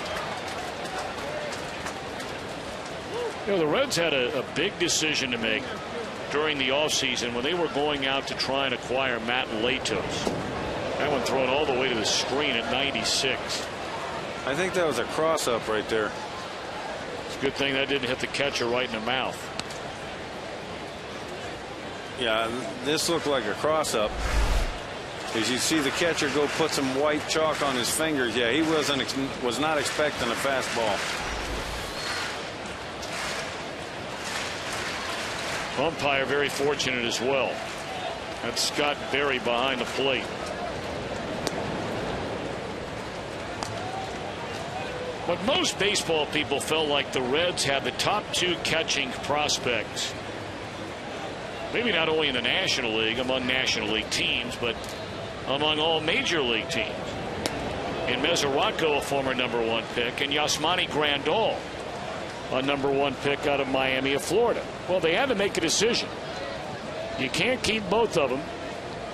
You know, the Reds had a big decision to make during the offseason when they were going out to try and acquire Matt Latos. That one thrown all the way to the screen at 96. I think that was a cross-up right there. It's a good thing that didn't hit the catcher right in the mouth. Yeah, this looked like a cross-up. As you see the catcher go put some white chalk on his fingers. Yeah, he was not expecting a fastball. Umpire very fortunate as well. That's Scott Berry behind the plate. But most baseball people felt like the Reds had the top 2 catching prospects. Maybe not only in the National League, among National League teams, but among all major league teams. In Mesoraco, a former #1 pick, and Yasmani Grandal, a #1 pick out of Miami of Florida. Well, they had to make a decision. You can't keep both of them.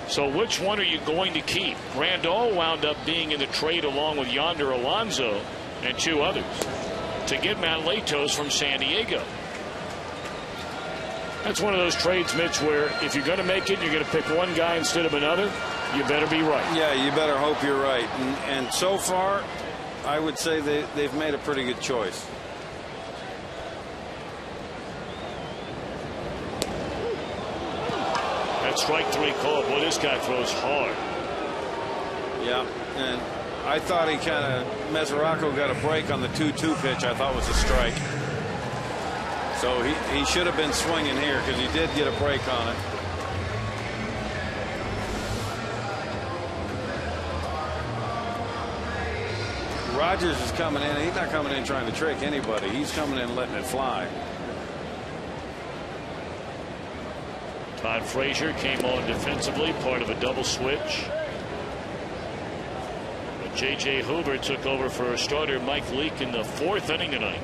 So which one are you going to keep? Grandal wound up being in the trade along with Yonder Alonso and 2 others to get Matt Latos from San Diego. That's one of those trades, Mitch, where if you're going to make it, you're going to pick one guy instead of another. You better be right. Yeah, you better hope you're right. And so far, I would say they've made a pretty good choice. That strike 3 call. Boy, this guy throws hard. Yeah, and I thought Mesoraco got a break on the 2-2 pitch. I thought was a strike. So he should have been swinging here because he did get a break on it. Rogers is coming in. He's not coming in trying to trick anybody. He's coming in letting it fly. Todd Frazier came on defensively, part of a double switch. But J.J. Hoover took over for starter Mike Leake in the 4th inning tonight.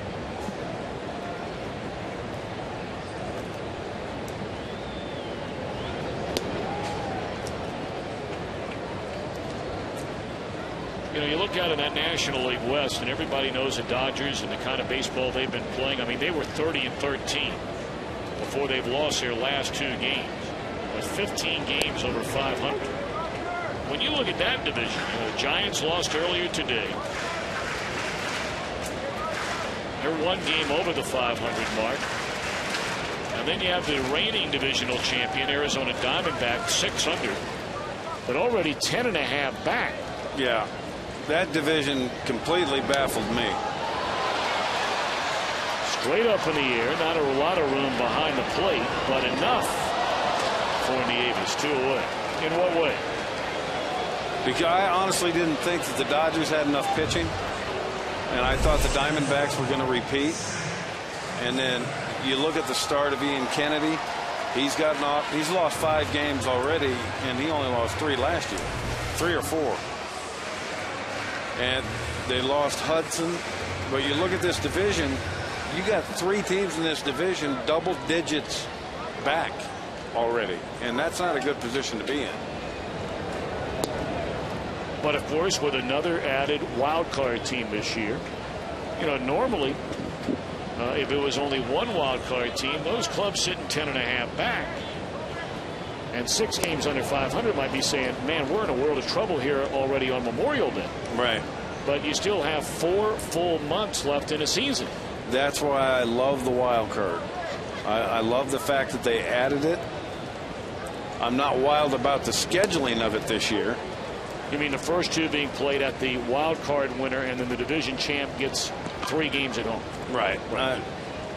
You know, you look out in that National League West, and everybody knows the Dodgers and the kind of baseball they've been playing. I mean, they were 30-13 before they've lost their last 2 games. With 15 games over 500. When you look at that division, you know, the Giants lost earlier today. They're 1 game over the 500 mark. And then you have the reigning divisional champion, Arizona Diamondbacks, 600, but already 10.5 back. Yeah. That division completely baffled me. Straight up in the air, not a lot of room behind the plate, but enough for Nieves. 2 away. In what way? Because I honestly didn't think that the Dodgers had enough pitching, and I thought the Diamondbacks were going to repeat. And then you look at the start of Ian Kennedy. He's lost 5 games already, and he only lost 3 last year, 3 or 4. And they lost Hudson. But you look at this division, you got 3 teams in this division double digits back already, and that's not a good position to be in. But of course, with another added wild card team this year, you know, normally if it was only 1 wild card team, those clubs sitting 10.5 back and 6 games under 500 might be saying, man, we're in a world of trouble here already on Memorial Day. Right. But you still have 4 full months left in a season. That's why I love the wild card. I love the fact that they added it. I'm not wild about the scheduling of it this year. You mean the first 2 being played at the wild card winner, and then the division champ gets 3 games at home? Right.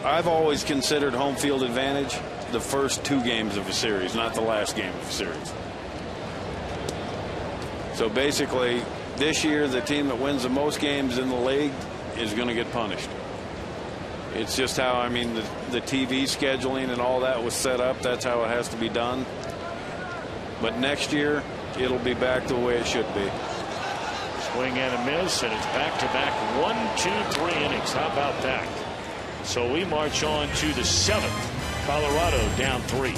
I've always considered home field advantage the first 2 games of a series, not the last game of a series. So basically, this year, the team that wins the most games in the league is going to get punished. It's just how, I mean, the TV scheduling and all that was set up. That's how it has to be done. But next year, it'll be back the way it should be. Swing and a miss, and it's back-to-back 1, 2, 3 innings. How about that? So we march on to the 7th. Colorado down 3.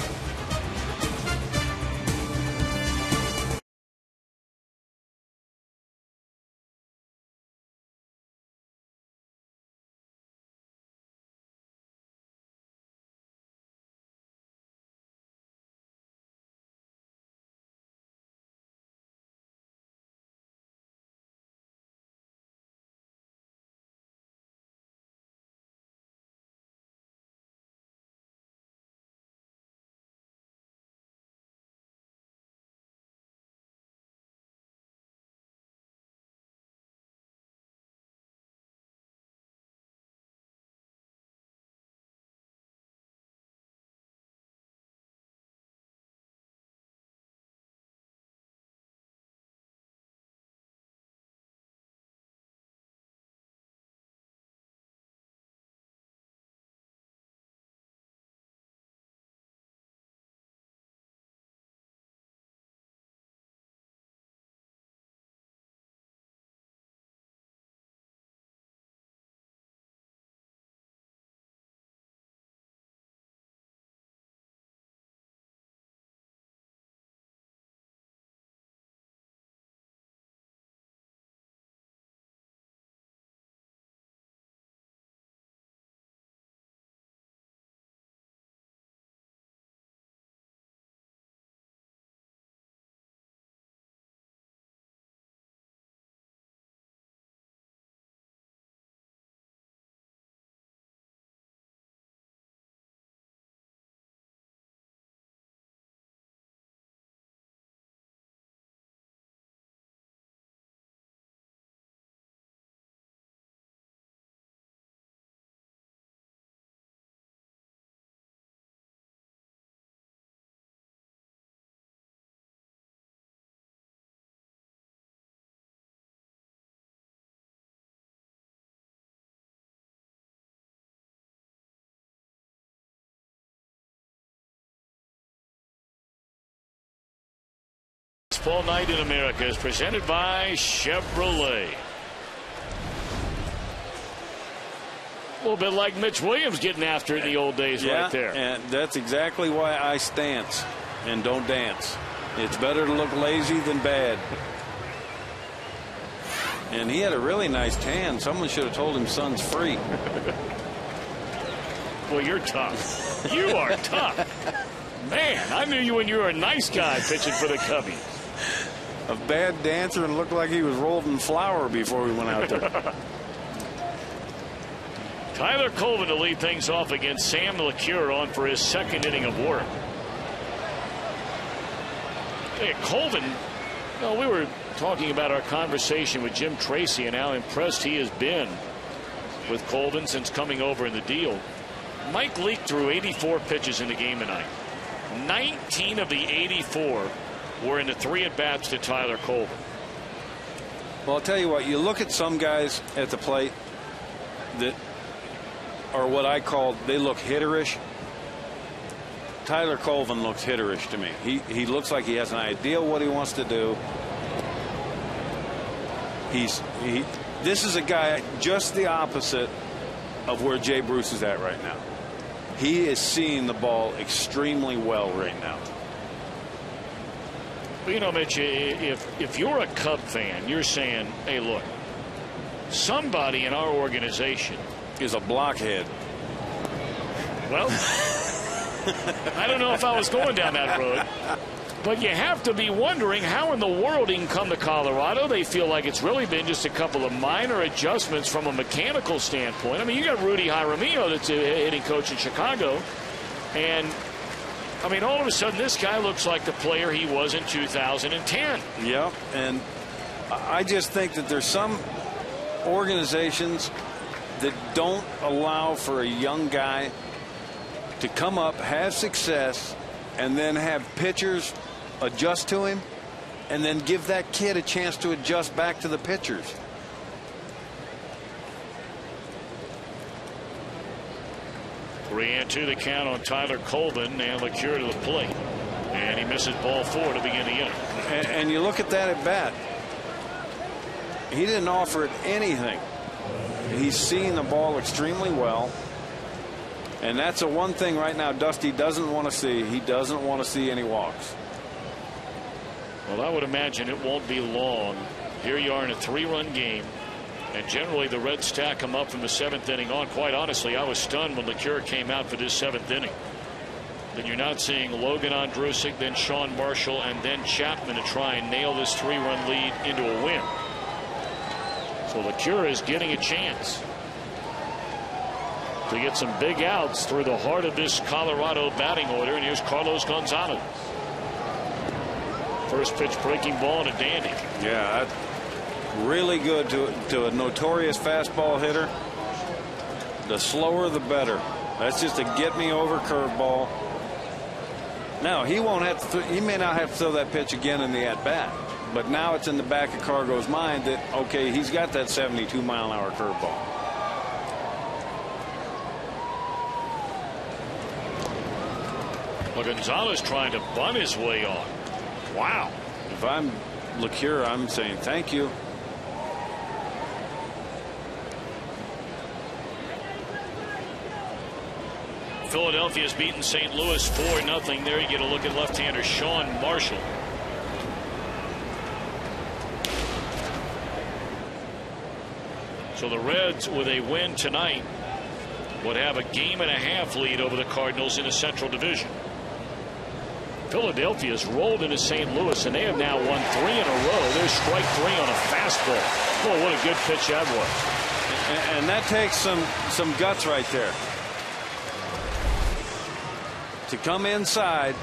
Baseball Night in America is presented by Chevrolet. A little bit like Mitch Williams getting after it in the old days, yeah, right there. And that's exactly why I stance and don't dance. It's better to look lazy than bad. And he had a really nice tan. Someone should have told him sun's free. Well, you're tough. You are tough. Man, I knew you when you were a nice guy pitching for the Cubbies. A bad dancer and looked like he was rolled in flour before we went out there. Tyler Colvin to lead things off against Sam LeCure on for his second inning of work. Hey, Colvin, well, we were talking about our conversation with Jim Tracy and how impressed he has been with Colvin since coming over in the deal. Mike Leake threw 84 pitches in the game tonight. 19 of the 84 were in the 3 at-bats to Tyler Colvin. Well, I'll tell you what, you look at some guys at the plate that are what I call, they look hitterish. Tyler Colvin looks hitterish to me. He looks like he has an idea what he wants to do. This is a guy just the opposite of where Jay Bruce is at right now. He is seeing the ball extremely well right now. You know, Mitch, if you're a Cub fan, you're saying, hey, look, somebody in our organization is a blockhead. Well, I don't know if I was going down that road. But you have to be wondering how in the world he can come to Colorado. They feel like it's really been just a couple of minor adjustments from a mechanical standpoint. I mean, you got Rudy Jaramillo that's a hitting coach in Chicago. And, I mean, all of a sudden this guy looks like the player he was in 2010. Yeah, and I just think that there's some organizations that don't allow for a young guy to come up, have success, and then have pitchers adjust to him, and then give that kid a chance to adjust back to the pitchers. Three and two the count on Tyler Colvin, and LeCure to the plate. And he misses ball 4 to begin the inning. And you look at that at bat. He didn't offer it anything. He's seeing the ball extremely well. And that's the one thing right now Dusty doesn't want to see. He doesn't want to see any walks. Well, I would imagine it won't be long. Here you are in a 3-run game. And generally the Reds stack them up from the 7th inning on. Quite honestly, I was stunned when LeCure came out for this 7th inning. Then you're not seeing Logan Ondrusik, then Sean Marshall, and then Chapman to try and nail this 3-run lead into a win. So LeCure is getting a chance to get some big outs through the heart of this Colorado batting order. And here's Carlos Gonzalez. First pitch breaking ball and a dandy. Yeah, really good to a notorious fastball hitter. The slower the better. That's just a get me over curveball. Now he won't have to. He may not have to throw that pitch again in the at bat. But now it's in the back of Cargo's mind that, okay, he's got that 72-mile-an-hour curveball. Well, Gonzalez trying to bunt his way on. Wow. If I'm LeCure, I'm saying thank you. Philadelphia's beaten St. Louis 4-0. There you get a look at left-hander Sean Marshall. So the Reds, with a win tonight, would have a game-and-a-half lead over the Cardinals in the Central Division. Philadelphia's rolled into St. Louis, and they have now won 3 in a row. There's strike 3 on a fastball. Boy, what a good pitch that was. And that takes some guts right there. To come inside,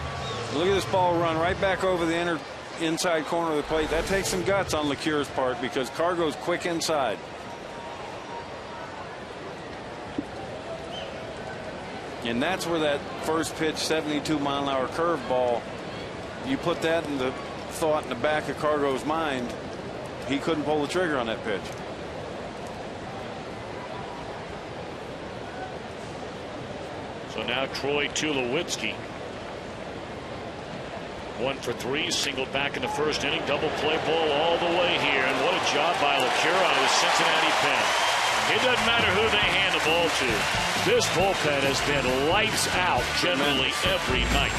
look at this ball run right back over the inside corner of the plate. That takes some guts on LeCure's part because Cargo's quick inside. And that's where that first pitch 72-mile-an-hour curveball, you put that in the thought in the back of Cargo's mind, he couldn't pull the trigger on that pitch. So now Troy Tulowitzki. 1 for 3, singled back in the first inning, double play ball all the way here, and what a job by LaCura on the Cincinnati pen. It doesn't matter who they hand the ball to. This bullpen has been lights out generally every night.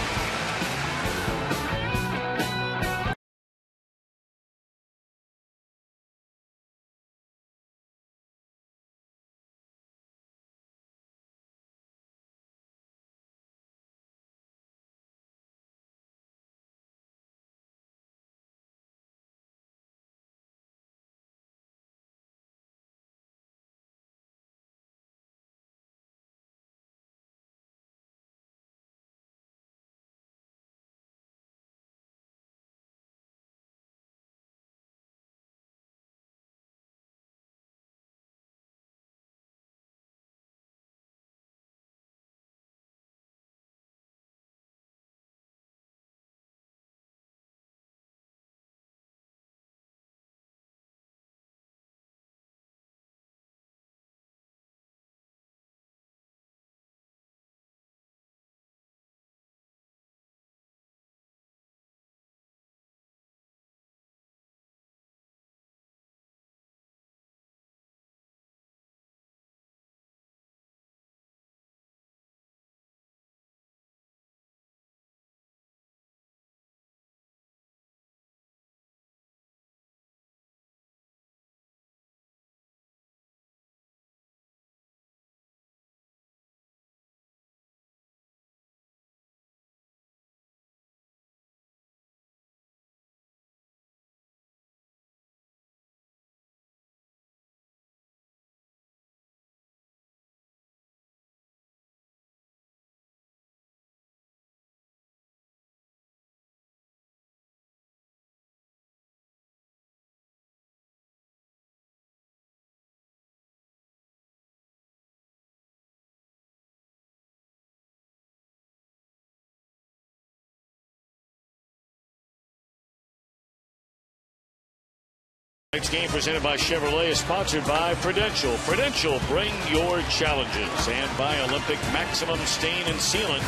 Next game presented by Chevrolet is sponsored by Prudential. Prudential, bring your challenges. And by Olympic Maximum Stain and Sealant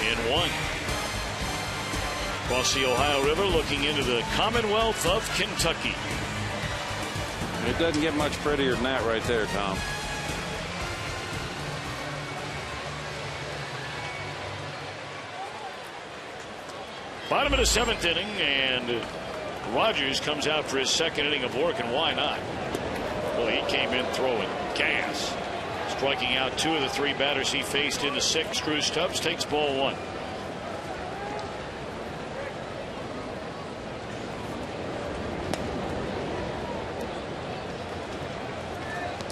in one. Across the Ohio River, looking into the Commonwealth of Kentucky. It doesn't get much prettier than that right there, Tom. Bottom of the 7th inning, and Rogers comes out for his second inning of work, and why not? Well, he came in throwing gas, striking out 2 of the 3 batters he faced in the 6th. Drew Stubbs takes ball 1.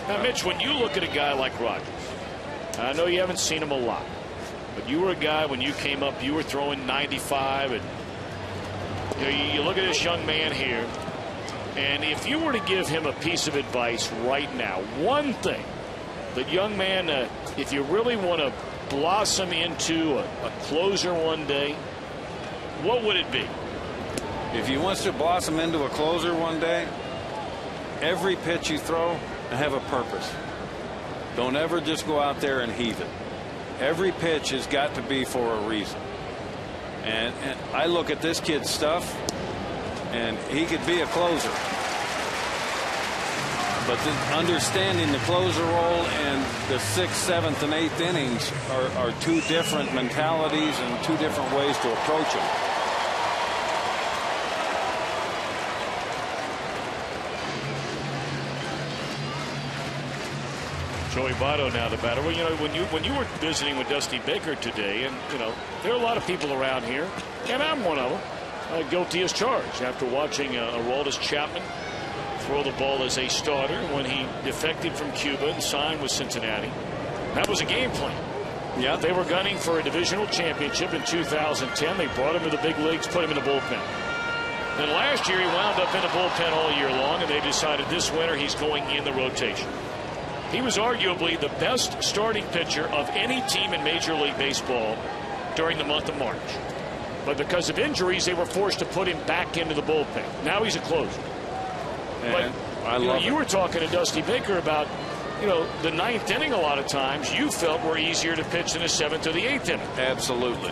Now, Mitch, when you look at a guy like Rogers, I know you haven't seen him a lot, but you were a guy when you came up, you were throwing 95, and you look at this young man here, and if you were to give him a piece of advice right now, one thing, that young man, if you really want to blossom into a closer one day, what would it be? If he wants to blossom into a closer one day, every pitch you throw, have a purpose. Don't ever just go out there and heave it. Every pitch has got to be for a reason. And I look at this kid's stuff, and he could be a closer. But understanding the closer role and the 6th, 7th, and 8th innings are 2 different mentalities and 2 different ways to approach them. Joey Votto now the batter. Well, you know, when you were visiting with Dusty Baker today, and there are a lot of people around here, and I'm one of them, guilty as charged after watching Aroldis Chapman throw the ball as a starter when he defected from Cuba and signed with Cincinnati. That was a game plan. Yeah, they were gunning for a divisional championship in 2010. They brought him to the big leagues, put him in the bullpen. Then last year he wound up in the bullpen all year long, and they decided this winter he's going in the rotation. He was arguably the best starting pitcher of any team in Major League Baseball during the month of March. But because of injuries, they were forced to put him back into the bullpen. Now he's a closer. And but you were talking to Dusty Baker about, the 9th inning a lot of times you felt were easier to pitch than the 7th or the 8th inning. Absolutely.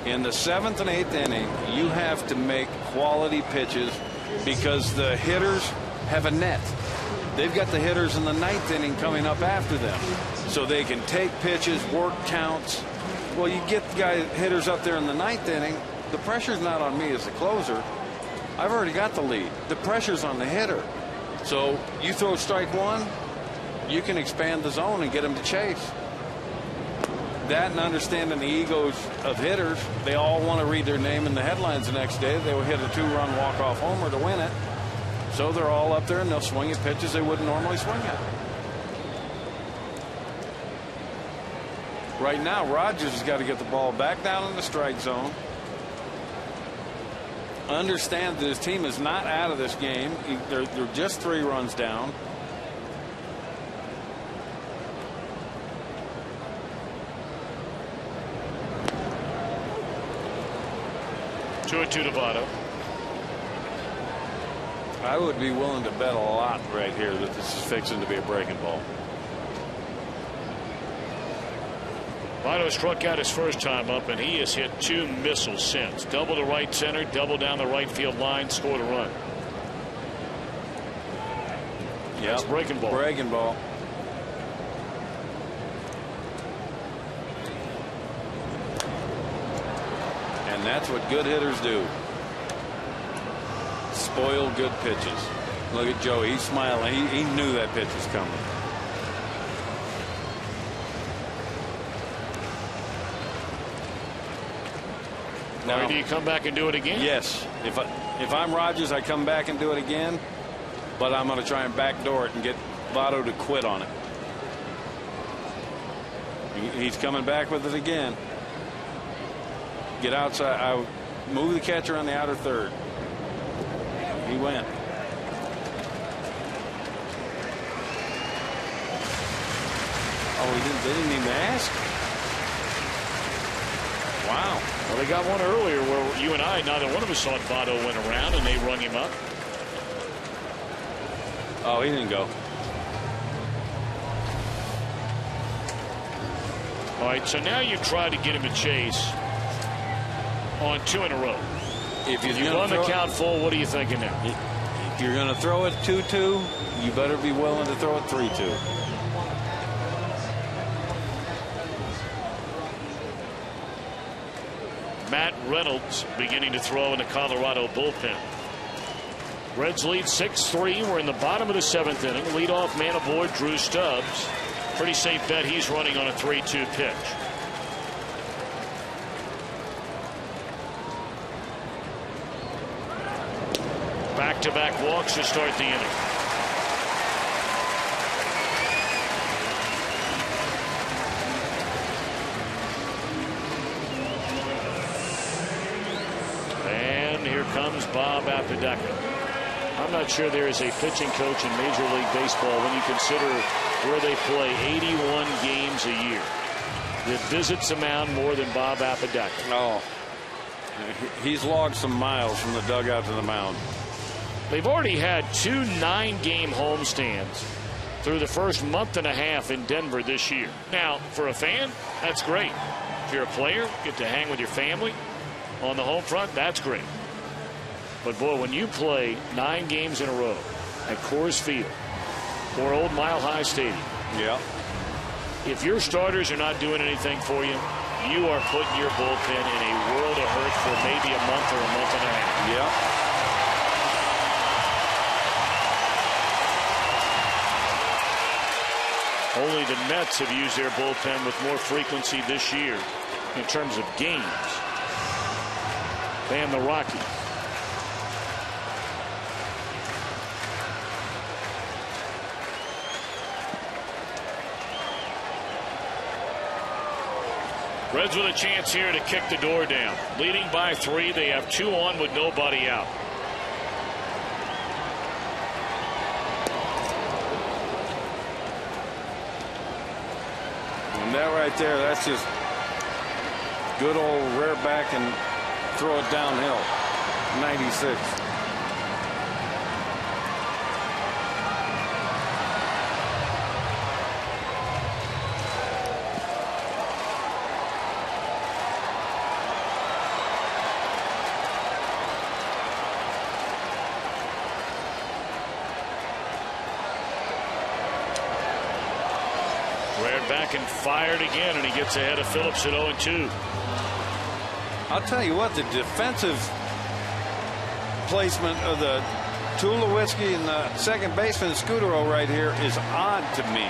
In the 7th and 8th inning, you have to make quality pitches because the hitters have a net. They've got the hitters in the 9th inning coming up after them. So they can take pitches, work counts. Well, you get hitters up there in the 9th inning, the pressure's not on me as the closer. I've already got the lead. The pressure's on the hitter. So you throw strike one, you can expand the zone and get them to chase. That and understanding the egos of hitters, they all want to read their name in the headlines the next day. They will hit a 2-run walk-off homer to win it. So they're all up there and they'll swing at pitches they wouldn't normally swing at. Right now, Rogers has got to get the ball back down in the strike zone. Understand that his team is not out of this game. They're just 3 runs down. Two and 2 to Votto. I would be willing to bet a lot right here that this is fixing to be a breaking ball. Votto struck out his first time up, and he has hit 2 missiles since. Double to right center, double down the right field line, scored a run. Yeah, that's breaking ball. Breaking ball. And that's what good hitters do. Spoil good pitches. Look at Joe. He's smiling. He knew that pitch was coming. Now, do you come back and do it again? Yes. If I'm Rogers, I come back and do it again. But I'm going to try and backdoor it and get Votto to quit on it. He's coming back with it again. Get outside. I move the catcher on the outer third. He went. Oh, they didn't even ask? Wow. Well, they got one earlier where you and I, neither one of us thought Votto went around, and they rung him up. Oh, he didn't go. All right, so now you try to get him a chase on 2 in a row. If you run the count full, what are you thinking now? If you're going to throw it 2-2, you better be willing to throw it 3-2. Matt Reynolds beginning to throw in the Colorado bullpen. Reds lead 6-3. We're in the bottom of the 7th inning. Leadoff man aboard, Drew Stubbs. Pretty safe bet he's running on a 3-2 pitch. Back-to-back walks to start the inning. And here comes Bob Apodaca. I'm not sure there is a pitching coach in Major League Baseball, when you consider where they play 81 games a year, that visits the mound more than Bob Apodaca. Oh, he's logged some miles from the dugout to the mound. They've already had 2 9-game homestands through the first month and a half in Denver this year. Now, for a fan, that's great. If you're a player, get to hang with your family on the home front, that's great. But boy, when you play 9 games in a row at Coors Field or Old Mile High Stadium, yeah, if your starters are not doing anything for you, you are putting your bullpen in a world of hurt for maybe a month or a month and a half. Yeah. Only the Mets have used their bullpen with more frequency this year in terms of games than the Rockies. Reds with a chance here to kick the door down. Leading by 3. They have 2 on with nobody out. And that right there, that's just good old rear back and throw it downhill. 96. back and fired again, and he gets ahead of Phillips at 0-2. I'll tell you what, the defensive placement of the Tulowitzki and the second baseman Scudero right here is odd to me.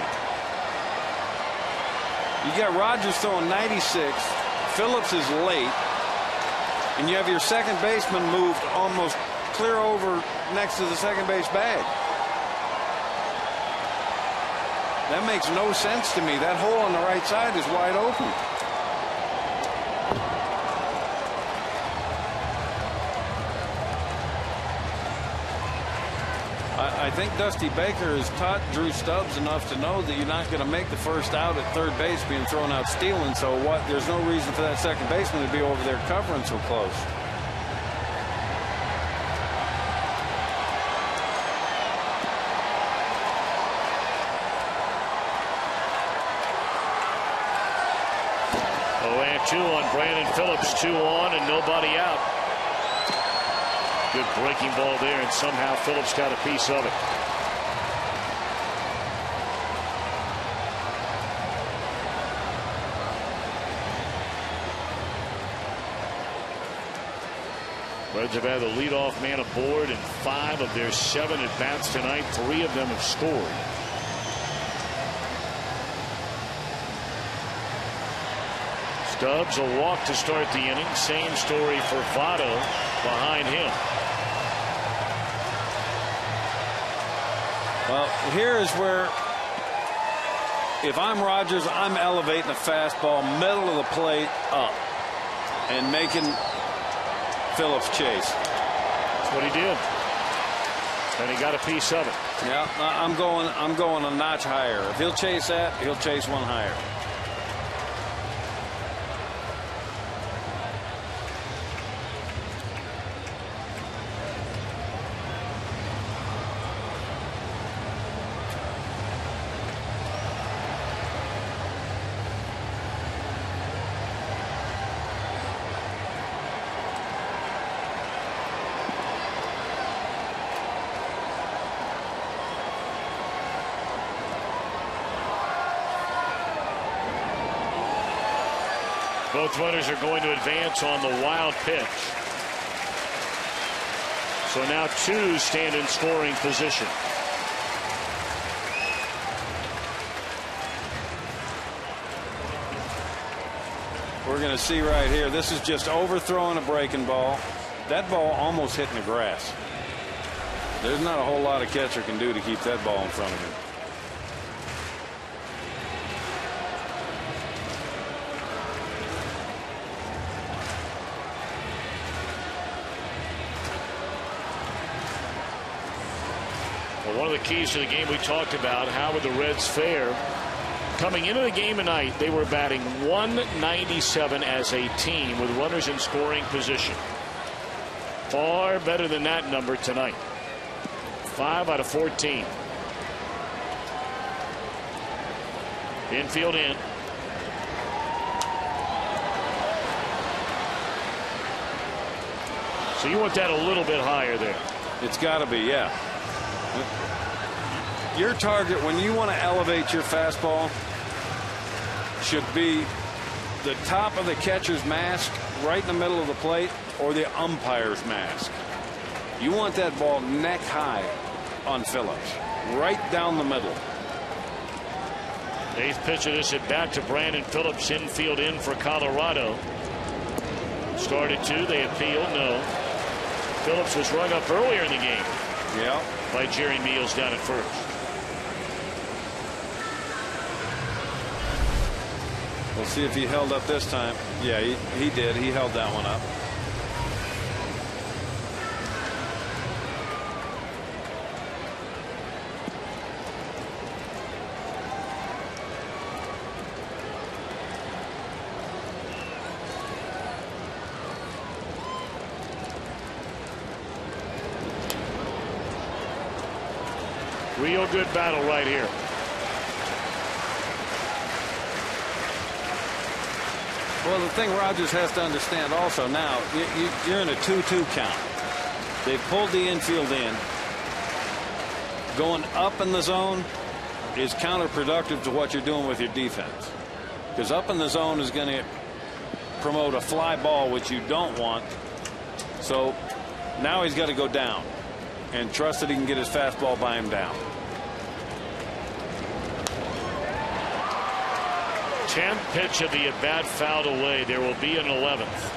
You got Rogers throwing 96. Phillips is late. And you have your second baseman moved almost clear over next to the second base bag. That makes no sense to me. That hole on the right side is wide open. I think Dusty Baker has taught Drew Stubbs enough to know that you're not going to make the first out at third base being thrown out stealing. So what? There's no reason for that second baseman to be over there covering so close. Two on Brandon Phillips, 2 on and nobody out. Good breaking ball there, and somehow Phillips got a piece of it. Reds have had the leadoff man aboard in 5 of their 7 at-bats tonight. 3 of them have scored. Stubbs a walk to start the inning. Same story for Votto behind him. Well, here is where, if I'm Rogers, I'm elevating the fastball middle of the plate up and making Phillips chase. That's what he did. And he got a piece of it. Yeah, I'm going a notch higher. If he'll chase that, he'll chase one higher. Both runners are going to advance on the wild pitch. So now 2 stand in scoring position. We're going to see right here. This is just overthrowing a breaking ball. That ball almost hitting the grass. There's not a whole lot a catcher can do to keep that ball in front of him. One of the keys to the game we talked about, how would the Reds fare? Coming into the game tonight, they were batting .197 as a team with runners in scoring position. Far better than that number tonight. 5 out of 14. Infield in. So you want that a little bit higher there. It's got to be, yeah. Your target when you want to elevate your fastball should be the top of the catcher's mask right in the middle of the plate or the umpire's mask. You want that ball neck high on Phillips, right down the middle. 8th pitch of this at bat to Brandon Phillips, infield in for Colorado. Started 2, they appealed, no. Phillips was rung up earlier in the game. Yeah. By Jerry Meals down at first. We'll see if he held up this time. Yeah, he did. He held that one up. Real good battle right here. Well, the thing Rogers has to understand also now, you're in a 2-2 count. They pulled the infield in. Going up in the zone, is counterproductive to what you're doing with your defense. Because up in the zone is going to promote a fly ball, which you don't want. So now he's got to go down and trust that he can get his fastball by him down. 10th pitch of the at-bat fouled away. There will be an 11th.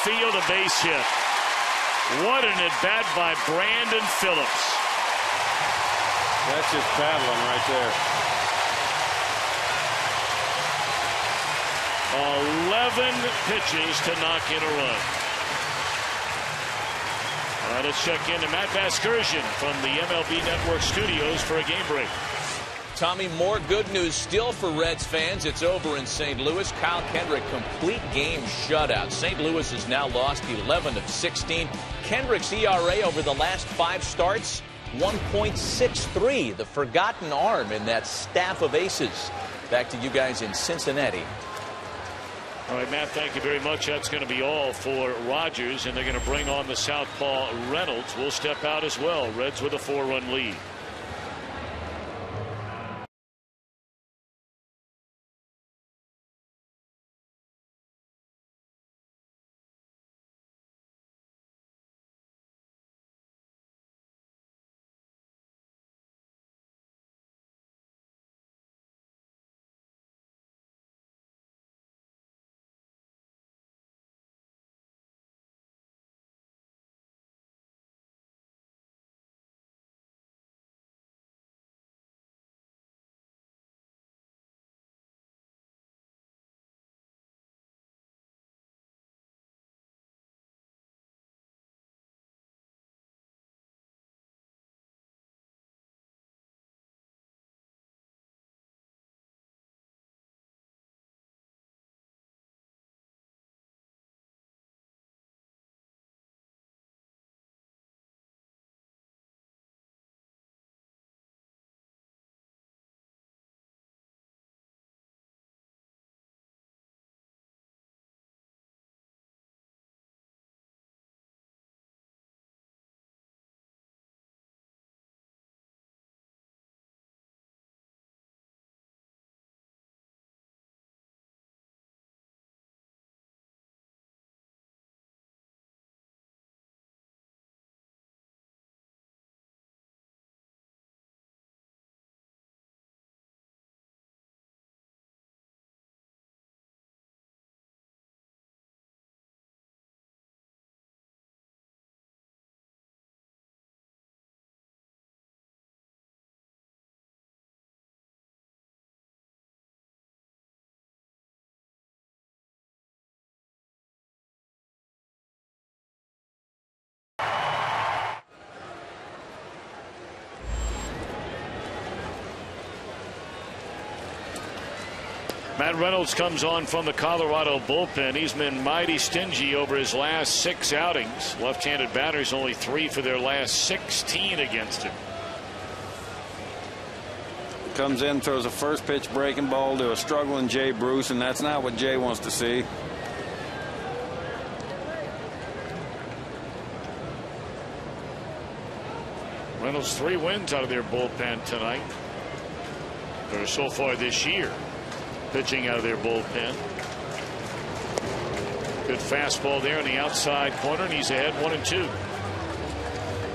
Field, a base hit. What an at-bat by Brandon Phillips. That's just battling right there. 11 pitches to knock in a run. All right, let's check in to Matt Vasgersian from the MLB Network studios for a game break. Tommy, more good news still for Reds fans. It's over in St. Louis. Kyle Kendrick, complete game shutout. St. Louis has now lost 11 of 16. Kendrick's ERA over the last 5 starts, 1.63. The forgotten arm in that staff of aces. Back to you guys in Cincinnati. All right, Matt, thank you very much. That's going to be all for Rogers, and they're going to bring on the southpaw Reynolds. Will step out as well. Reds with a 4-run lead. Matt Reynolds comes on from the Colorado bullpen. He's been mighty stingy over his last 6 outings. Left-handed batters only 3 for their last 16 against him. Comes in, throws a first pitch breaking ball to a struggling Jay Bruce, and that's not what Jay wants to see. Reynolds 3 wins out of their bullpen tonight. Or so far this year. Pitching out of their bullpen. Good fastball there in the outside corner, and he's ahead 1-2.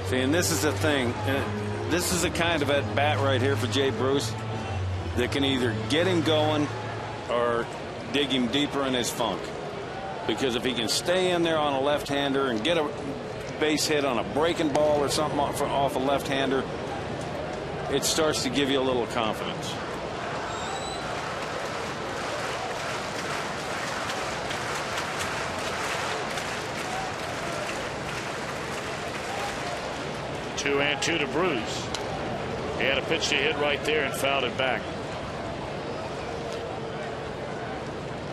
See, and this is the thing. This is the kind of at bat right here for Jay Bruce that can either get him going or dig him deeper in his funk. Because if he can stay in there on a left-hander and get a base hit on a breaking ball or something off a left-hander, it starts to give you a little confidence. Two and 2 to Bruce. He had a pitch to hit right there and fouled it back.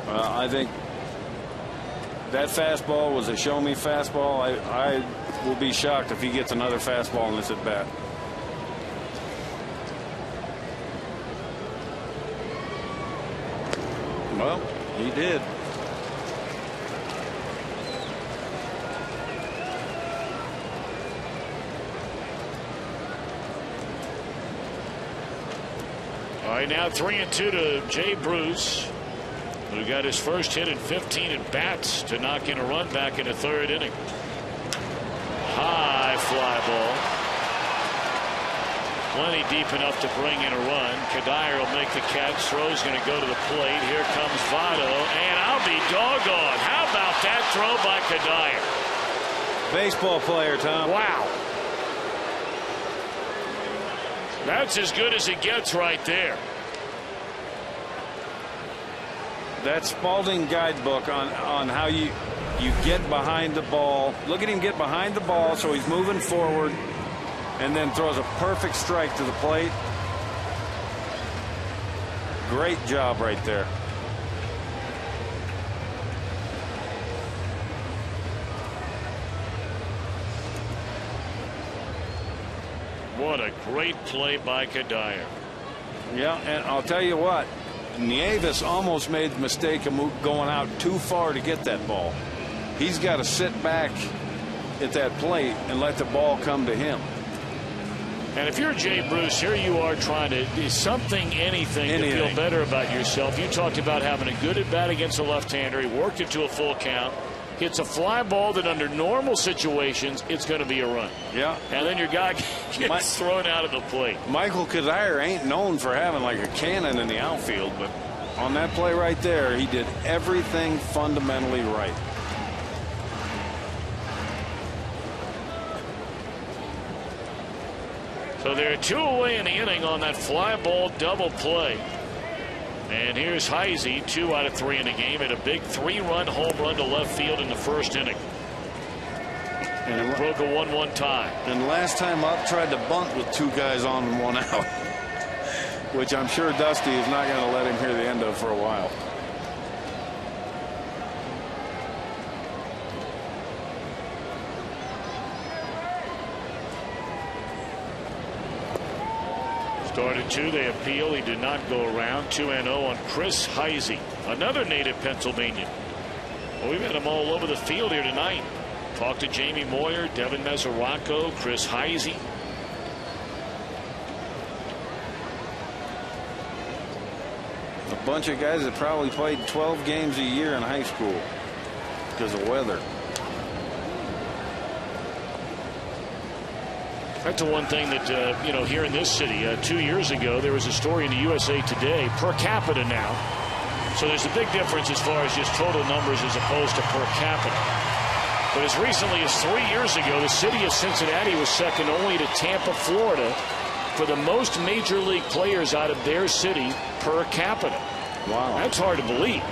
I think that fastball was a show-me fastball. I will be shocked if he gets another fastball in this at bat. Well, he did. All right, now 3-2 to Jay Bruce, who got his first hit in 15 at bats to knock in a run back in the third inning. High fly ball. Plenty deep enough to bring in a run. Kadire will make the catch. Throw's going to go to the plate. Here comes Votto, and I'll be doggone. How about that throw by Kadire? Baseball player, Tom. Wow. That's as good as it gets right there. That Spalding guidebook on how you get behind the ball. Look at him get behind the ball, so he's moving forward, and then throws a perfect strike to the plate. Great job right there. What a great play by Kadire. Yeah, and I'll tell you what, Nieves almost made the mistake of going out too far to get that ball. He's got to sit back at that plate and let the ball come to him. And if you're Jay Bruce, here you are trying to do something, anything to feel better about yourself. You talked about having a good at bat against a left-hander. He worked it to a full count. Hits a fly ball that under normal situations it's going to be a run. Yeah. And then your guy gets thrown out of the plate. Michael Kadire ain't known for having like a cannon in the outfield, but on that play right there, he did everything fundamentally right. So they're 2 away in the inning on that fly ball double play. And here's Heisey, 2 out of 3 in the game, at a big 3-run home run to left field in the first inning. And it broke a 1-1 tie. And last time up, tried to bunt with 2 guys on and 1 out, which I'm sure Dusty is not going to let him hear the end of for a while. Started 2, they appeal. He did not go around. 2-0 on Chris Heisey, another native Pennsylvanian. Well, we've had them all over the field here tonight. Talked to Jamie Moyer, Devin Mesoraco, Chris Heisey. A bunch of guys that probably played 12 games a year in high school because of weather. That's the one thing that, you know, here in this city, 2 years ago, there was a story in the USA Today, per capita now. So there's a big difference as far as just total numbers as opposed to per capita. But as recently as 3 years ago, the city of Cincinnati was second only to Tampa, Florida, for the most major league players out of their city per capita. Wow. That's hard to believe.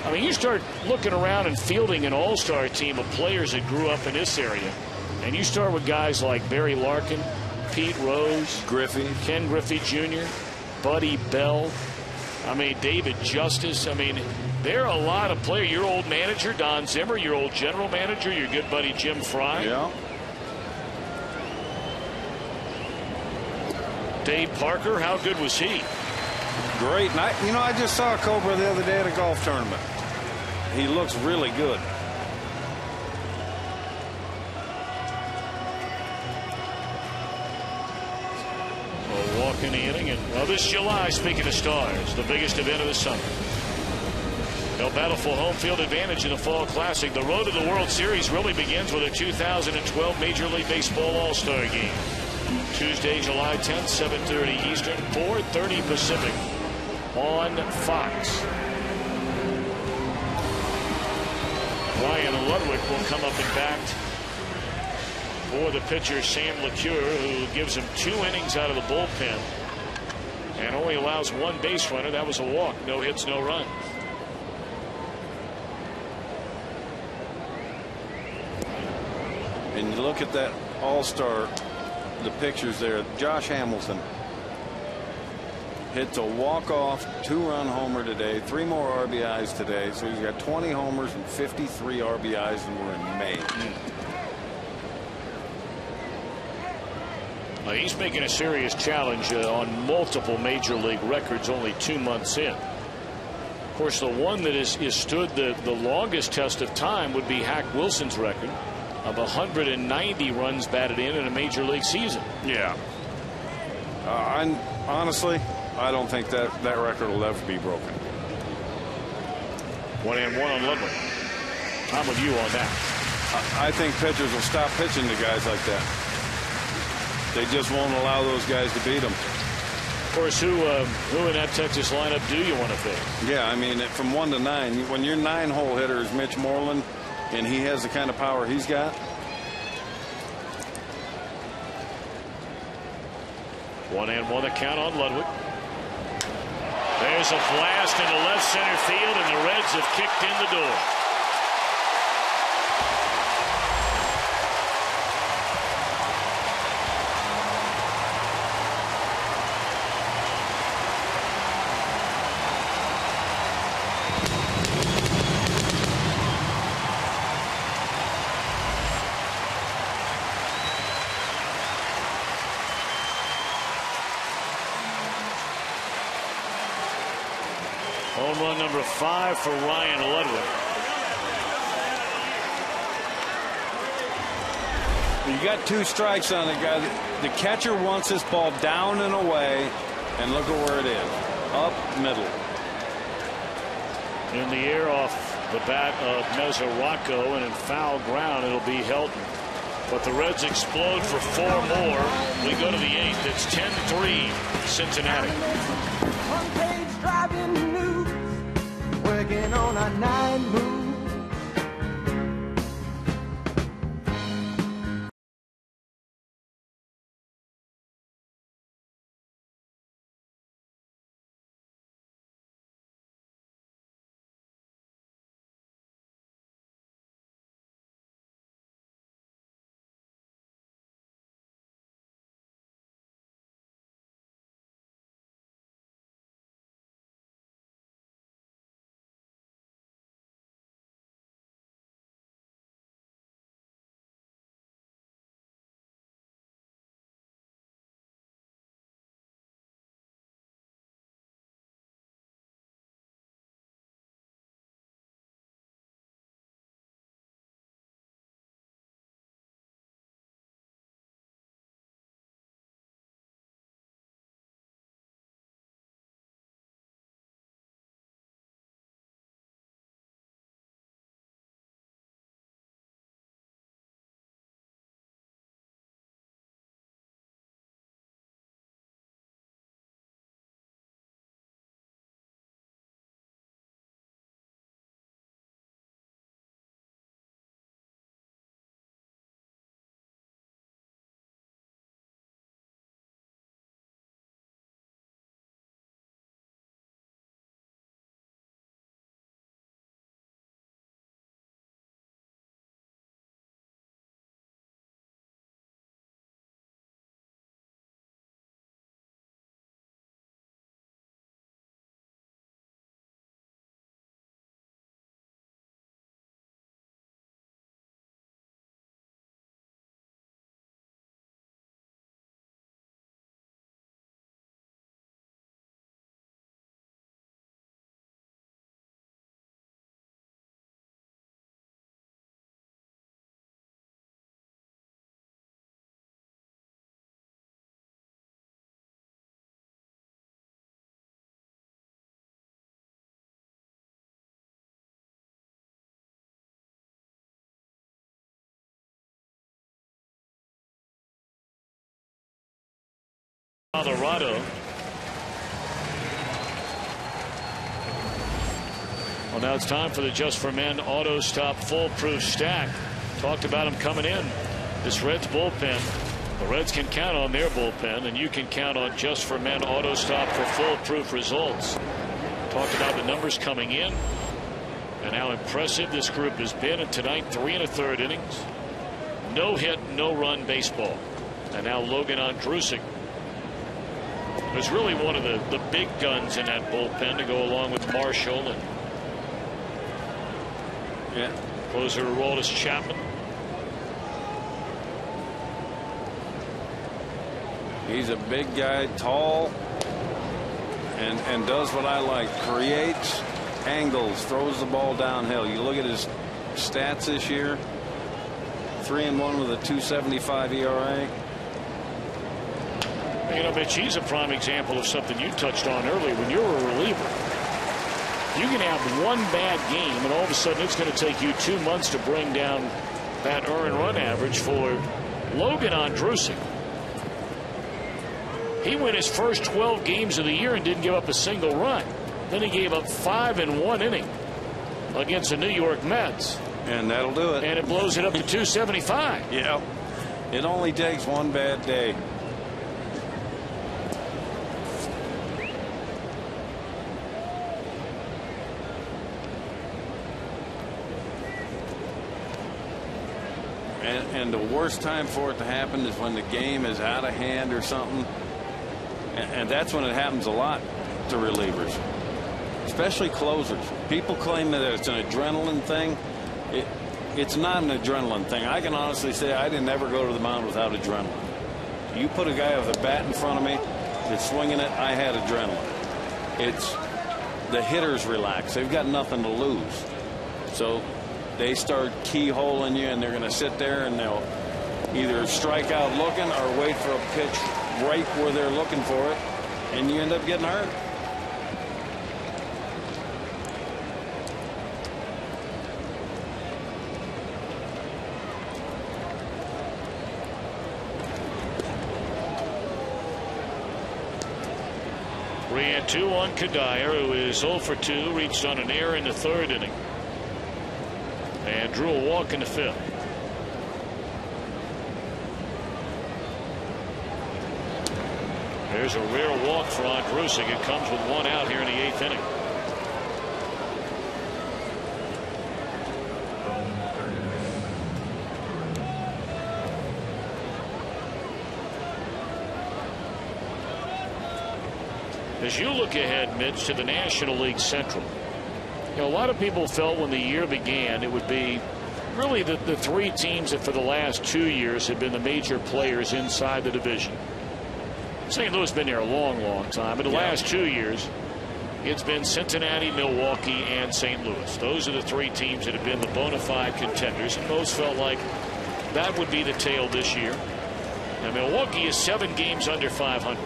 I mean, you start looking around and fielding an all-star team of players that grew up in this area. And you start with guys like Barry Larkin, Pete Rose, Ken Griffey Jr., Buddy Bell, I mean, David Justice. I mean, there are a lot of players. Your old manager, Don Zimmer, your old general manager, your good buddy Jim Fry. Yeah. Dave Parker, how good was he? Great. And I just saw Cobra the other day at a golf tournament. He looks really good. Walk in the inning, and well, this July, speaking of stars, the biggest event of the summer. They'll battle for home field advantage in the Fall Classic. The road to the World Series really begins with a 2012 Major League Baseball All-Star Game. Tuesday, July 10th, 7:30 Eastern, 4:30 Pacific on Fox. Ryan Ludwig will come up and bat for the pitcher Sam LeCure, who gives him 2 innings out of the bullpen and only allows 1 base runner. That was a walk. No hits, no runs. And you look at that all-star the pictures there. Josh Hamilton hits a walk-off 2-run homer today, 3 more RBIs today, so he's got 20 homers and 53 RBIs, and we're in May. He's making a serious challenge on multiple major league records only 2 months in. Of course, the one that is stood the longest test of time would be Hack Wilson's record of 190 runs batted in a major league season. Yeah. Honestly, I don't think that record will ever be broken. 1-1 on Ludwig. I'm with you on that. I think pitchers will stop pitching to guys like that. They just won't allow those guys to beat them. Of course, who in that Texas lineup do you want to face? Yeah, I mean, from 1 to 9, when your 9-hole hitter is Mitch Moreland, and he has the kind of power he's got. 1-1 the count on Ludwig. There's a blast into left center field, and the Reds have kicked in the door. Home run number 5 for Ryan Ludwig. You got 2 strikes on the guy. The catcher wants this ball down and away, and look at where it is. Up middle. In the air off the bat of Mesoraco, and in foul ground it'll be Helton. But the Reds explode for 4 more. We go to the 8th. It's 10-3 Cincinnati. Front page driving news, working on a 9 move. Colorado. Well, now it's time for the Just for Men Auto Stop Foolproof Stack. Talked about them coming in. This Reds bullpen. The Reds can count on their bullpen, and you can count on Just for Men Auto Stop for foolproof results. Talked about the numbers coming in and how impressive this group has been. And tonight, 3 1/3 innings. No hit, no run baseball. And now Logan Andrusik, who's really one of the big guns in that bullpen to go along with Marshall and closer Aroldis Chapman. He's a big guy, tall, and does what I like. Creates angles, throws the ball downhill. You look at his stats this year, 3-1 with a 2.75 ERA. You know, Mitch, he's a prime example of something you touched on earlier. When you're a reliever, you can have one bad game, and all of a sudden it's going to take you 2 months to bring down that earned run average. For Logan Andrusik, he went his first 12 games of the year and didn't give up a single run. Then he gave up 5 in 1 inning against the New York Mets. And that'll do it. And it blows it up to 275. Yeah. It only takes one bad day. And the worst time for it to happen is when the game is out of hand or something. And that's when it happens a lot to relievers, especially closers. People claim that it's an adrenaline thing. It's not an adrenaline thing. I can honestly say I didn't ever go to the mound without adrenaline. You put a guy with a bat in front of me that's swinging it, I had adrenaline. It's the hitters relax. They've got nothing to lose. So they start keyholing you, and they're going to sit there and they'll either strike out looking or wait for a pitch right where they're looking for it, and you end up getting hurt. Three and two on Kadire, who is 0 for 2, reached on an error in the 3rd inning and drew a walk in the 5th. There's a rare walk for Andrusik. It comes with 1 out here in the 8th inning. As you look ahead, Mitch, to the National League Central, you know, a lot of people felt when the year began it would be really the 3 teams that for the last 2 years have been the major players inside the division. St. Louis has been there a long, long time. In the last 2 years, it's been Cincinnati, Milwaukee, and St. Louis. Those are the 3 teams that have been the bona fide contenders, and most felt like that would be the tale this year. Now, Milwaukee is 7 games under 500.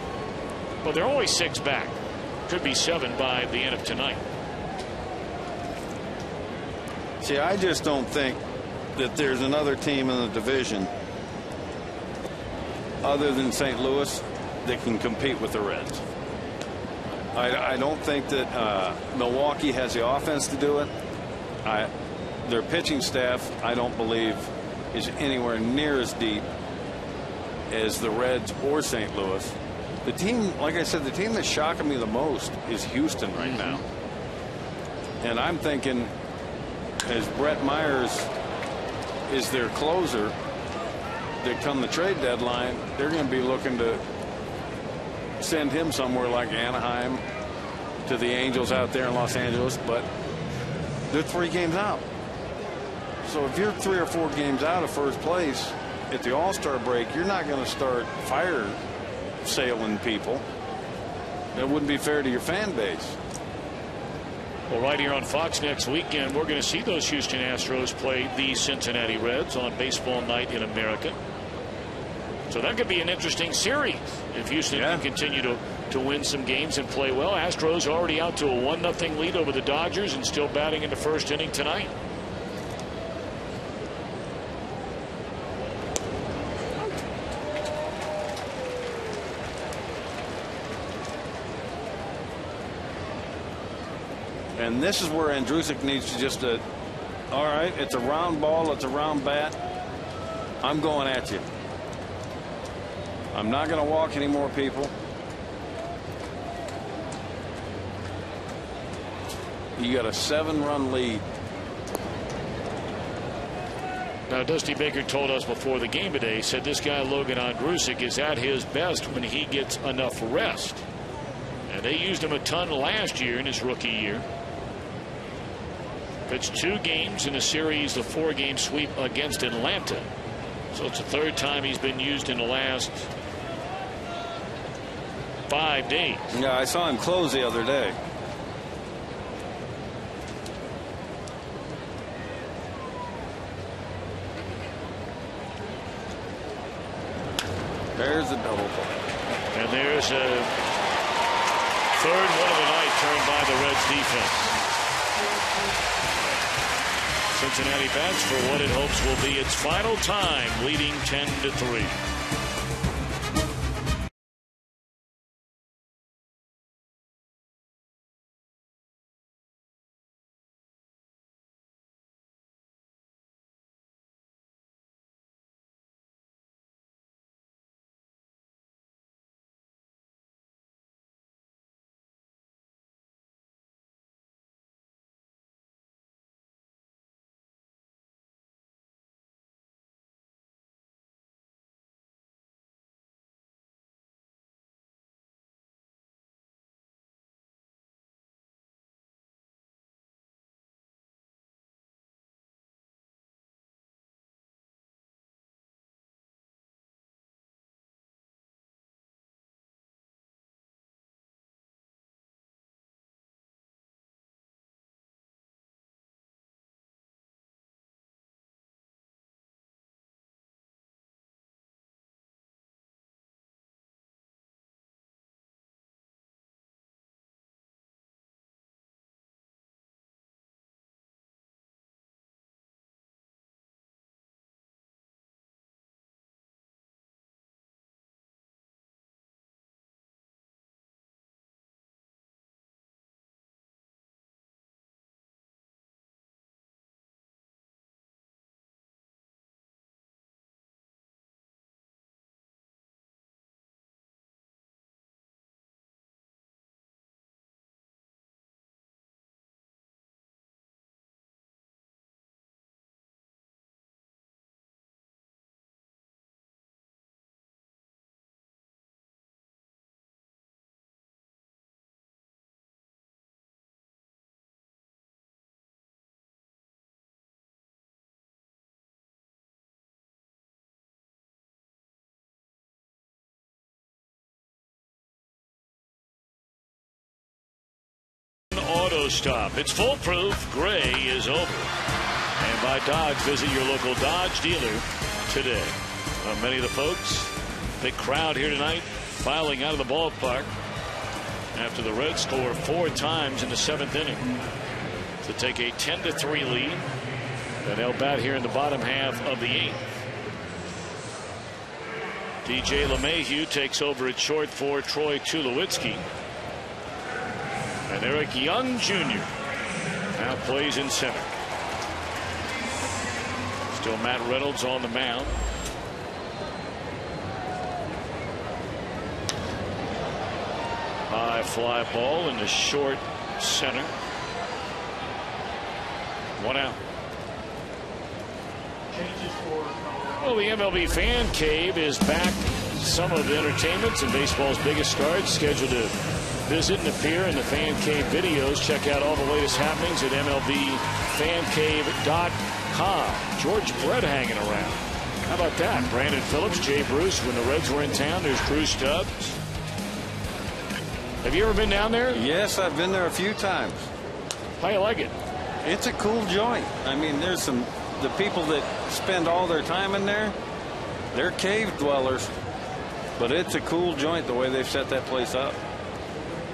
But they're only 6 back. Could be 7 by the end of tonight. See, I just don't think that there's another team in the division other than St. Louis that can compete with the Reds. I don't think that Milwaukee has the offense to do it. Their pitching staff, I don't believe, is anywhere near as deep as the Reds or St. Louis. The team, like I said, the team that's shocking me the most is Houston right now. And I'm thinking, as Brett Myers is their closer, that come the trade deadline, they're going to be looking to send him somewhere like Anaheim, to the Angels out there in Los Angeles. But they're 3 games out. So if you're 3 or 4 games out of first place at the All-Star break, you're not going to start fire sailing people. That wouldn't be fair to your fan base. Well, right here on Fox next weekend, we're going to see those Houston Astros play the Cincinnati Reds on Baseball Night in America. So that could be an interesting series if Houston can continue to win some games and play well. Astros already out to a 1-0 lead over the Dodgers and still batting in the 1st inning tonight. And this is where Andrusik needs to just, all right, it's a round ball, it's a round bat. I'm going at you. I'm not going to walk any more people. You got a 7-run lead. Now, Dusty Baker told us before the game today, he said this guy Logan Ondrusek is at his best when he gets enough rest. And they used him a ton last year in his rookie year. It's 2 games in a series, the 4-game sweep against Atlanta. So it's the 3rd time he's been used in the last 5 days. Yeah, I saw him close the other day. There's a double play. And there's a 3rd one of the night turned by the Reds defense. Cincinnati bats for what it hopes will be its final time, leading 10-3. Auto stop. It's foolproof. Gray is over. And by Dodge, visit your local Dodge dealer today. Many of the folks, big crowd here tonight, filing out of the ballpark after the Reds score 4 times in the 7th inning to take a 10-3 lead. And they'll bat here in the bottom half of the 8th. DJ LeMahieu takes over at short for Troy Tulowitzki. And Eric Young Jr. now plays in center. Still Matt Reynolds on the mound. High fly ball in the short center. 1 out. Well, the MLB Fan Cave is back. Some of the entertainments and baseball's biggest stars scheduled to visit and appear in the Fan Cave videos. Check out all the latest happenings at MLBFanCave.com. George Brett hanging around. How about that? Brandon Phillips, Jay Bruce. When the Reds were in town, there's Drew Stubbs. Have you ever been down there? Yes, I've been there a few times. How you like it? It's a cool joint. I mean, there's the people that spend all their time in there, they're cave dwellers. But it's a cool joint the way they've set that place up.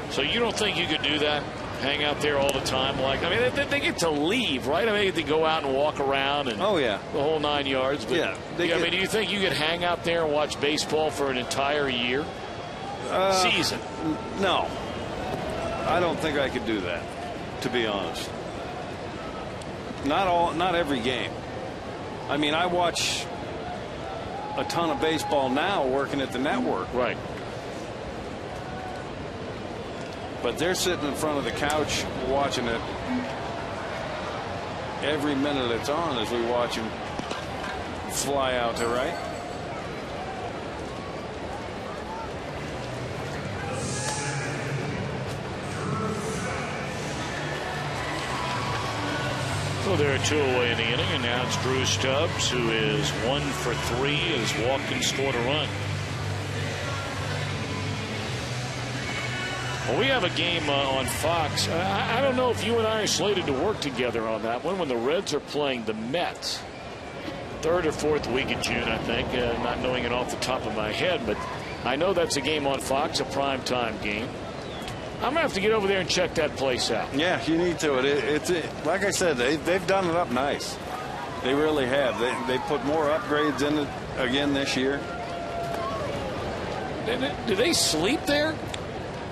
So you don't think you could do that? Hang out there all the time? Like, I mean, they get to leave, right? I mean, they get to go out and walk around and oh yeah, the whole 9 yards. But, yeah. I mean, do you think you could hang out there and watch baseball for an entire year? Season? No. I don't think I could do that, to be honest. Not every game. I mean, I watch a ton of baseball now working at the network. Right. But they're sitting in front of the couch watching it every minute it's on as we watch them fly out to right. So there are 2 away in the inning, and now it's Drew Stubbs, who is 1 for 3, has walked and scored a run. Well, we have a game on Fox. I don't know if you and I are slated to work together on that one when the Reds are playing the Mets. 3rd or 4th week of June, I think, not knowing it off the top of my head, but I know that's a game on Fox, a primetime game. I'm going to have to get over there and check that place out. Yeah, you need to. It's like I said, they've done it up nice. They really have. They put more upgrades in it again this year. Do they sleep there?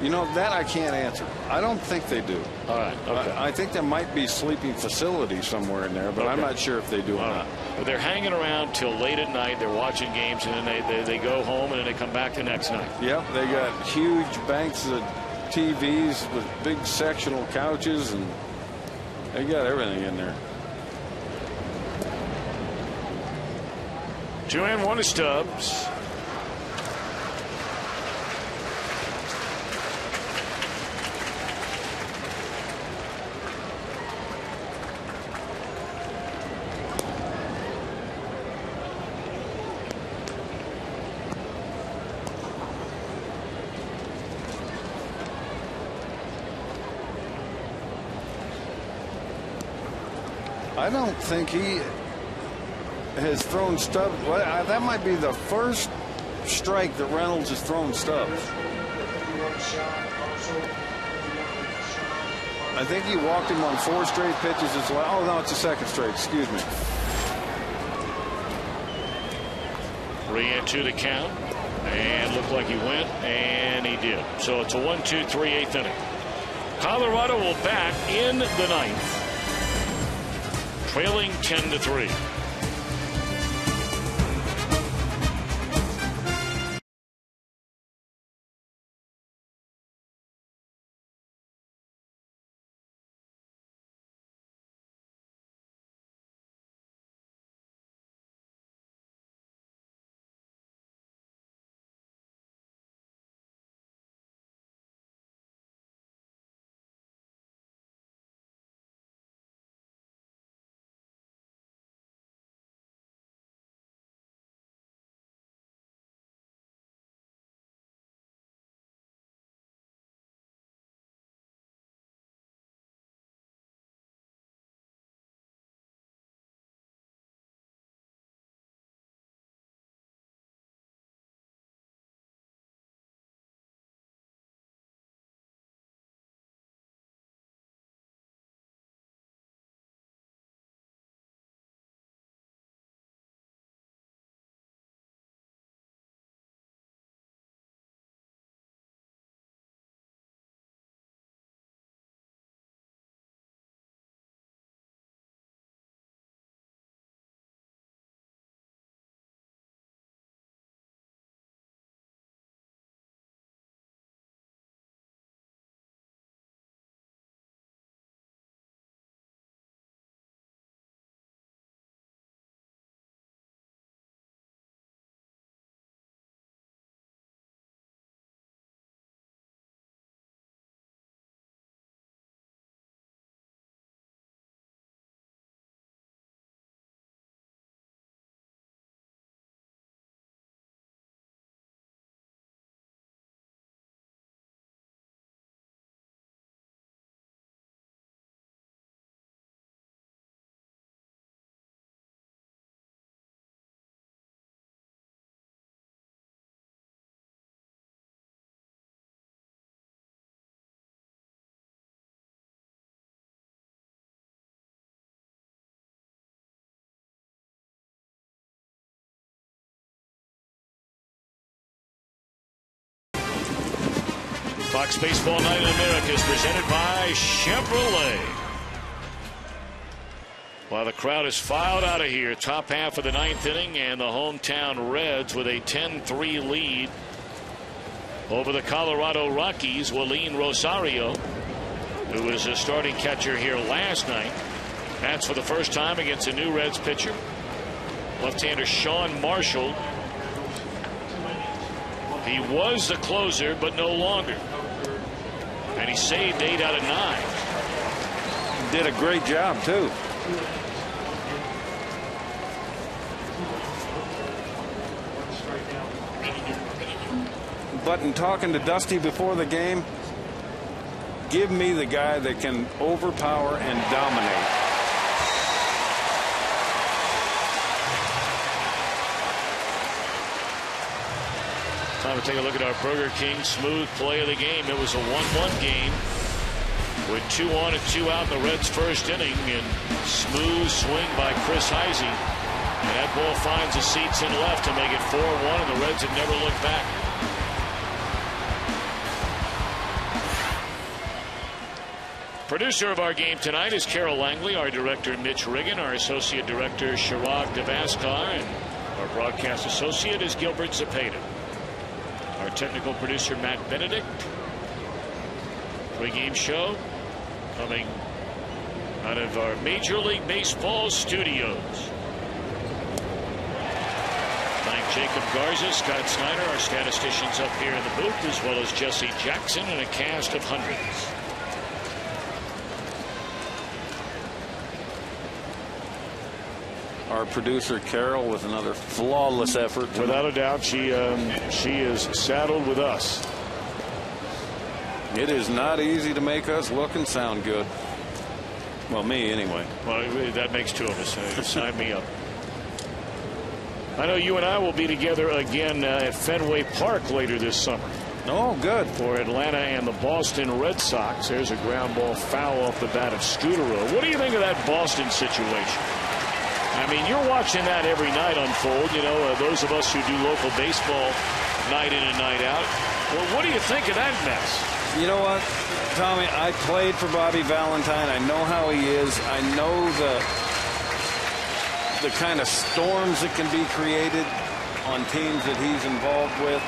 You know, that I can't answer. I don't think they do. All right. Okay. I think there might be sleeping facilities somewhere in there, but I'm not sure if they do or not. But they're hanging around till late at night. They're watching games, and then they go home, and then they come back the next night. Yep, they got huge banks of TVs with big sectional couches, and they got everything in there. 2-1 to Stubbs. I don't think he has thrown Stubbs. Well, that might be the first strike that Reynolds has thrown Stubbs. I think he walked him on 4 straight pitches as well. Oh, no, it's a 2nd straight. Excuse me. 3-2 the count. And looked like he went, and he did. So it's a 1-2-3 8th inning. Colorado will bat in the 9th. Trailing 10-3. Fox Baseball Night in America is presented by Chevrolet. While the crowd is filed out of here, top half of the 9th inning, and the hometown Reds with a 10-3 lead over the Colorado Rockies. Willeen Rosario, who was a starting catcher here last night, bats for the first time against a new Reds pitcher. Left-hander Sean Marshall. He was the closer, but no longer. And he saved 8 out of 9. Did a great job, too. But in talking to Dusty before the game, give me the guy that can overpower and dominate. Time to take a look at our Burger King smooth play of the game. It was a 1-1 game with 2 on and 2 out in the Reds' first inning, and smooth swing by Chris Heisey. And that ball finds the seats in left to make it 4-1, and the Reds have never looked back. Producer of our game tonight is Carol Langley, our director Mitch Riggin, our associate director Chirag Devaskar, and our broadcast associate is Gilbert Zepeda. Our technical producer Matt Benedict. Pre-game show coming out of our Major League Baseball studios. Thank Jacob Garza, Scott Snyder, our statisticians up here in the booth, as well as Jesse Jackson and a cast of hundreds. Our producer Carol with another flawless effort tonight. Without a doubt, she is saddled with us. It is not easy to make us look and sound good. Well, me anyway. Well, that makes 2 of us. Sign me up. I know you and I will be together again at Fenway Park later this summer. Oh, good. For Atlanta and the Boston Red Sox. There's a ground ball foul off the bat of Scudero. What do you think of that Boston situation? I mean, you're watching that every night unfold. You know, those of us who do local baseball night in and night out. Well, what do you think of that mess? You know what, Tommy, I played for Bobby Valentine. I know how he is. I know the kind of storms that can be created on teams that he's involved with.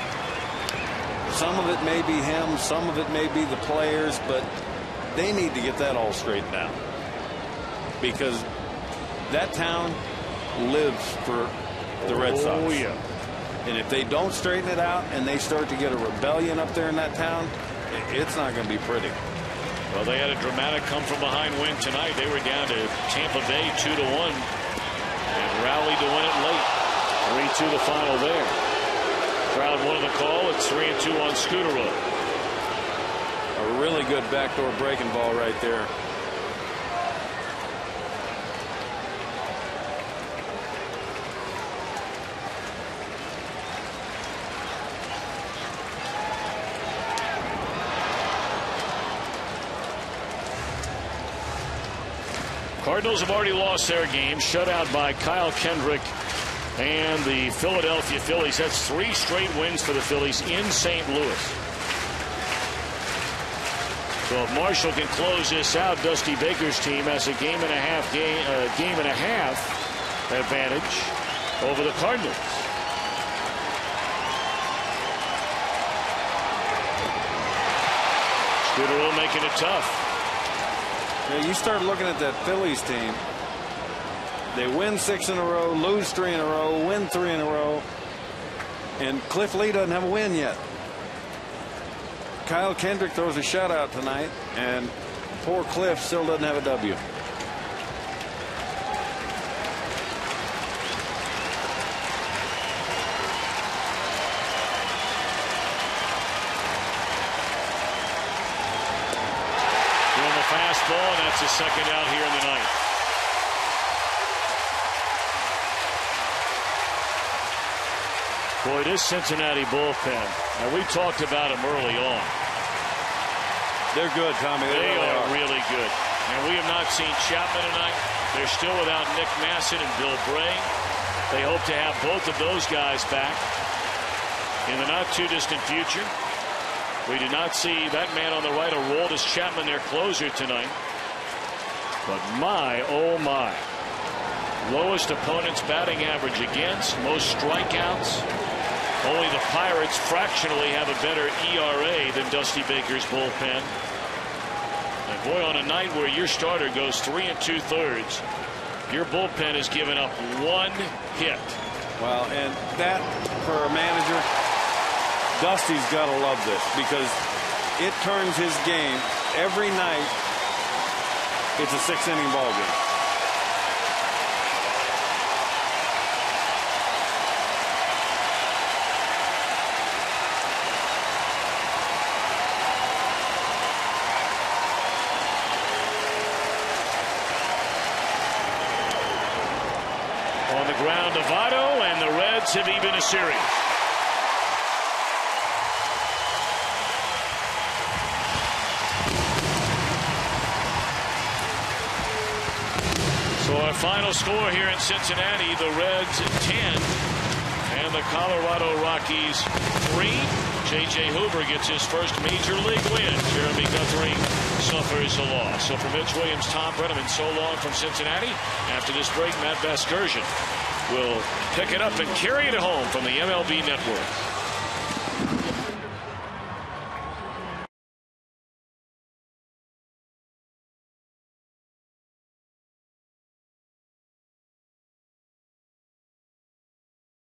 Some of it may be him, some of it may be the players, but they need to get that all straightened out. Because that town lives for the Red Sox. Oh, yeah. And if they don't straighten it out and they start to get a rebellion up there in that town, it's not going to be pretty. Well, they had a dramatic come-from-behind win tonight. They were down to Tampa Bay 2-1 and rallied to win it late. 3-2 the final there. Crowd wanted the call. It's 3-2 on Scudero. A really good backdoor breaking ball right there. Cardinals have already lost their game, shut out by Kyle Kendrick and the Philadelphia Phillies. That's 3 straight wins for the Phillies in St. Louis. So if Marshall can close this out, Dusty Baker's team has a game and a half advantage over the Cardinals. Scudero making it tough. Now you start looking at that Phillies team. They win 6 in a row, lose 3 in a row, win 3 in a row, and Cliff Lee doesn't have a win yet. Kyle Kendrick throws a shutout tonight, and poor Cliff still doesn't have a W. Fastball, and that's his second out here in the ninth. Boy, this Cincinnati bullpen, and we talked about them early on. They're good, Tommy. They are really good. And we have not seen Chapman tonight. They're still without Nick Masson and Bill Bray. They hope to have both of those guys back in the not-too-distant future. We did not see that man on the right, Aroldis Chapman, their closer tonight. But my, oh my. Lowest opponent's batting average against, most strikeouts. Only the Pirates fractionally have a better ERA than Dusty Baker's bullpen. And boy, on a night where your starter goes 3 2/3 Your bullpen has given up 1 hit. Well, and that, for a manager, Dusty's got to love this because it turns his game every night. It's a 6-inning ball game. On the ground to Votto, and the Reds have evened a series. So our final score here in Cincinnati, the Reds 10 and the Colorado Rockies 3. J.J. Hoover gets his first major league win. Jeremy Guthrie suffers a loss. So for Mitch Williams, Tom Brenneman, so long from Cincinnati. After this break, Matt Vasgersian will pick it up and carry it home from the MLB Network.